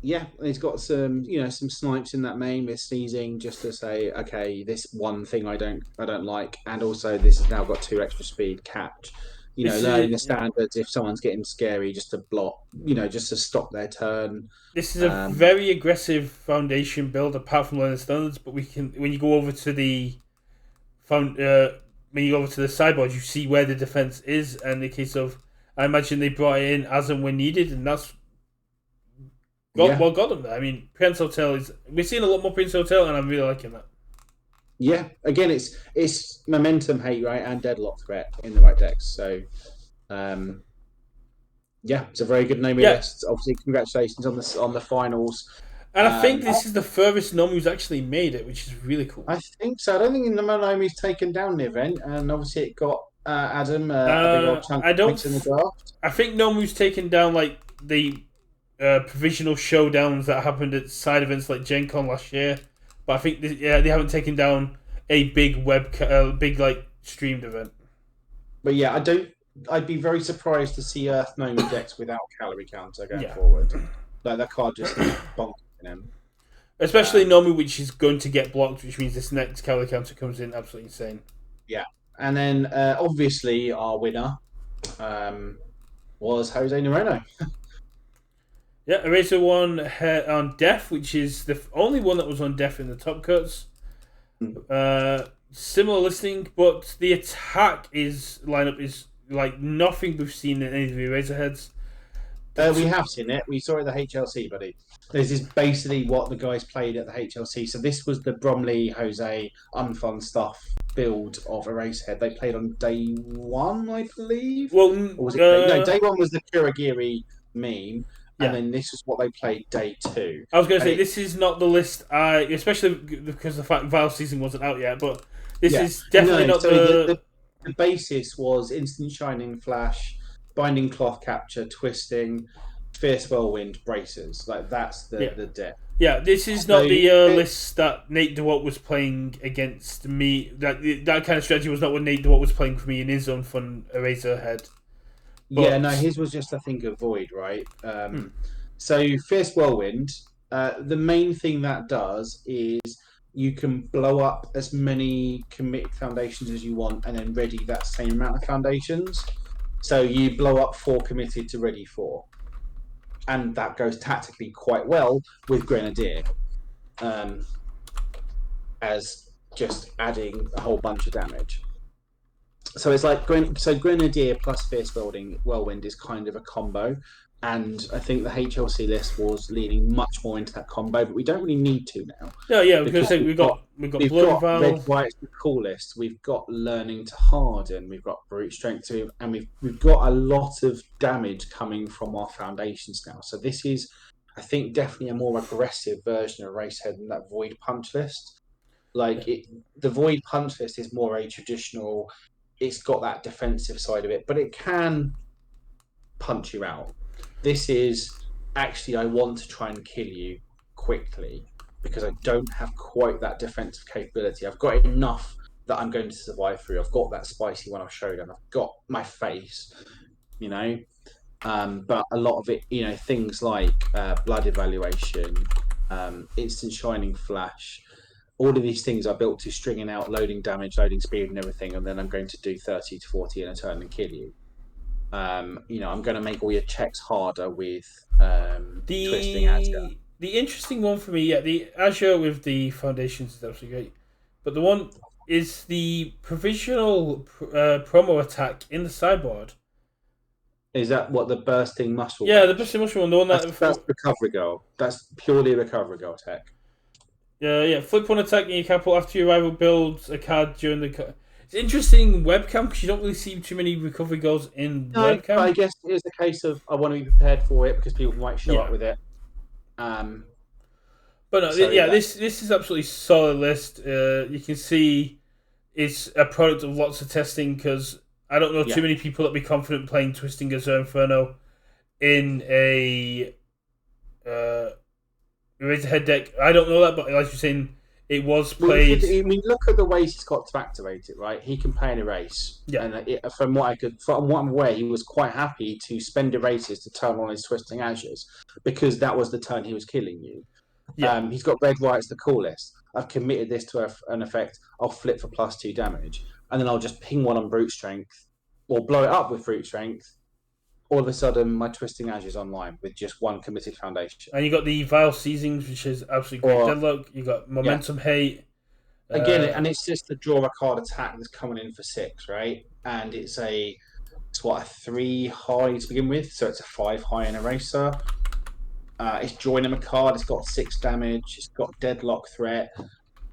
Yeah, and it's got some some snipes in that main with sneezing just to say, okay, this one thing I don't like, and also this has now got 2 extra speed catch. This Learning the is standards if someone's getting scary, just to block, just to stop their turn. this is a Um, very aggressive foundation build, apart from learning standards. But we can when you go over to the found when you go over to the sideboard, you see where the defense is, and in the case of I imagine they brought it in as and when needed, and that's yeah, got them there. I mean, Prince Hotel is we're seeing a lot more Prince Hotel, and I'm really liking that. yeah. Again, it's momentum hate, right, and deadlock threat in the right decks. So, um, yeah, it's a very good naming Yeah, list. Obviously, congratulations on the finals. and I think Um, this is the furthest Nomu's actually made it, which is really cool. I think so. I don't think Naomi's taken down the event, and obviously it got Adam a big old chunk I of don't. points in the draft. I think Nomu's taken down like the provisional showdowns that happened at side events like Gen Con last year, but I think they haven't taken down a big big like streamed event. But yeah, I don't. I'd be very surprised to see Earth Naomi decks without calorie counter going Yeah, forward. Like that card just is bonkers in him. especially Nomu, which is going to get blocked, which means this next calorie counter comes in absolutely insane. Yeah, and then obviously our winner was Jose Noreno. Yeah, Eraser won on Def, which is the only one that was on Def in the top cuts. Similar listing, but the attack lineup is like nothing we've seen in any of the Eraser heads. We have seen it. We saw it at the HLC, buddy. This is basically what the guys played at the HLC. So this was the Bromley Jose unfun stuff build of Eraserhead. They played on day 1, I believe. Well, Or was it no? Day 1 was the Kuragiri meme, Yeah. and then this is what they played day 2. I was going to say And this is not the list. Especially because the fact Valve season wasn't out yet, but this Yeah. is definitely No, not so the. the basis was instant shining flash, binding cloth capture, twisting, fierce whirlwind, bracers. Like that's the deck. Yeah, this is So not the list that Nate DeWalt was playing against me. That kind of strategy was not what Nate DeWalt was playing for me in his own fun Eraserhead. Yeah, no, his was just I think a void, right? So fierce whirlwind. The main thing that does is you can blow up as many committed foundations as you want, and then ready that same amount of foundations. So you blow up 4 committed to ready 4, and that goes tactically quite well with Grenadier, as just adding a whole bunch of damage. So it's like Grenadier plus Fierce Whirlwind is kind of a combo, and I think the HLC list was leaning much more into that combo, but we don't really need to now. Yeah. Because we've got Blood Valve. Red White's the coolest. We've got Learning to Harden. We've got Brute Strength too, and we've got a lot of damage coming from our foundations now. So this is, I think, definitely a more aggressive version of Racehead than that Void Punch list. The Void Punch list is more a traditional. It's got that defensive side of it, but it can punch you out. This is actually I want to try and kill you quickly because I don't have quite that defensive capability. I've got enough that I'm going to survive through. I've got that spicy one I've showed, and I've got my face, you know. But a lot of it, things like blood evaluation, instant shining flash, all of these things are built to stringing out loading damage, loading speed, and everything, and then I'm going to do 30 to 40 in a turn and kill you. I'm going to make all your checks harder with twisting Azure. The interesting one for me, yeah, the Azure with the foundations is absolutely great, but the one is the provisional promo attack in the sideboard. Is that what the bursting muscle? Yeah, the bursting muscle one, the one that's recovery goal. That's purely recovery goal tech. Yeah. Flip one attack in your capital after your rival builds a card during the. It's interesting webcam because you don't really see too many recovery goals in webcam. But I guess it is a case of I want to be prepared for it because people might show up with it. But no, this is absolutely solid list. You can see it's a product of lots of testing because I don't know too many people that be confident playing Twisting Azure Inferno in a Razorhead deck. I don't know that, but like you're saying, it was played. I mean, look at the ways he's got to activate it, right? He can play an erase. Yeah. And from what I'm aware, he was quite happy to spend erases to turn on his Twisting Azures because that was the turn he was killing you. Yeah. He's got red, white, the coolest. I've committed this to an effect. I'll flip for +2 damage, and then I'll just ping one on brute strength, or blow it up with brute strength. All of a sudden, my Twisting Azure is online with just one committed foundation. And you got the Vile Seasons, which is absolutely great. Deadlock. You got Momentum Hate. Again, and it's just the draw a card attack that's coming in for 6, right? And it's a 3 high to begin with, so it's a 5 high in Eraser. It's drawing him a card. It's got 6 damage. It's got Deadlock threat.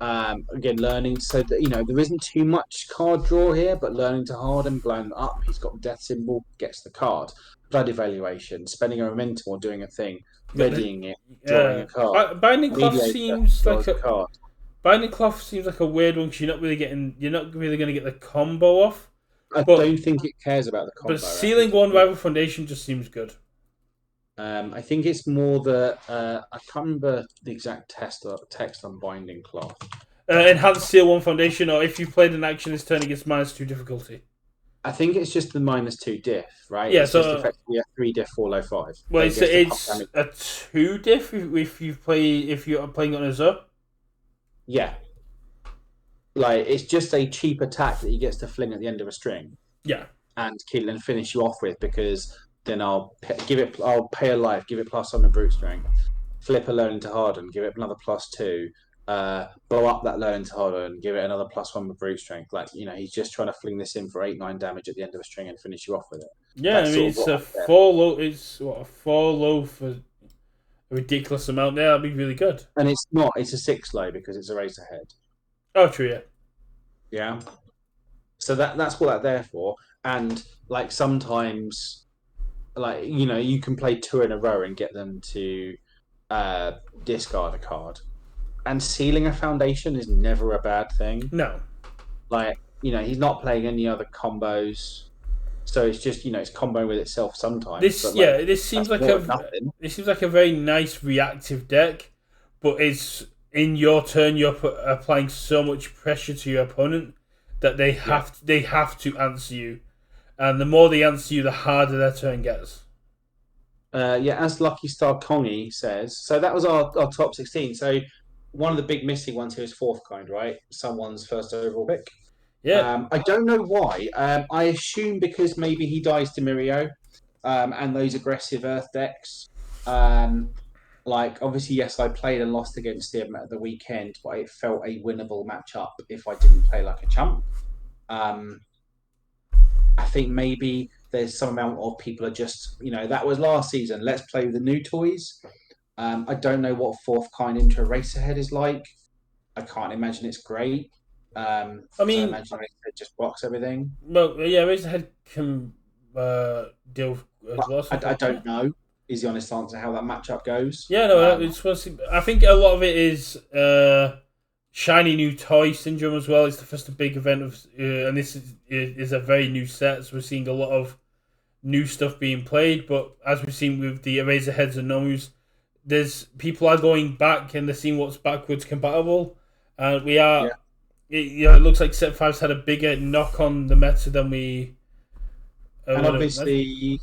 Again, learning so that there isn't too much card draw here, but learning to harden, blowing up. He's got Death Symbol, gets the card. Blood evaluation, spending a momentum or doing a thing, readying it, drawing a card. Binding Cloth seems like a card. Binding Cloth seems like a weird one because you're not really going to get the combo off. I don't think it cares about the combo. But sealing one rival foundation just seems good. I think it's more the I can't remember the exact text on Binding Cloth. Enhanced seal one foundation, or if you played an action this turn, it gets -2 difficulty. I think it's just the -2 diff, right? Yeah, it's just effectively a 3 diff 405. Well, it's a 2 diff if you're playing on Azure. Yeah, like it's just a cheap attack that he gets to fling at the end of a string. Yeah, and kill and finish you off with because. Then I'll pay a life, give it +1 with brute strength, flip a learning to harden, give it another +2, blow up that learning to harden, give it another +1 with brute strength. He's just trying to fling this in for 8-9 damage at the end of a string and finish you off with it. Yeah, I mean it's a 4 low. It's a 4 low for a ridiculous amount there. That'd be really good. And it's not. It's a 6 low because it's a Razorhead. Oh, true. Yeah. Yeah. So that's what that's there for. And sometimes. You can play 2 in a row and get them to discard a card. And sealing a foundation is never a bad thing. No. He's not playing any other combos. So it's just, it's comboing with itself sometimes. This seems like a very nice reactive deck, but it's in your turn you're applying so much pressure to your opponent that they have to answer you. And the more they answer you, the harder their turn gets. As Lucky Star Kongi says, so that was our top 16. So one of the big missing ones here is fourth kind, right? Someone's first overall pick. Yeah. I don't know why. I assume because maybe he dies to Mirio and those aggressive Earth decks. Obviously, yes, I played and lost against him at the weekend, but it felt a winnable matchup if I didn't play like a chump. I think maybe there's some amount of people are just, that was last season. Let's play with the new toys. I don't know what fourth kind into Eraserhead is like. I can't imagine it's great. I imagine Eraserhead just blocks everything. Well, yeah, Eraserhead can deal with I don't know, is the honest answer, how that matchup goes. Yeah, no, I think a lot of it is shiny new toy syndrome as well. It's the first big event of, and this is a very new set, so we're seeing a lot of new stuff being played. But as we've seen with the Eraserheads and Nomus, there's people are going back and they're seeing what's backwards compatible. We Yeah, are. It looks like Set Five's had a bigger knock on the meta than we and would have imagined. obviously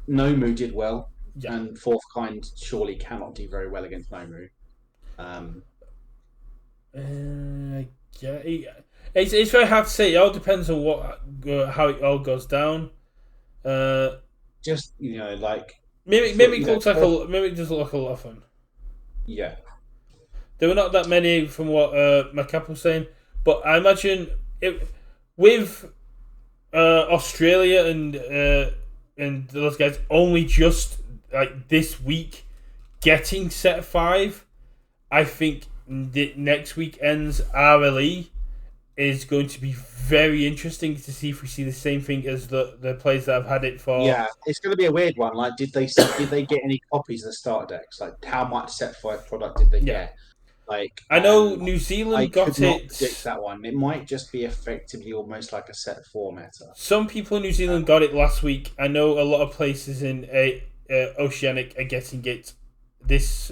Nomu did well, Yeah. and Fourth Kind surely cannot do very well against Nomu. Um, Yeah, it's very hard to say. It all depends on how it all goes down. Uh, just like for Mimic looks like Fourth, Mimic does look like a lot of fun. yeah, There were not that many from what Macap was saying, but I imagine it with Australia and those guys only just like this week getting set five. I think next weekend's RLE is going to be very interesting to see if we see the same thing as the players that have had it for. yeah. It's going to be a weird one. Like, did they get any copies of the starter decks? Like, how much set five product did they Yeah, get? Like, I know and New I Zealand could got not predict it. that one. It might just be effectively almost like a set four meta. Some people in New Uh, Zealand got it last week. I know a lot of places in Oceanic are getting it this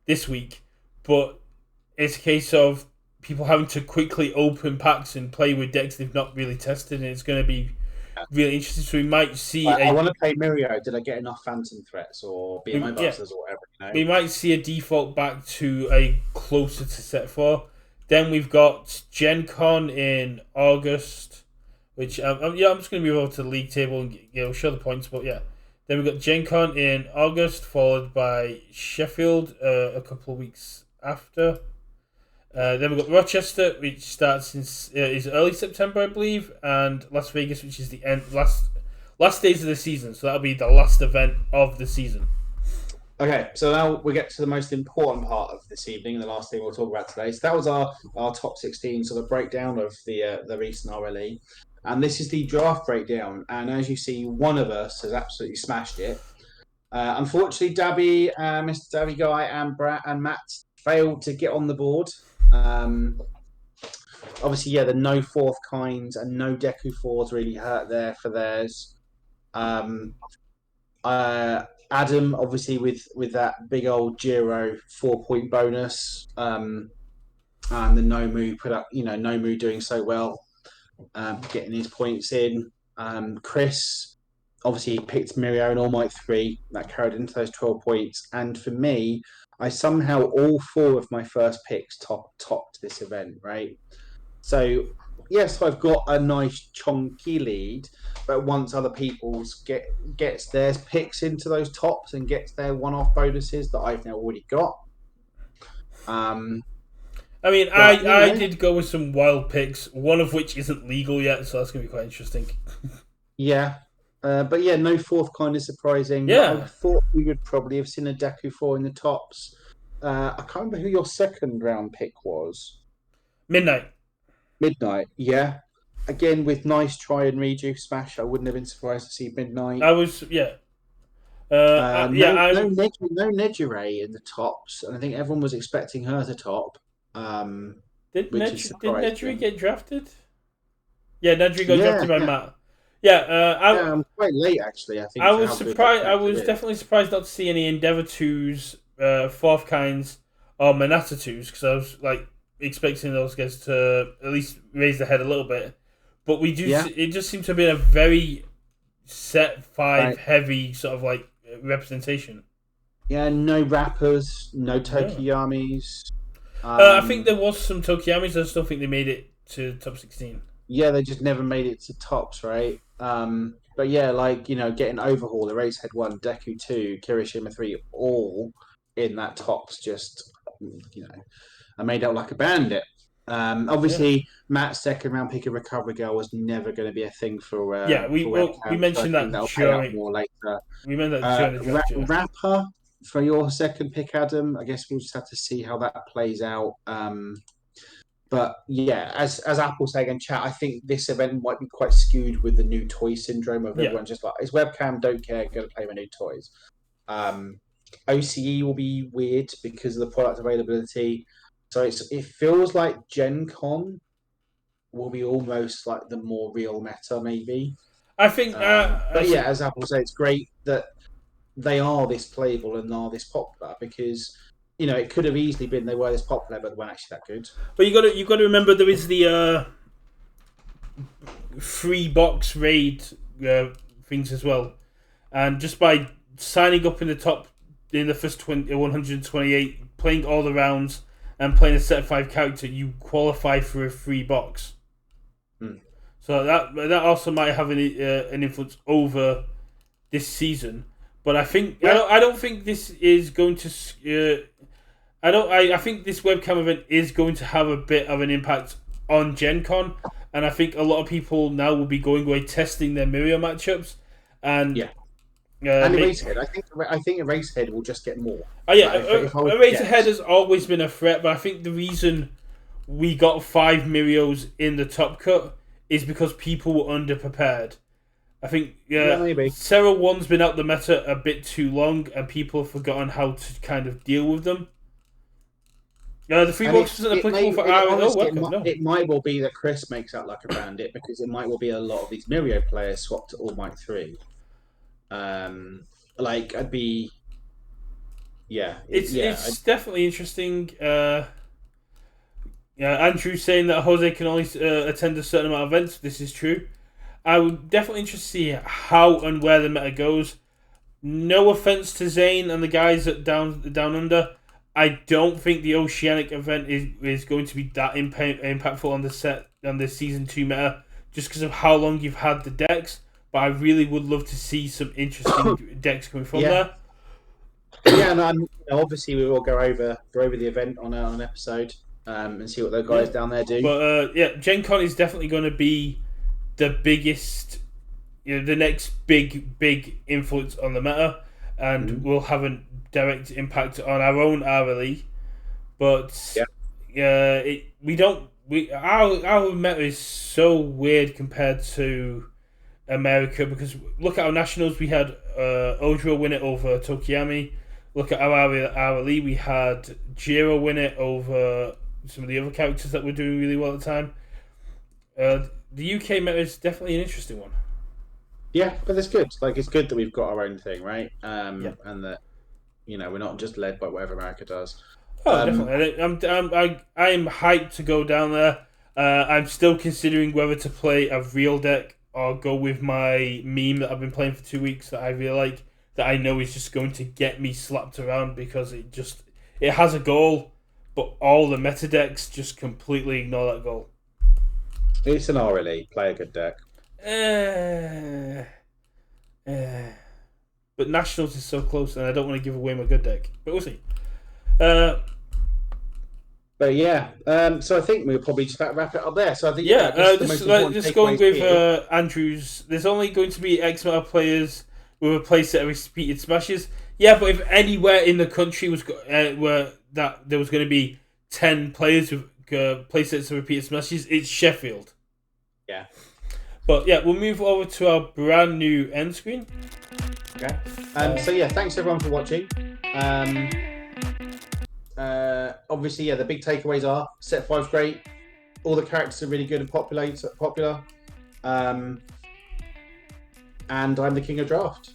this week, but it's a case of people having to quickly open packs and play with decks they've not really tested, and it's going to be really interesting. So we might see I want to play Mirio. Did I get enough Phantom Threats or BMO yeah, Busters or whatever? we might see a default back to a closer to set four. Then we've got Gen Con in August, which I'm just going to be over to the league table and show the points. But yeah, then we've got Gen Con in August, followed by Sheffield a couple of weeks after. Then we've got Rochester, which starts in is early September, I believe, and Las Vegas, which is the last days of the season. So that'll be the last event of the season. Okay, so now we get to the most important part of this evening, and the last thing we'll talk about today. So that was our top 16 sort of breakdown of the recent RLE, and this is the draft breakdown. And as you see, one of us has absolutely smashed it. Unfortunately, Mr. Dabby Guy, and Matt failed to get on the board. Obviously, yeah, the no fourth kinds and no Deku fours really hurt there for theirs. Um, Adam, obviously, with that big old Giro 4 point bonus, and the Nomu Nomu doing so well, getting his points in. Chris, obviously, he picked Mirio and All Might 3. That carried into those 12 points. And for me, I somehow all four of my first picks topped this event, right? So yes, I've got a nice chunky lead, but once other people's gets their picks into those tops and gets their one-off bonuses that I've now already got. I mean, But I did go with some wild picks, one of which isn't legal yet, so that's going to be quite interesting. yeah. But yeah, no fourth kind of surprising. I Yeah, thought we would probably have seen a Deku 4 in the tops. I can't remember who your second round pick was. Midnight. Midnight, yeah. Again, with nice try and redo smash, I wouldn't have been surprised to see Midnight. I was yeah. Yeah, No Nejire in the tops, and I think everyone was expecting her to top, which is Did Nedry surprising. get drafted? Yeah, Nedry got Yeah, drafted by yeah, Matt. Yeah, yeah. Quite late actually. I I think for was how good that surprised. I character was is. definitely surprised not to see any Endeavor twos, fourth kinds, or Manata twos because I was like expecting those guys to at least raise their head a little bit. But we do. Yeah, It just seems to have been a very set five right. heavy sort of like representation. Yeah, no rappers, no Yeah. Tokiyamis. I think there Um, was some Tokiyamis. I still think they made it to top 16. yeah, they just never made it to tops, right? But yeah, like getting Overhaul, the Race Head 1, Deku 2, Kirishima 3, all in that tops. Just you know, I made out like a bandit. Yeah. Obviously, Matt's second round pick of Recovery Girl was never going to be a thing Yeah, for we webcam, so I mentioned think that that'll pay out during more later. the draft. Yeah. Rapper for your second pick, Adam. I guess we'll just have to see how that plays out. But yeah, as Apple saying in chat, I think this event might be quite skewed with the new toy syndrome of Yeah. everyone just like, it's webcam, don't care, going to play my new toys. Um, OCE will be weird because of the product availability. So it feels like Gen Con will be almost like the more real meta, maybe. I think. But yeah, as Apple say, it's great that they are this playable and are this popular because it could have easily been they were this popular, but they weren't actually that good. But you got to remember there is the free box raid things as well, and just by signing up in the first 128, playing all the rounds and playing a set 5 character, you qualify for a free box. So that also might have an influence over this season. But I think I don't think this is going to. I think this webcam event is going to have a bit of an impact on Gen Con, and I think a lot of people now will be going away testing their Mirio matchups, and and Eraserhead. I think Eraserhead will just get more. Oh yeah, Eraserhead has always been a threat, but I think the reason we got 5 Mirios in the top cut is because people were underprepared. I think Sarah 1's been out the meta a bit too long, and people have forgotten how to kind of deal with them. The free box isn't applicable for RLE. It might well be that Chris makes out like a bandit because it might well be a lot of these Mirio players swapped to All Might 3. I'd be. It's definitely interesting. Andrew's saying that Jose can only attend a certain amount of events. This is true. I would definitely interested to see how and where the meta goes. No offense to Zane and the guys at Down Under. I don't think the Oceanic event is going to be that impactful on the season 2 meta, just because of how long you've had the decks. But I really would love to see some interesting decks coming from there. Yeah, and obviously we will go over the event on an episode and see what those guys down there do. But Gen Con is definitely going to be the biggest, the next big influence on the meta, and will have a direct impact on our own RLE. But our meta is so weird compared to America, because look at our nationals. We had Odro win it over Tokiyami. Look at our RLE. We had Jiro win it over some of the other characters that were doing really well at the time. The UK meta is definitely an interesting one. Yeah, but it's good. It's good that we've got our own thing, right? And that we're not just led by whatever America does. Oh, definitely. I'm hyped to go down there. I'm still considering whether to play a real deck or go with my meme that I've been playing for 2 weeks that I really like, that I know is just going to get me slapped around because it has a goal, but all the meta decks just completely ignore that goal. It's an RLE. Play a good deck. But Nationals is so close, and I don't want to give away my good deck. But we'll see. But yeah, so I think we'll probably just wrap it up there. So I think just going with Andrews. There's only going to be X amount of players with a playset of repeated smashes. Yeah, but if anywhere in the country was where that there was going to be 10 players with playsets of repeated smashes, it's Sheffield. Yeah. But yeah, we'll move over to our brand new end screen. Okay. So yeah, thanks everyone for watching. Obviously, the big takeaways are set 5's great. All the characters are really good and popular. And I'm the king of draft.